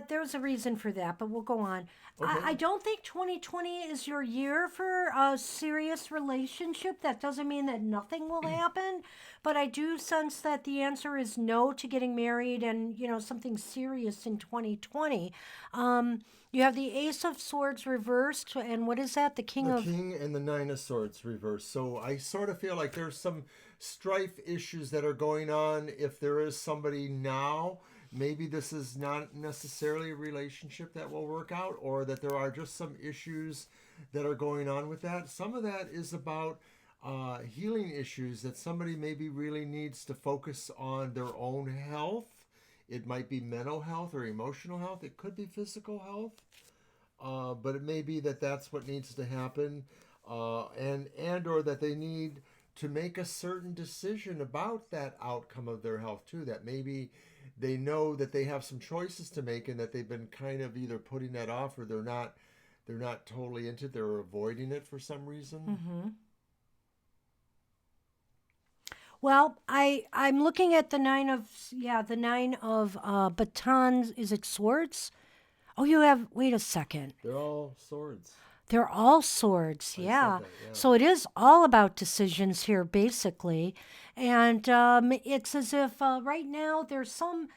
There's a reason for that, but we'll go on. Okay. I don't think 2020 is your year for a serious relationship. That doesn't mean that nothing will happen, but I do sense that the answer is no to getting married and, something serious in 2020. You have the Ace of Swords reversed, and what is that? The King and the 9 of swords reversed. So I sort of feel like there's some strife issues that are going on. If there is somebody now, maybe this is not necessarily a relationship that will work out, or that there are just some issues that are going on with that. Some of that is about healing issues that somebody maybe really needs to focus on their own health. It might be mental health or emotional health. It could be physical health. But it may be that that's what needs to happen, and or that they need to make a certain decision about that outcome of their health too. That maybe they know that they have some choices to make, and that they've been kind of either putting that off, or they're not totally into it. They're avoiding it for some reason. Mm-hmm. Well, I'm looking at the nine of batons. Is it swords? Oh, you have. Wait a second. They're all swords. They're all swords. I Yeah. said that, yeah. So it is all about decisions here, basically, and it's as if right now there's some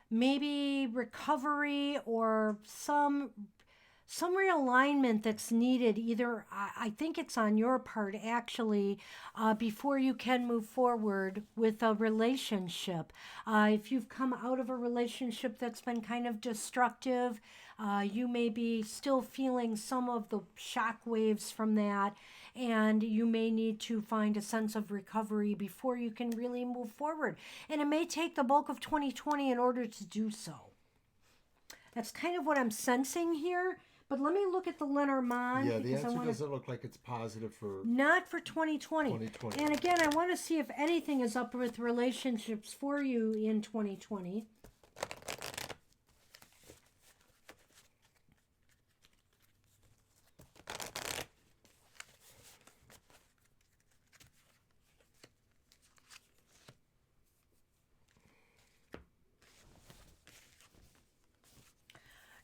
maybe recovery or some realignment that's needed. Either I think it's on your part actually, before you can move forward with a relationship. If you've come out of a relationship that's been kind of destructive, you may be still feeling some of the shock waves from that, and you may need to find a sense of recovery before you can really move forward. And it may take the bulk of 2020 in order to do so. That's kind of what I'm sensing here. But let me look at the Lenormand. Yeah, the because answer I doesn't look like it's positive for not for 2020. 2020. And again, I want to see if anything is up with relationships for you in 2020.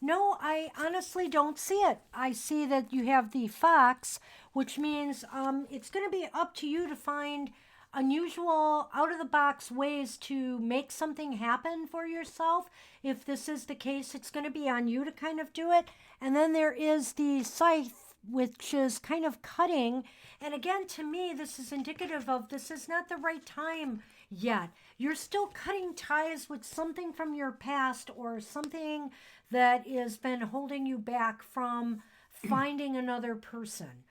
No, I honestly don't see it. I see that you have the fox, which means it's going to be up to you to find unusual, out of the box ways to make something happen for yourself. If this is the case, it's going to be on you to kind of do it. And then there is the scythe, which is kind of cutting. And again, to me, this is indicative of this is not the right time yet. You're still cutting ties with something from your past or something that has been holding you back from finding another person.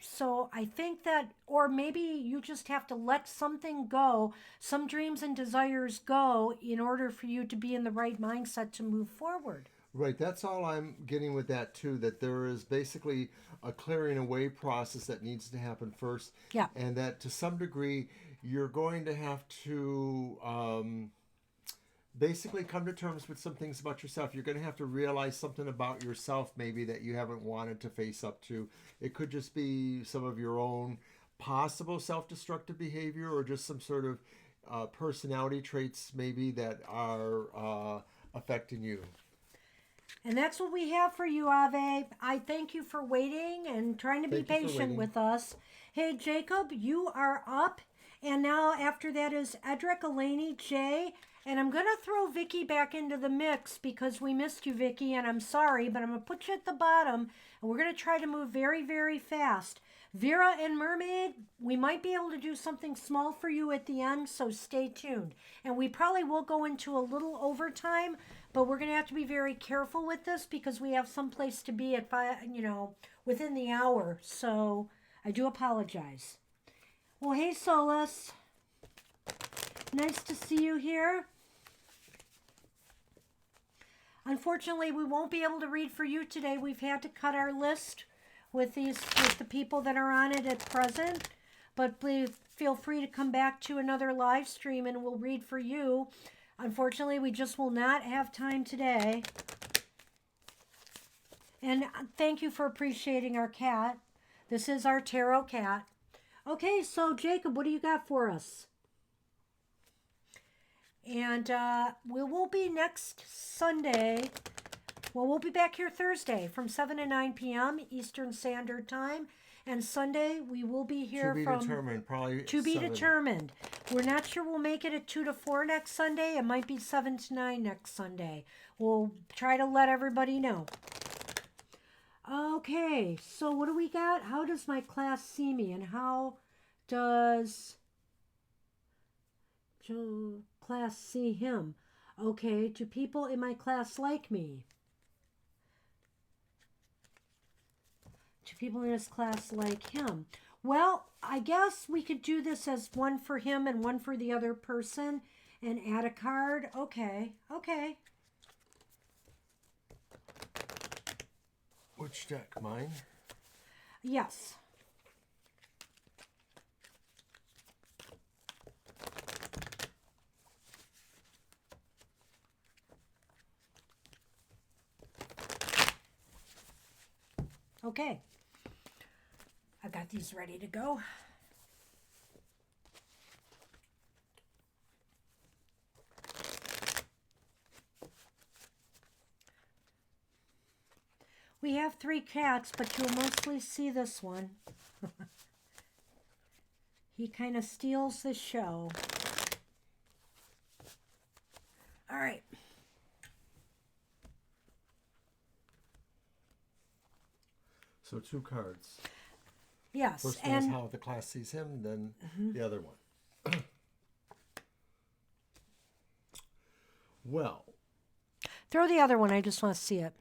So I think that, or maybe you just have to let something go, some dreams and desires go, in order for you to be in the right mindset to move forward. Right, that's all I'm getting with that too, that there is basically a clearing away process that needs to happen first. Yeah. And that to some degree, you're going to have to basically come to terms with some things about yourself. You're going to have to realize something about yourself maybe that you haven't wanted to face up to. It could just be some of your own possible self-destructive behavior, or just some sort of personality traits maybe that are affecting you. And that's what we have for you, Ave. I thank you for waiting and trying to be Thank you for patient waiting. with us. Hey, Jacob, you are up. And now after that is Edric, Elaney, Jay. And I'm going to throw Vicky back into the mix because we missed you, Vicky, and I'm sorry, but I'm going to put you at the bottom, and we're going to try to move very, very fast. Vera and Mermaid, we might be able to do something small for you at the end, so stay tuned. And we probably will go into a little overtime, but we're going to have to be very careful with this because we have some place to be at within the hour. So I do apologize. Well, hey, Solus. Nice to see you here. Unfortunately, we won't be able to read for you today. We've had to cut our list with the people that are on it at present. But please feel free to come back to another live stream and we'll read for you. Unfortunately, we just will not have time today. And thank you for appreciating our cat. This is our tarot cat. Okay, so Jacob, what do you got for us? And we will be next Sunday. Well, we'll be back here Thursday from 7 to 9 p.m. Eastern Standard Time. And Sunday, we will be here from... determined, probably To be 7. determined. We're not sure we'll make it at 2 to 4 next Sunday. It might be 7 to 9 next Sunday. We'll try to let everybody know. Okay, so what do we got? How does my class see me? And how does... class see him? Okay, do people in my class like me? Do people in his class like him? Well, I guess we could do this as one for him and one for the other person and add a card. Okay, okay. Which deck? Mine? Yes. Okay. I've got these ready to go. We have 3 cats, but you'll mostly see this one. He kind of steals the show. All right. So 2 cards. Yes, First one is how the class sees him, then the other one. Well. Throw the other one. I just want to see it.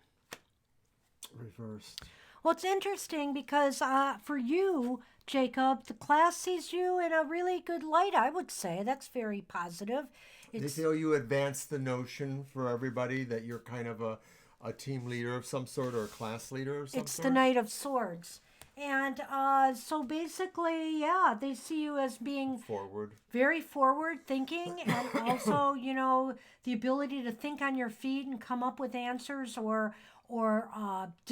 Reversed. Well, it's interesting because for you, Jacob, the class sees you in a really good light, I would say. That's very positive. They feel you advance the notion for everybody that you're kind of a team leader of some sort or a class leader of some It's sort. the Knight of Swords. And so basically, yeah, they see you as being forward, very forward thinking, and also, you know, the ability to think on your feet and come up with answers or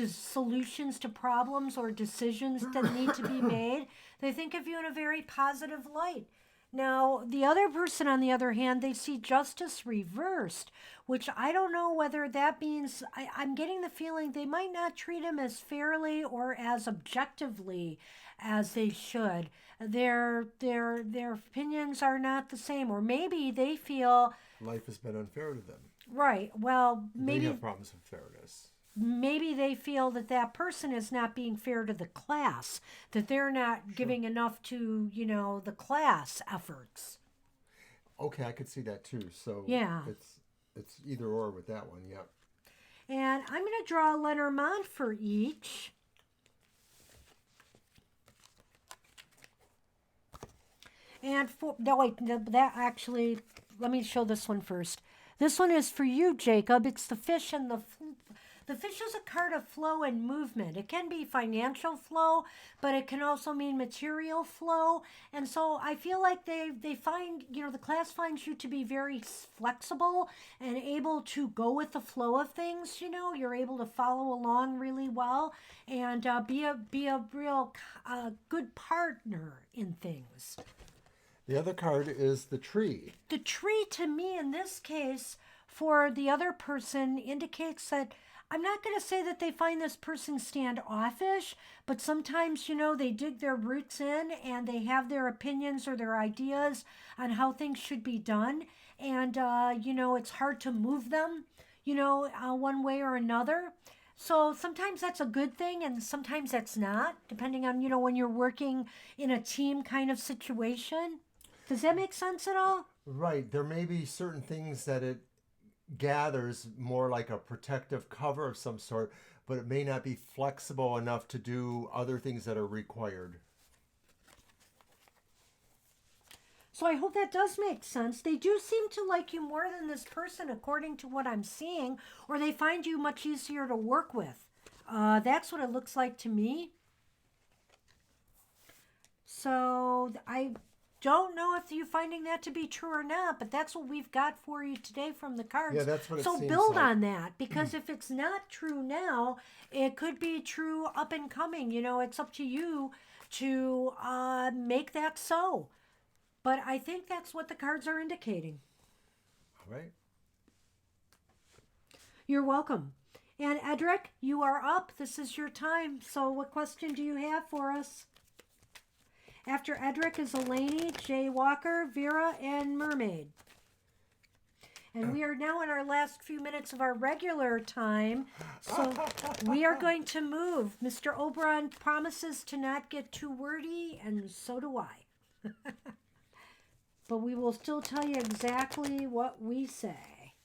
solutions to problems or decisions that need to be made. They think of you in a very positive light. Now, the other person, on the other hand, they see justice reversed, which I don't know whether that means, I'm getting the feeling they might not treat him as fairly or as objectively as they should. Their opinions are not the same, or maybe they feel life has been unfair to them. Right. Well, maybe they have problems with fairness. Maybe they feel that that person is not being fair to the class, that they're not giving enough to, you know, the class efforts. Okay, I could see that too. So yeah, it's either or with that one. Yep. And I'm going to draw a Lenormand for each. And for no, wait, that actually, let me show this one first. This one is for you, Jacob. It's the fish and the fish is a card of flow and movement. It can be financial flow, but it can also mean material flow. And so I feel like they find, you know, the class finds you to be very flexible and able to go with the flow of things. You know, you're able to follow along really well and be a real good partner in things. The other card is the tree. The tree, to me, in this case, for the other person, indicates that I'm not going to say that they find this person standoffish, but sometimes, you know, they dig their roots in and they have their opinions or their ideas on how things should be done. And, you know, it's hard to move them, you know, one way or another. So sometimes that's a good thing and sometimes that's not, depending on, you know, when you're working in a team kind of situation. Does that make sense at all? Right. There may be certain things that it gathers more like a protective cover of some sort, but it may not be flexible enough to do other things that are required. So I hope that does make sense. They do seem to like you more than this person, according to what I'm seeing, or they find you much easier to work with. That's what it looks like to me. So I don't know if you're finding that to be true or not, but that's what we've got for you today from the cards. Yeah, that's what it seems like. So build on that, because if it's not true now, it could be true up and coming. You know, it's up to you to make that so. But I think that's what the cards are indicating. All right. You're welcome. And Edric, you are up. This is your time. So what question do you have for us? After Edric is Eleni, Jay Walker, Vera, and Mermaid. And we are now in our last few minutes of our regular time. So we are going to move. Mr. Oberon promises to not get too wordy, and so do I. But we will still tell you exactly what we say.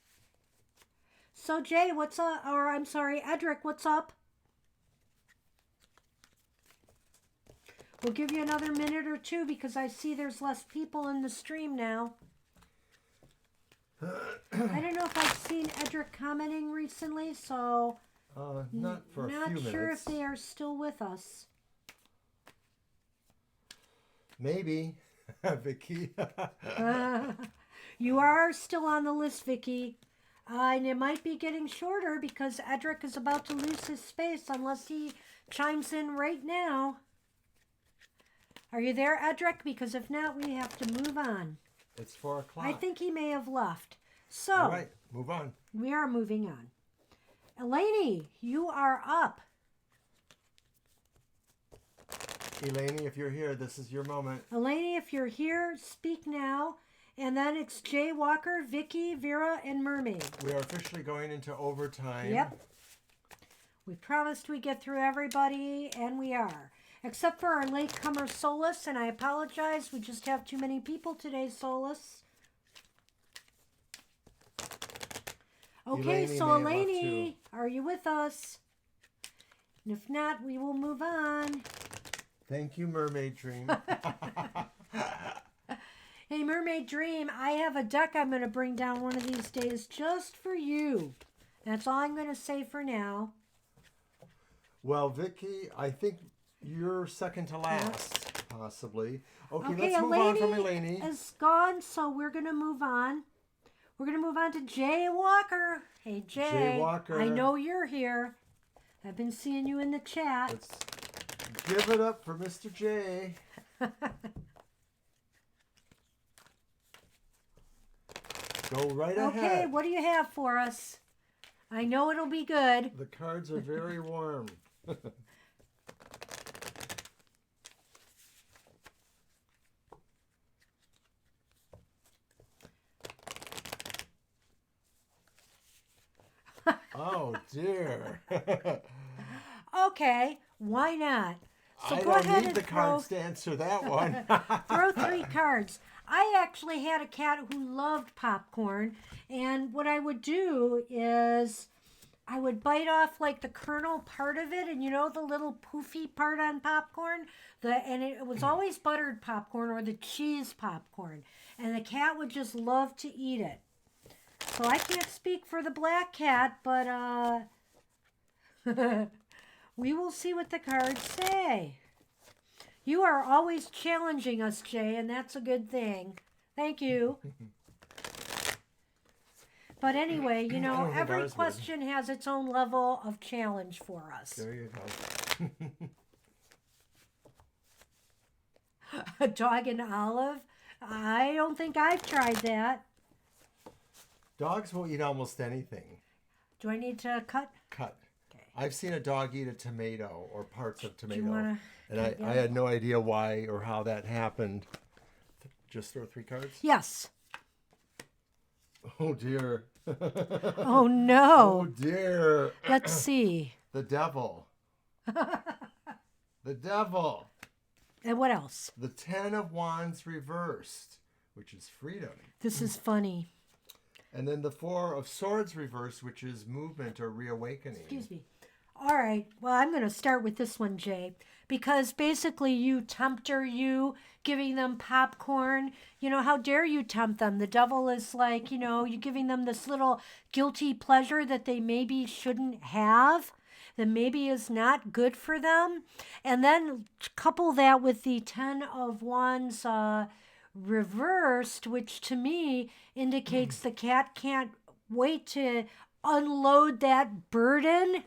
So Jay, what's up? Or I'm sorry, Edric, what's up? We'll give you another minute or two because I see there's less people in the stream now. I don't know if I've seen Edric commenting recently, so not for a few minutes. Not sure if they are still with us. Maybe, Vicky. You are still on the list, Vicky. And it might be getting shorter because Edric is about to lose his space unless he chimes in right now. Are you there, Edric? Because if not, we have to move on. It's 4 o'clock. I think he may have left. So, all right, move on. We are moving on. Eleni, you are up. Elaine, if you're here, this is your moment. Elaine, if you're here, speak now. And then it's Jay Walker, Vicky, Vera, and Mermaid. We are officially going into overtime. Yep. We promised we'd get through everybody, and we are. Except for our latecomer Solus, and I apologize. We just have too many people today, Solus. Okay, so Elaine, are you with us? And if not, we will move on. Thank you, Mermaid Dream. Hey, Mermaid Dream, I have a deck I'm going to bring down one of these days just for you. That's all I'm going to say for now. Well, Vicky, I think you're second to last, possibly. Okay, let's move Elaine on from Elaine. is gone, so we're going to move on. We're going to move on to Jay Walker. Hey, Jay. Jay Walker. I know you're here. I've been seeing you in the chat. Let's give it up for Mr. J. Go right ahead. Okay, what do you have for us? I know it'll be good. The cards are very warm. Oh, dear. Okay, why not? So I go don't ahead need and the cards to answer that one. throw 3 cards. I actually had a cat who loved popcorn, and what I would do is I would bite off like the kernel part of it, and you know the little poofy part on popcorn, and it was always buttered popcorn or the cheese popcorn, and the cat would just love to eat it. So I can't speak for the black cat, but we will see what the cards say. You are always challenging us, Jay, and that's a good thing. Thank you. But anyway, you know, every question has its own level of challenge for us. There you go. A dog and olive? I don't think I've tried that. Dogs will eat almost anything. Do I need to cut? Cut. Okay. I've seen a dog eat a tomato or parts of tomato. Do you want to? And I had no idea why or how that happened. Just throw 3 cards? Yes. Oh, dear. Oh, no. Oh, dear. Let's see. The devil. The devil. And what else? The 10 of Wands reversed, which is freedom. This is funny. And then the 4 of Swords reversed, which is movement or reawakening. Excuse me. All right. Well, I'm going to start with this one, Jay, because basically you tempter you giving them popcorn. You know, how dare you tempt them? The devil is like, you know, you're giving them this little guilty pleasure that they maybe shouldn't have, that maybe is not good for them. And then couple that with the 10 of Wands reversed, which to me indicates the cat can't wait to unload that burden.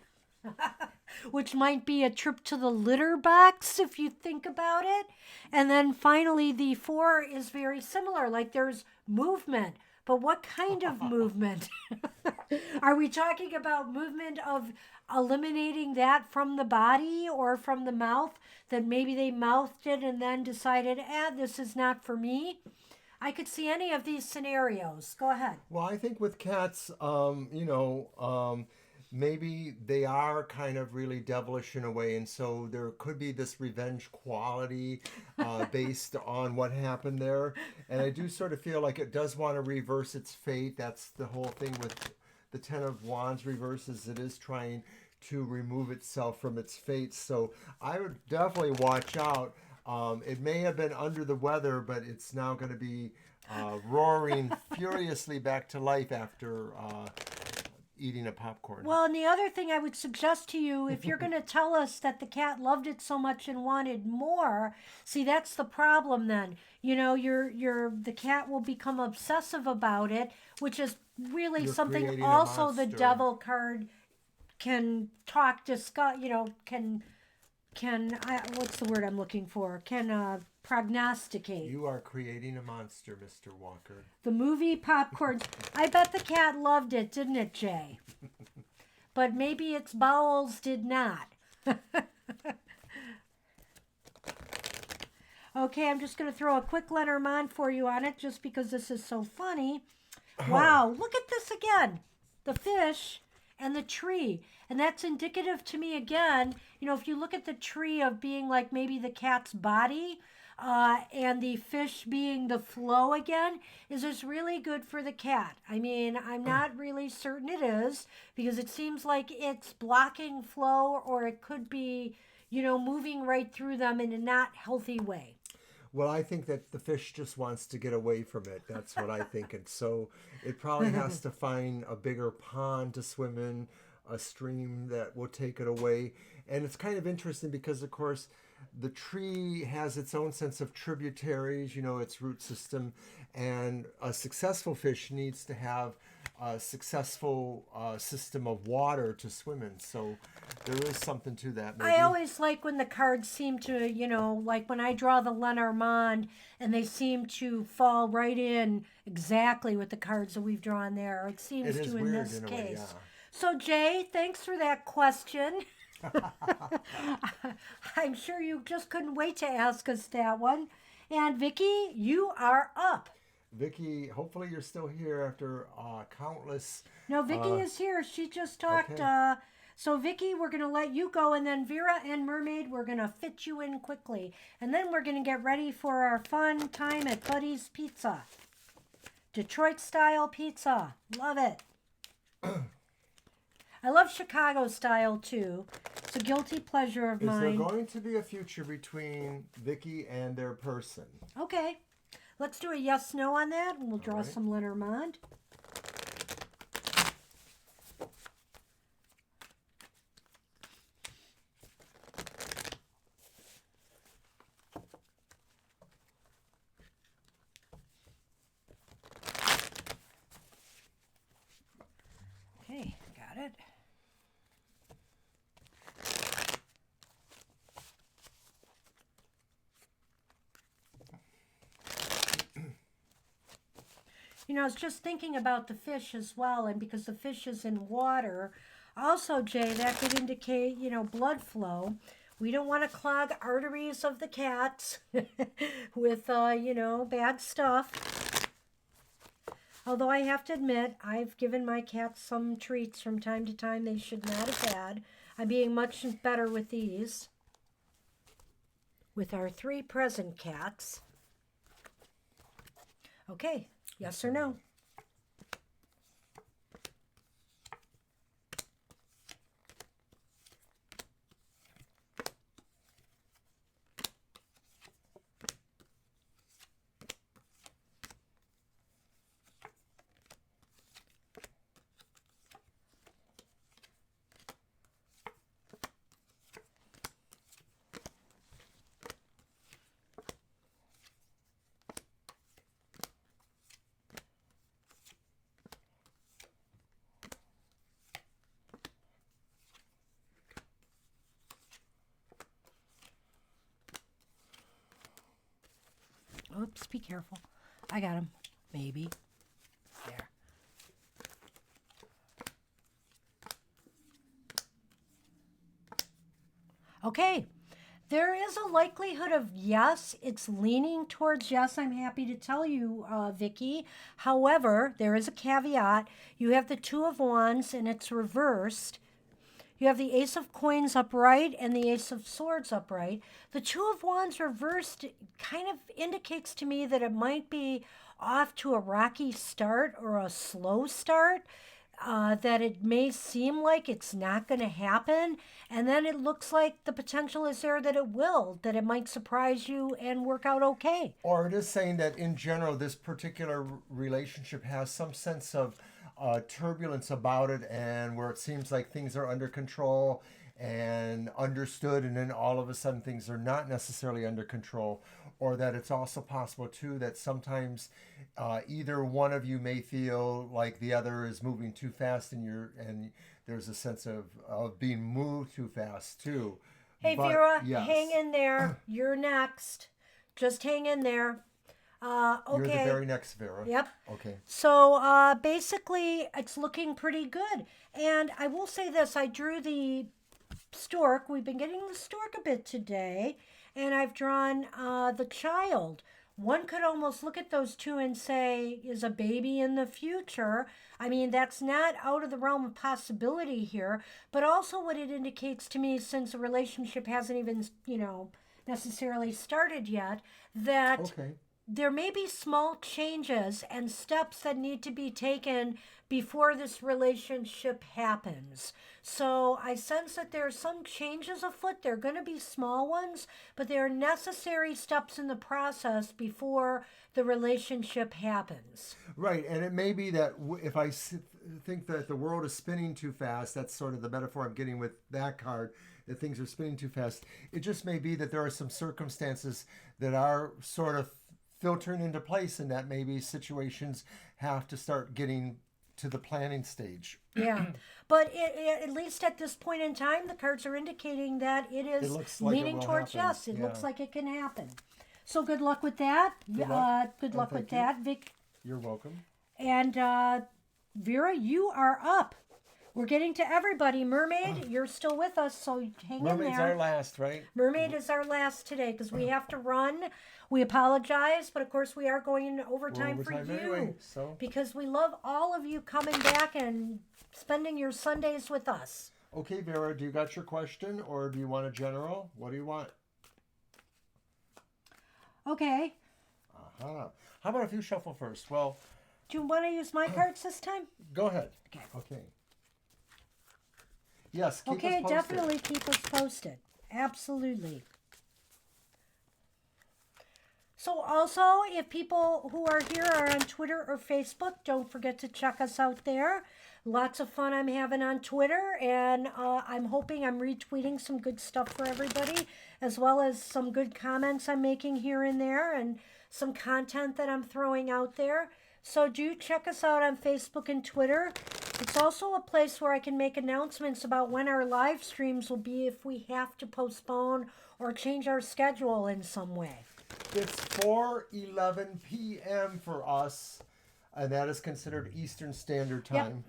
Which might be a trip to the litter box if you think about it. And then finally, the 4 is very similar. Like there's movement. But what kind of movement? Are we talking about movement of eliminating that from the body or from the mouth? That maybe they mouthed it and then decided, this is not for me? I could see any of these scenarios. Go ahead. Well, I think with cats, maybe they are kind of really devilish in a way, and so there could be this revenge quality based on what happened there. And I do sort of feel like it does want to reverse its fate. That's the whole thing with the 10 of Wands reverses. It is trying to remove itself from its fate. So I would definitely watch out. It may have been under the weather, but it's now going to be roaring furiously back to life after eating a popcorn. Well, and the other thing I would suggest to you, if you're going to tell us that the cat loved it so much and wanted more, see, that's the problem then. You know, the cat will become obsessive about it, which is really You're something also the monster. devil card can discuss, you know, what's the word I'm looking for? Can prognosticate. You are creating a monster, Mr. Walker. The movie Popcorn. I bet the cat loved it, didn't it, Jay? But maybe its bowels did not. Okay, I'm just going to throw a quick Lenormand for you on it just because this is so funny. Wow, look at this again. The fish and the tree. And that's indicative to me again, you know, if you look at the tree of being like maybe the cat's body, and the fish being the flow again, is this really good for the cat? I mean, I'm not really certain it is because it seems like it's blocking flow or it could be, you know, moving right through them in a not healthy way. Well, I think that the fish just wants to get away from it. That's what I think. And so it probably has to find a bigger pond to swim in, a stream that will take it away. And it's kind of interesting because, of course, the tree has its own sense of tributaries, you know, its root system. And a successful fish needs to have a successful system of water to swim in. So there is something to that. Maybe. I always like when the cards seem to, you know, like when I draw the Lenormand and they seem to fall right in exactly with the cards that we've drawn there. It seems It is to in weird this in a case. way, yeah. So, Jay, thanks for that question. I'm sure you just couldn't wait to ask us that one. And Vicky, you are up. Vicky, hopefully you're still here after countless. No, Vicky is here. She just talked. Okay. So, Vicky, we're going to let you go. And then Vera and Mermaid, we're going to fit you in quickly. And then we're going to get ready for our fun time at Buddy's Pizza. Detroit style pizza. Love it. I love Chicago style too. It's a guilty pleasure of Is mine. there going to be a future between Vicky and their person? Okay. Let's do a yes/no on that, and we'll draw right. some Lenormand. Okay, got it. You know, I was just thinking about the fish as well, and because the fish is in water, also, Jay, that could indicate, you know, blood flow. We don't want to clog arteries of the cats with, you know, bad stuff. Although I have to admit, I've given my cats some treats from time to time they should not have had. I'm being much better with these. With our 3 present cats. Okay. Yes or no? Oops, be careful. I got him. Maybe. There. Okay. There is a likelihood of yes. It's leaning towards yes, I'm happy to tell you, Vicky. However, there is a caveat. You have the 2 of Wands and it's reversed. You have the Ace of Coins upright and the Ace of Swords upright. The 2 of Wands reversed kind of indicates to me that it might be off to a rocky start or a slow start, that it may seem like it's not going to happen. And then it looks like the potential is there that it will, that it might surprise you and work out okay. Or it is saying that in general, this particular relationship has some sense of turbulence about it, and where it seems like things are under control and understood, and then all of a sudden things are not necessarily under control. Or that it's also possible too that sometimes either one of you may feel like the other is moving too fast, and there's a sense of being moved too fast too. Hey, But, Vera, yes. hang in there. You're next. Just hang in there. Okay. You're the very next, Vera. Yep. Okay. So basically, it's looking pretty good. And I will say this. I drew the stork. We've been getting the stork a bit today. and I've drawn the child. One could almost look at those two and say, is a baby in the future? I mean, that's not out of the realm of possibility here, but also what it indicates to me, since a relationship hasn't even, necessarily started yet, that Okay. there may be small changes and steps that need to be taken before this relationship happens. So I sense that there are some changes afoot. They're going to be small ones, but they are necessary steps in the process before the relationship happens. Right, and it may be that if think that the world is spinning too fast, that's sort of the metaphor I'm getting with that card, that things are spinning too fast. It just may be that there are some circumstances that are sort of filtering into place, and that maybe situations have to start getting to the planning stage. Yeah, but at least at this point in time, the cards are indicating that it It is looks like it leaning will towards happen. yes. It Yeah. looks like it can happen. So good luck with that. Good luck, Good and luck with thank you. that, Vic. You're welcome. And Vera, you are up. We're getting to everybody. Mermaid, you're still with us, so hang in Mermaid's there. our last, right? Mermaid is our last today because we have to run. We apologize, but of course we are going into overtime, We're for overtime you anyway, so. because we love all of you coming back and spending your Sundays with us. Okay, Vera, do you got your question, or do you want a general? What do you want? Okay. How about if you shuffle first? Well, Do you want to use my cards this time? go ahead. Okay. Okay. Yes, keep Okay, us posted. definitely keep us posted. Absolutely. So also, if people who are here are on Twitter or Facebook, don't forget to check us out there. Lots of fun I'm having on Twitter, and I'm hoping I'm retweeting some good stuff for everybody, as well as some good comments I'm making here and there, and some content that I'm throwing out there. So do check us out on Facebook and Twitter. It's also a place where I can make announcements about when our live streams will be if we have to postpone or change our schedule in some way. It's 4:11 p.m. for us, and that is considered Eastern Standard Yep. Time.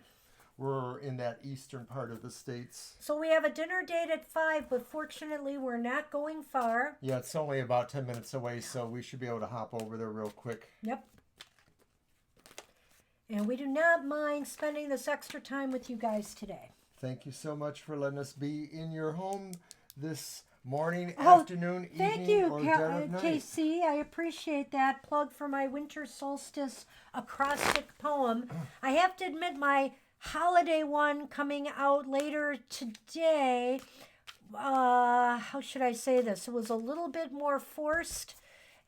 We're in that eastern part of the States. So we have a dinner date at 5, but fortunately we're not going far. Yeah, it's only about 10 minutes away, so we should be able to hop over there real quick. Yep. And we do not mind spending this extra time with you guys today. Thank you so much for letting us be in your home this morning, Oh, afternoon, Thank evening, you, or dead of night. KC. I appreciate that plug for my winter solstice acrostic poem. I have to admit, my holiday one coming out later today, how should I say this? It was a little bit more forced.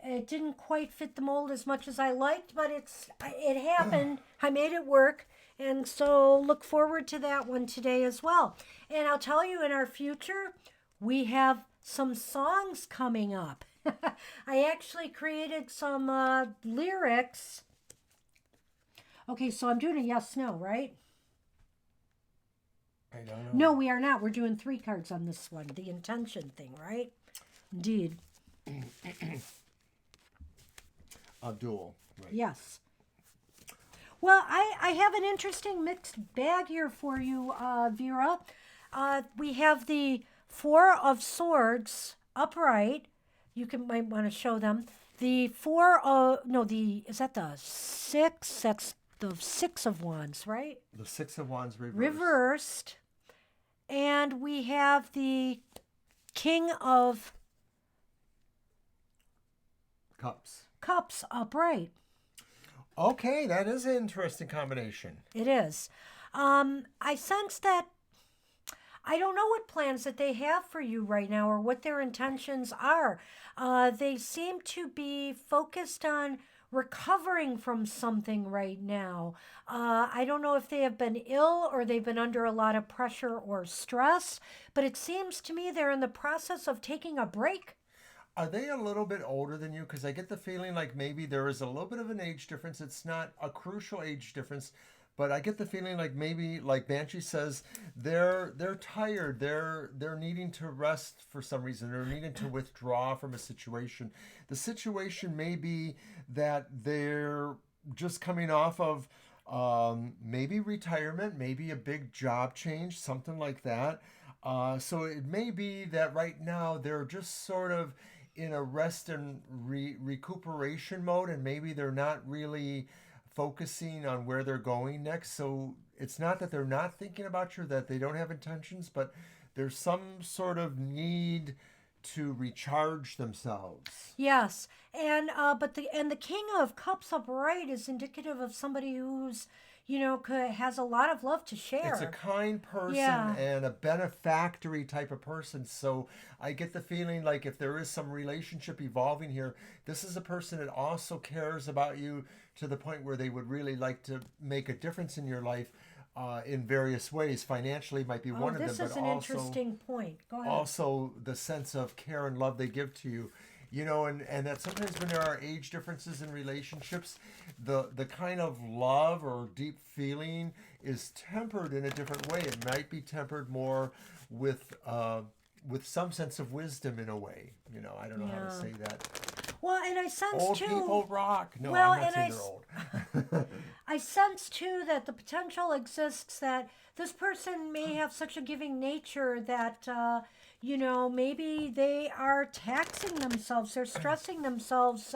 It didn't quite fit the mold as much as I liked, but it happened. I made it work. And so look forward to that one today as well. And I'll tell you, in our future, we have some songs coming up. I actually created some lyrics. Okay, so I'm doing a yes, no, right? I don't know. No, we are not. We're doing 3 cards on this one. The intention thing, right? Indeed. Duel. Right. Yes. Well, I have an interesting mixed bag here for you, Vera. We have the 4 of Swords upright. Might want to show them. The 4 of, no, is that the 6? That's the 6 of Wands, right? The 6 of Wands reversed. Reversed. And we have the King of Cups upright. Okay, that is an interesting combination. It is. I sense that I don't know what plans that they have for you right now or what their intentions are. They seem to be focused on recovering from something right now. I don't know if they have been ill or they've been under a lot of pressure or stress, but it seems to me they're in the process of taking a break. Are they a little bit older than you? Because I get the feeling like maybe there is a little bit of an age difference. It's not a crucial age difference, but I get the feeling like maybe, like Banshee says, they're tired. They're needing to rest for some reason. They're needing to withdraw from a situation. The situation may be that they're just coming off of maybe retirement, maybe a big job change, something like that. So it may be that right now they're just sort of in a rest and recuperation mode, and maybe they're not really focusing on where they're going next. So it's not that they're not thinking about you, that they don't have intentions, but there's some sort of need to recharge themselves. Yes, and but the King of Cups upright is indicative of somebody who's, has a lot of love to share. It's a kind person Yeah. and a benefactory type of person. So I get the feeling like if there is some relationship evolving here, this is a person that also cares about you to the point where they would really like to make a difference in your life in various ways. Financially might be one of them, This but is an also interesting point. Go ahead. also the sense of care and love they give to you. And that sometimes when there are age differences in relationships, the kind of love or deep feeling is tempered in a different way. It might be tempered more with some sense of wisdom in a way. I don't know how to say that. Well, and I sense Old too. people rock. No, Well, I'm not and saying they're old. I sense too that the potential exists that this person may have such a giving nature that maybe they are taxing themselves, they're stressing themselves,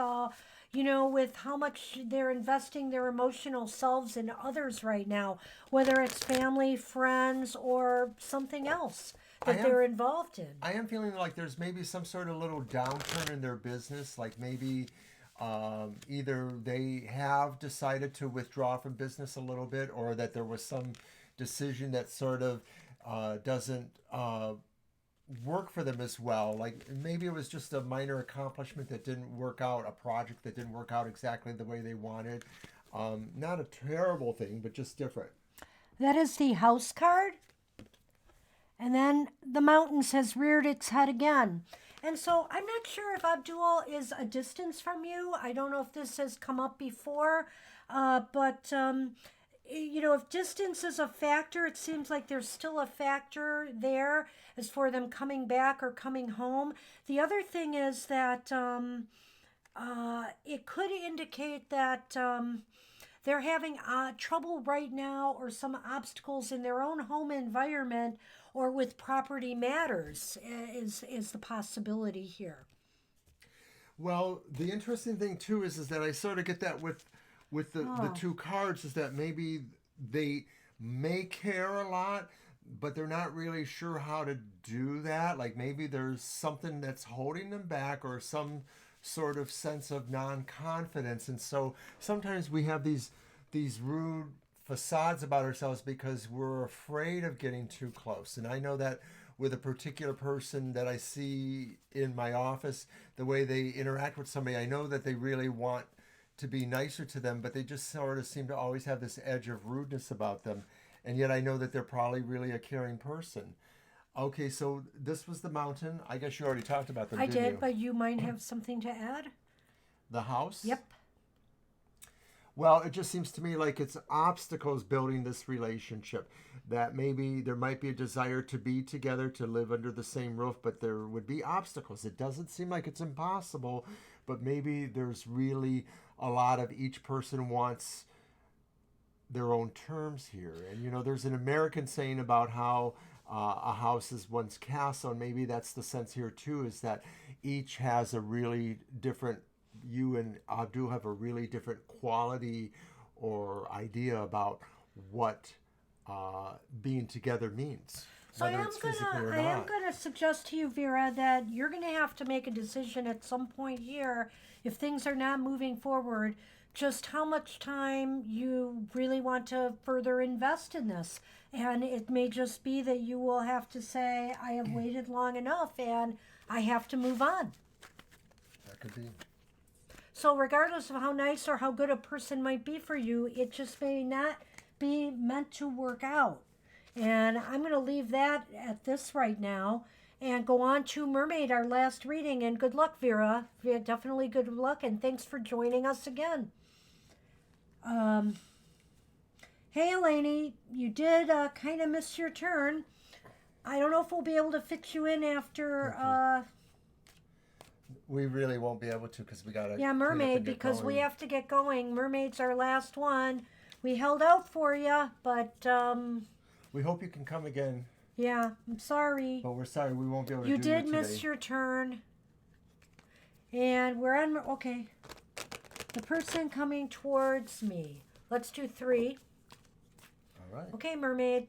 with how much they're investing their emotional selves in others right now, whether it's family, friends, or something else that they're involved in. I am feeling like there's maybe some sort of little downturn in their business, like maybe either they have decided to withdraw from business a little bit, or that there was some decision that sort of doesn't work for them as well. Like maybe it was just a minor accomplishment that didn't work out, a project that didn't work out exactly the way they wanted. Not a terrible thing, but just different. That is the House card. And then the Mountains has reared its head again. And so I'm not sure if Abdul is a distance from you. I don't know if this has come up before, but if distance is a factor, it seems like there's still a factor there as for them coming back or coming home. The other thing is that it could indicate that they're having trouble right now, or some obstacles in their own home environment or with property matters is the possibility here. Well, the interesting thing too is that I sort of get that with the two cards, is that maybe they may care a lot, but they're not really sure how to do that. Like maybe there's something that's holding them back, or some sort of sense of non-confidence. And so sometimes we have these rude facades about ourselves because we're afraid of getting too close. And I know that with a particular person that I see in my office, the way they interact with somebody, I know that they really want to be nicer to them, but they just sort of seem to always have this edge of rudeness about them. And yet I know that they're probably really a caring person. Okay, so this was the Mountain. I guess you already talked about them, I didn't did, you? but you might have something to add. The House? Yep. Well, it just seems to me like it's obstacles building this relationship. That maybe there might be a desire to be together, to live under the same roof, but there would be obstacles. It doesn't seem like it's impossible, but maybe there's really a lot of each person wants their own terms here. And, there's an American saying about how a house is one's castle, and maybe that's the sense here too, is that each has a really different, you and Abdul have a really different quality or idea about what being together means. So I am gonna suggest to you, Vera, that you're gonna have to make a decision at some point here, if things are not moving forward, just how much time you really want to further invest in this. And it may just be that you will have to say, I have waited long enough and I have to move on. That could be. So regardless of how nice or how good a person might be for you, it just may not be meant to work out. And I'm going to leave that at this right now and go on to Mermaid, our last reading. And good luck, Vera. Definitely good luck, and thanks for joining us again. Hey, Eleni, you did kind of miss your turn. I don't know if we'll be able to fit you in after... We really won't be able to, because we got to... Yeah, Mermaid, because we have to get going. Mermaid's our last one. We held out for you, but... We hope you can come again. Yeah, I'm sorry. But we're sorry we won't be able to do it You did today. miss your turn. And we're on, okay. The person coming towards me. Let's do 3. All right. Okay, mermaid.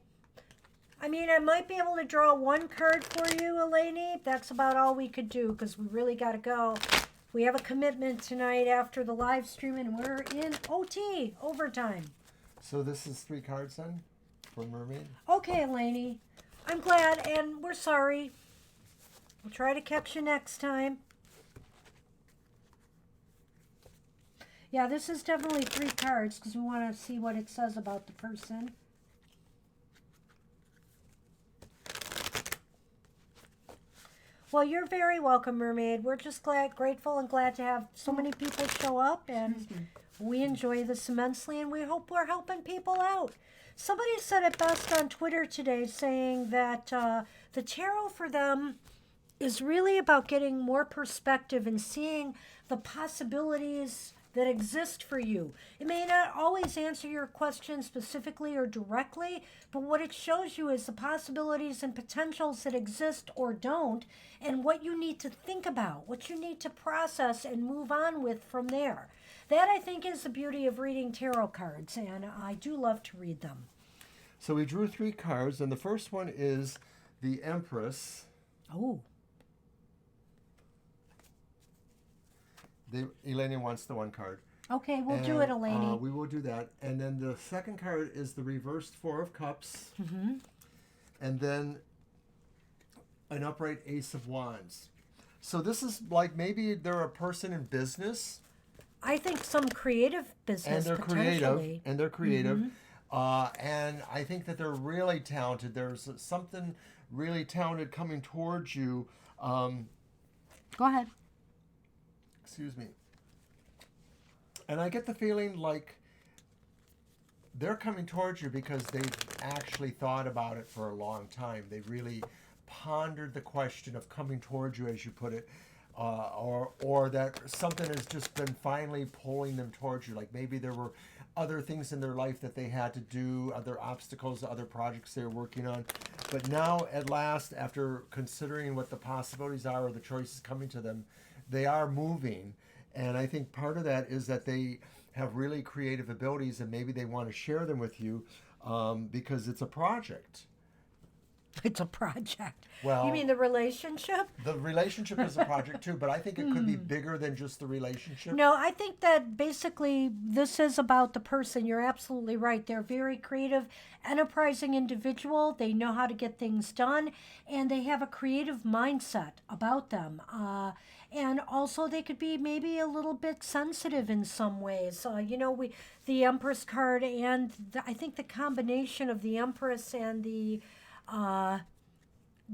I mean, I might be able to draw 1 card for you, Eleni. That's about all we could do because we really got to go. We have a commitment tonight after the live stream, and we're in OT, overtime. So this is 3 cards then for Mermaid? Okay, Eleni. I'm glad, and we're sorry. We'll try to catch you next time. Yeah, this is definitely 3 cards because we want to see what it says about the person. Well, you're very welcome, Mermaid. We're just grateful and glad to have so many people show up, and we enjoy this immensely, and we hope we're helping people out. Somebody said it best on Twitter today, saying that the tarot for them is really about getting more perspective and seeing the possibilities that exist for you. It may not always answer your question specifically or directly, but what it shows you is the possibilities and potentials that exist or don't, and what you need to think about, what you need to process and move on with from there. That, I think, is the beauty of reading tarot cards, and I do love to read them. So we drew 3 cards, and the first one is the Empress. Oh. Eleni wants the 1 card. Okay, we'll do it, Eleni. We will do that. And then the second card is the reversed 4 of Cups. Mm-hmm. And then an upright Ace of Wands. So this is like maybe they're a person in business. I think some creative business, and they're potentially. creative. Mm-hmm. And I think that they're really talented. There's something really talented coming towards you. Go ahead. Excuse me. And I get the feeling like they're coming towards you because they've actually thought about it for a long time. They really pondered the question of coming towards you, as you put it, or that something has just been finally pulling them towards you. Like maybe there were other things in their life that they had to do, other obstacles, other projects they were working on. But now, at last, after considering what the possibilities are or the choices coming to them, they are moving. And I think part of that is that they have really creative abilities and maybe they want to share them with you because it's a project. It's a project. Well, you mean the relationship? The relationship is a project too, but I think it could be bigger than just the relationship. No, I think that basically this is about the person. You're absolutely right. They're a very creative, enterprising individual. They know how to get things done, and they have a creative mindset about them. And also they could be maybe a little bit sensitive in some ways. The Empress card and I think the combination of the Empress and the Our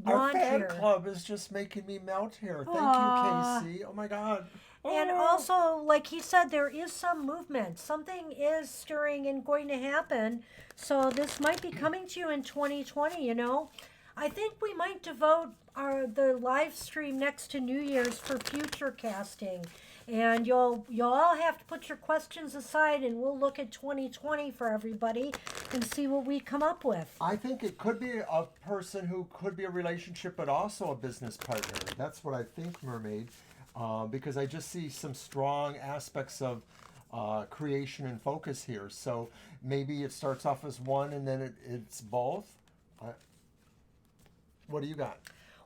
wand fan here. club is just making me melt here. Thank Aw. you, Casey. Oh my God. And Oh. also, like he said, there is some movement. Something is stirring and going to happen. So this might be coming to you in 2020, I think we might devote the live stream next to New Year's for future casting. And you'll all have to put your questions aside, and we'll look at 2020 for everybody and see what we come up with. I think it could be a person who could be a relationship, but also a business partner. That's what I think, Mermaid, because I just see some strong aspects of creation and focus here. So maybe it starts off as one, and then it's both. What do you got?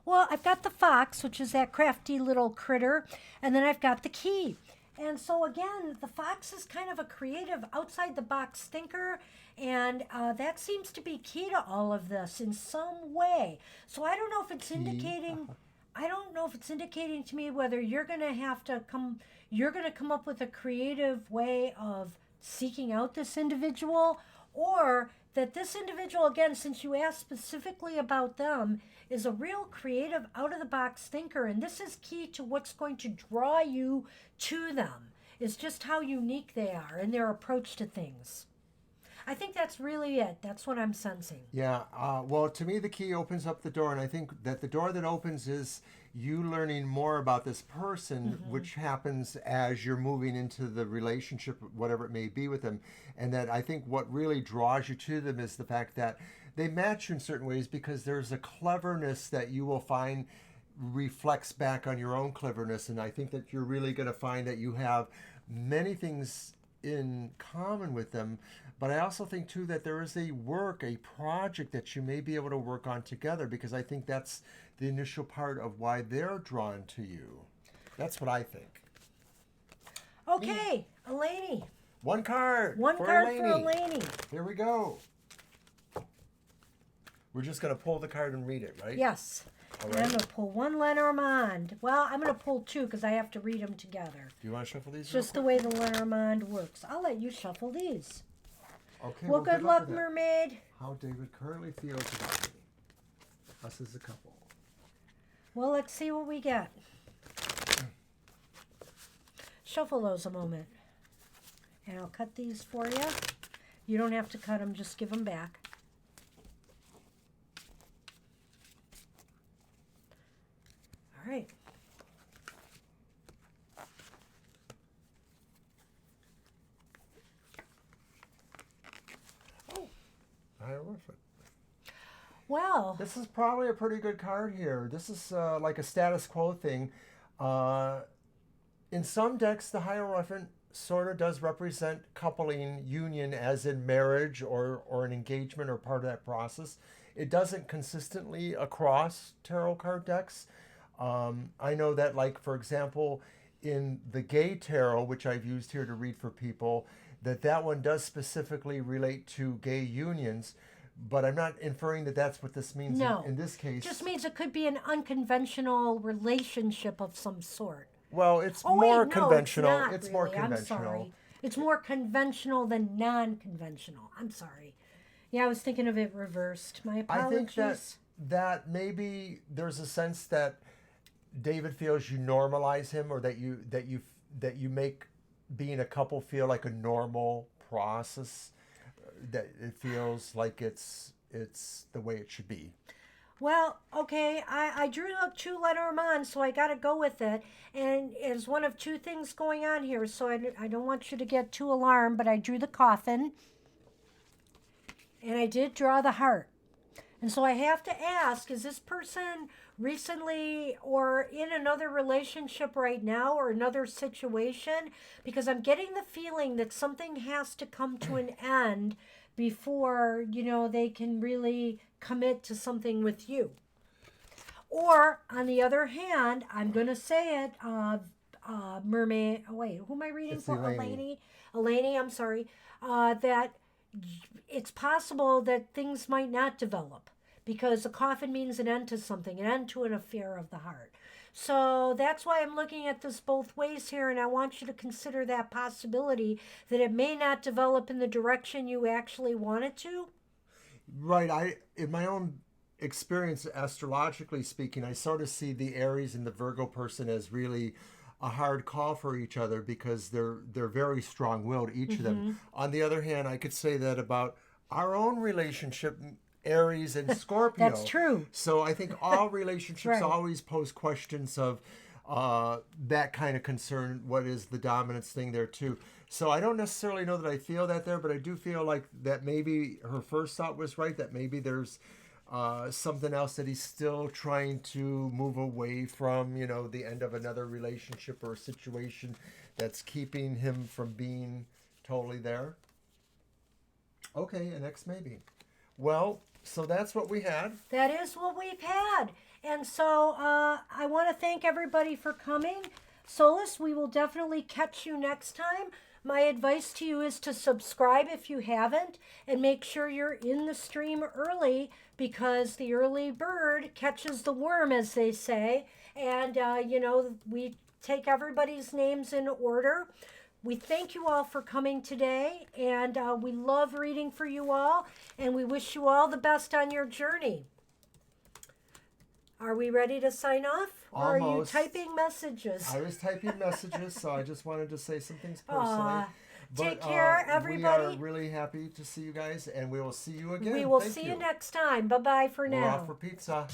Well, I've got the fox, which is that crafty little critter, and then I've got the key. And so again, the fox is kind of a creative, outside-the-box thinker, and that seems to be key to all of this in some way. So I don't know if it's indicating. I don't know if it's indicating to me whether you're going to have to come. You're going to come up with a creative way of seeking out this individual, or that this individual, again, since you asked specifically about them, is a real creative, out-of-the-box thinker. And this is key to what's going to draw you to them, is just how unique they are in their approach to things. I think that's really it. That's what I'm sensing. Yeah. Well, to me, the key opens up the door, and I think that the door that opens is you learning more about this person, which happens as you're moving into the relationship, whatever it may be with them. And that I think what really draws you to them is the fact that they match you in certain ways because there's a cleverness that you will find reflects back on your own cleverness. And I think that you're really going to find that you have many things in common with them. But I also think too that there is a project that you may be able to work on together, because I think that's the initial part of why they're drawn to you. That's what I think. Okay, Eleni. One card. One for card Eleni. for Eleni. Here we go. We're just going to pull the card and read it, right? Yes. All And right. I'm going to pull one Lenormand. Well, I'm going to pull two because I have to read them together. Do you want to shuffle these? It's just the way the Lenormand works. I'll let you shuffle these. Okay. Well, good luck, with that. mermaid. How David currently feels about me. Us as a couple. Well, let's see what we get. Shuffle those a moment. And I'll cut these for you. You don't have to cut them, just give them back. All right. Oh, Hierophant. Well, This is probably a pretty good card here. This is like a status quo thing. In some decks, the Hierophant sort of does represent coupling, union, as in marriage or an engagement or part of that process. It doesn't consistently across tarot card decks. I know that, like, for example, in the gay tarot, which I've used here to read for people, that one does specifically relate to gay unions. But I'm not inferring that that's what this means no. in this case. Just means it could be an unconventional relationship of some sort. Well, it's Oh, more wait, no, conventional. It's, not It's really. more I'm conventional. sorry. It's more conventional than non-conventional. I'm sorry. Yeah, I was thinking of it reversed. My I apologies. think that maybe there's a sense that David feels you normalize him, or that you make being a couple feel like a normal process. That it feels like it's the way it should be. Well, okay, I drew up two Lenormand, so I got to go with it. And there's one of two things going on here, so I don't want you to get too alarmed, but I drew the coffin. And I did draw the heart. And so I have to ask, is this person recently or in another relationship right now or another situation? Because I'm getting the feeling that something has to come to an end before, they can really commit to something with you. Or, on the other hand, I'm going to say it, mermaid, wait, who am I reading It's for? Eleni. Eleni, I'm sorry. That it's possible that things might not develop, because a coffin means an end to something, an end to an affair of the heart. So that's why I'm looking at this both ways here, and I want you to consider that possibility that it may not develop in the direction you actually want it to. Right. In my own experience, astrologically speaking, I sort of see the Aries and the Virgo person as really a hard call for each other, because they're very strong-willed, each of them. On the other hand, I could say that about our own relationship, Aries and Scorpio. That's true. So I think all relationships Right. always pose questions of that kind of concern. What is the dominance thing there too? So I don't necessarily know that I feel that there, but I do feel like that maybe her first thought was right, that maybe there's something else that he's still trying to move away from, the end of another relationship or a situation that's keeping him from being totally there. Okay, an ex maybe. Well, so that's what we had. That is what we've had. And so I want to thank everybody for coming. Solus, we will definitely catch you next time. My advice to you is to subscribe if you haven't, and make sure you're in the stream early, because the early bird catches the worm, as they say. And, we take everybody's names in order. We thank you all for coming today, and we love reading for you all, and we wish you all the best on your journey. Are we ready to sign off? Or are you Almost. typing messages? I was typing messages, so I just wanted to say some things personally. Aw. Take care, everybody. We are really happy to see you guys, and we will see you again. We will Thank see you next time. Bye-bye for We're now. off for pizza.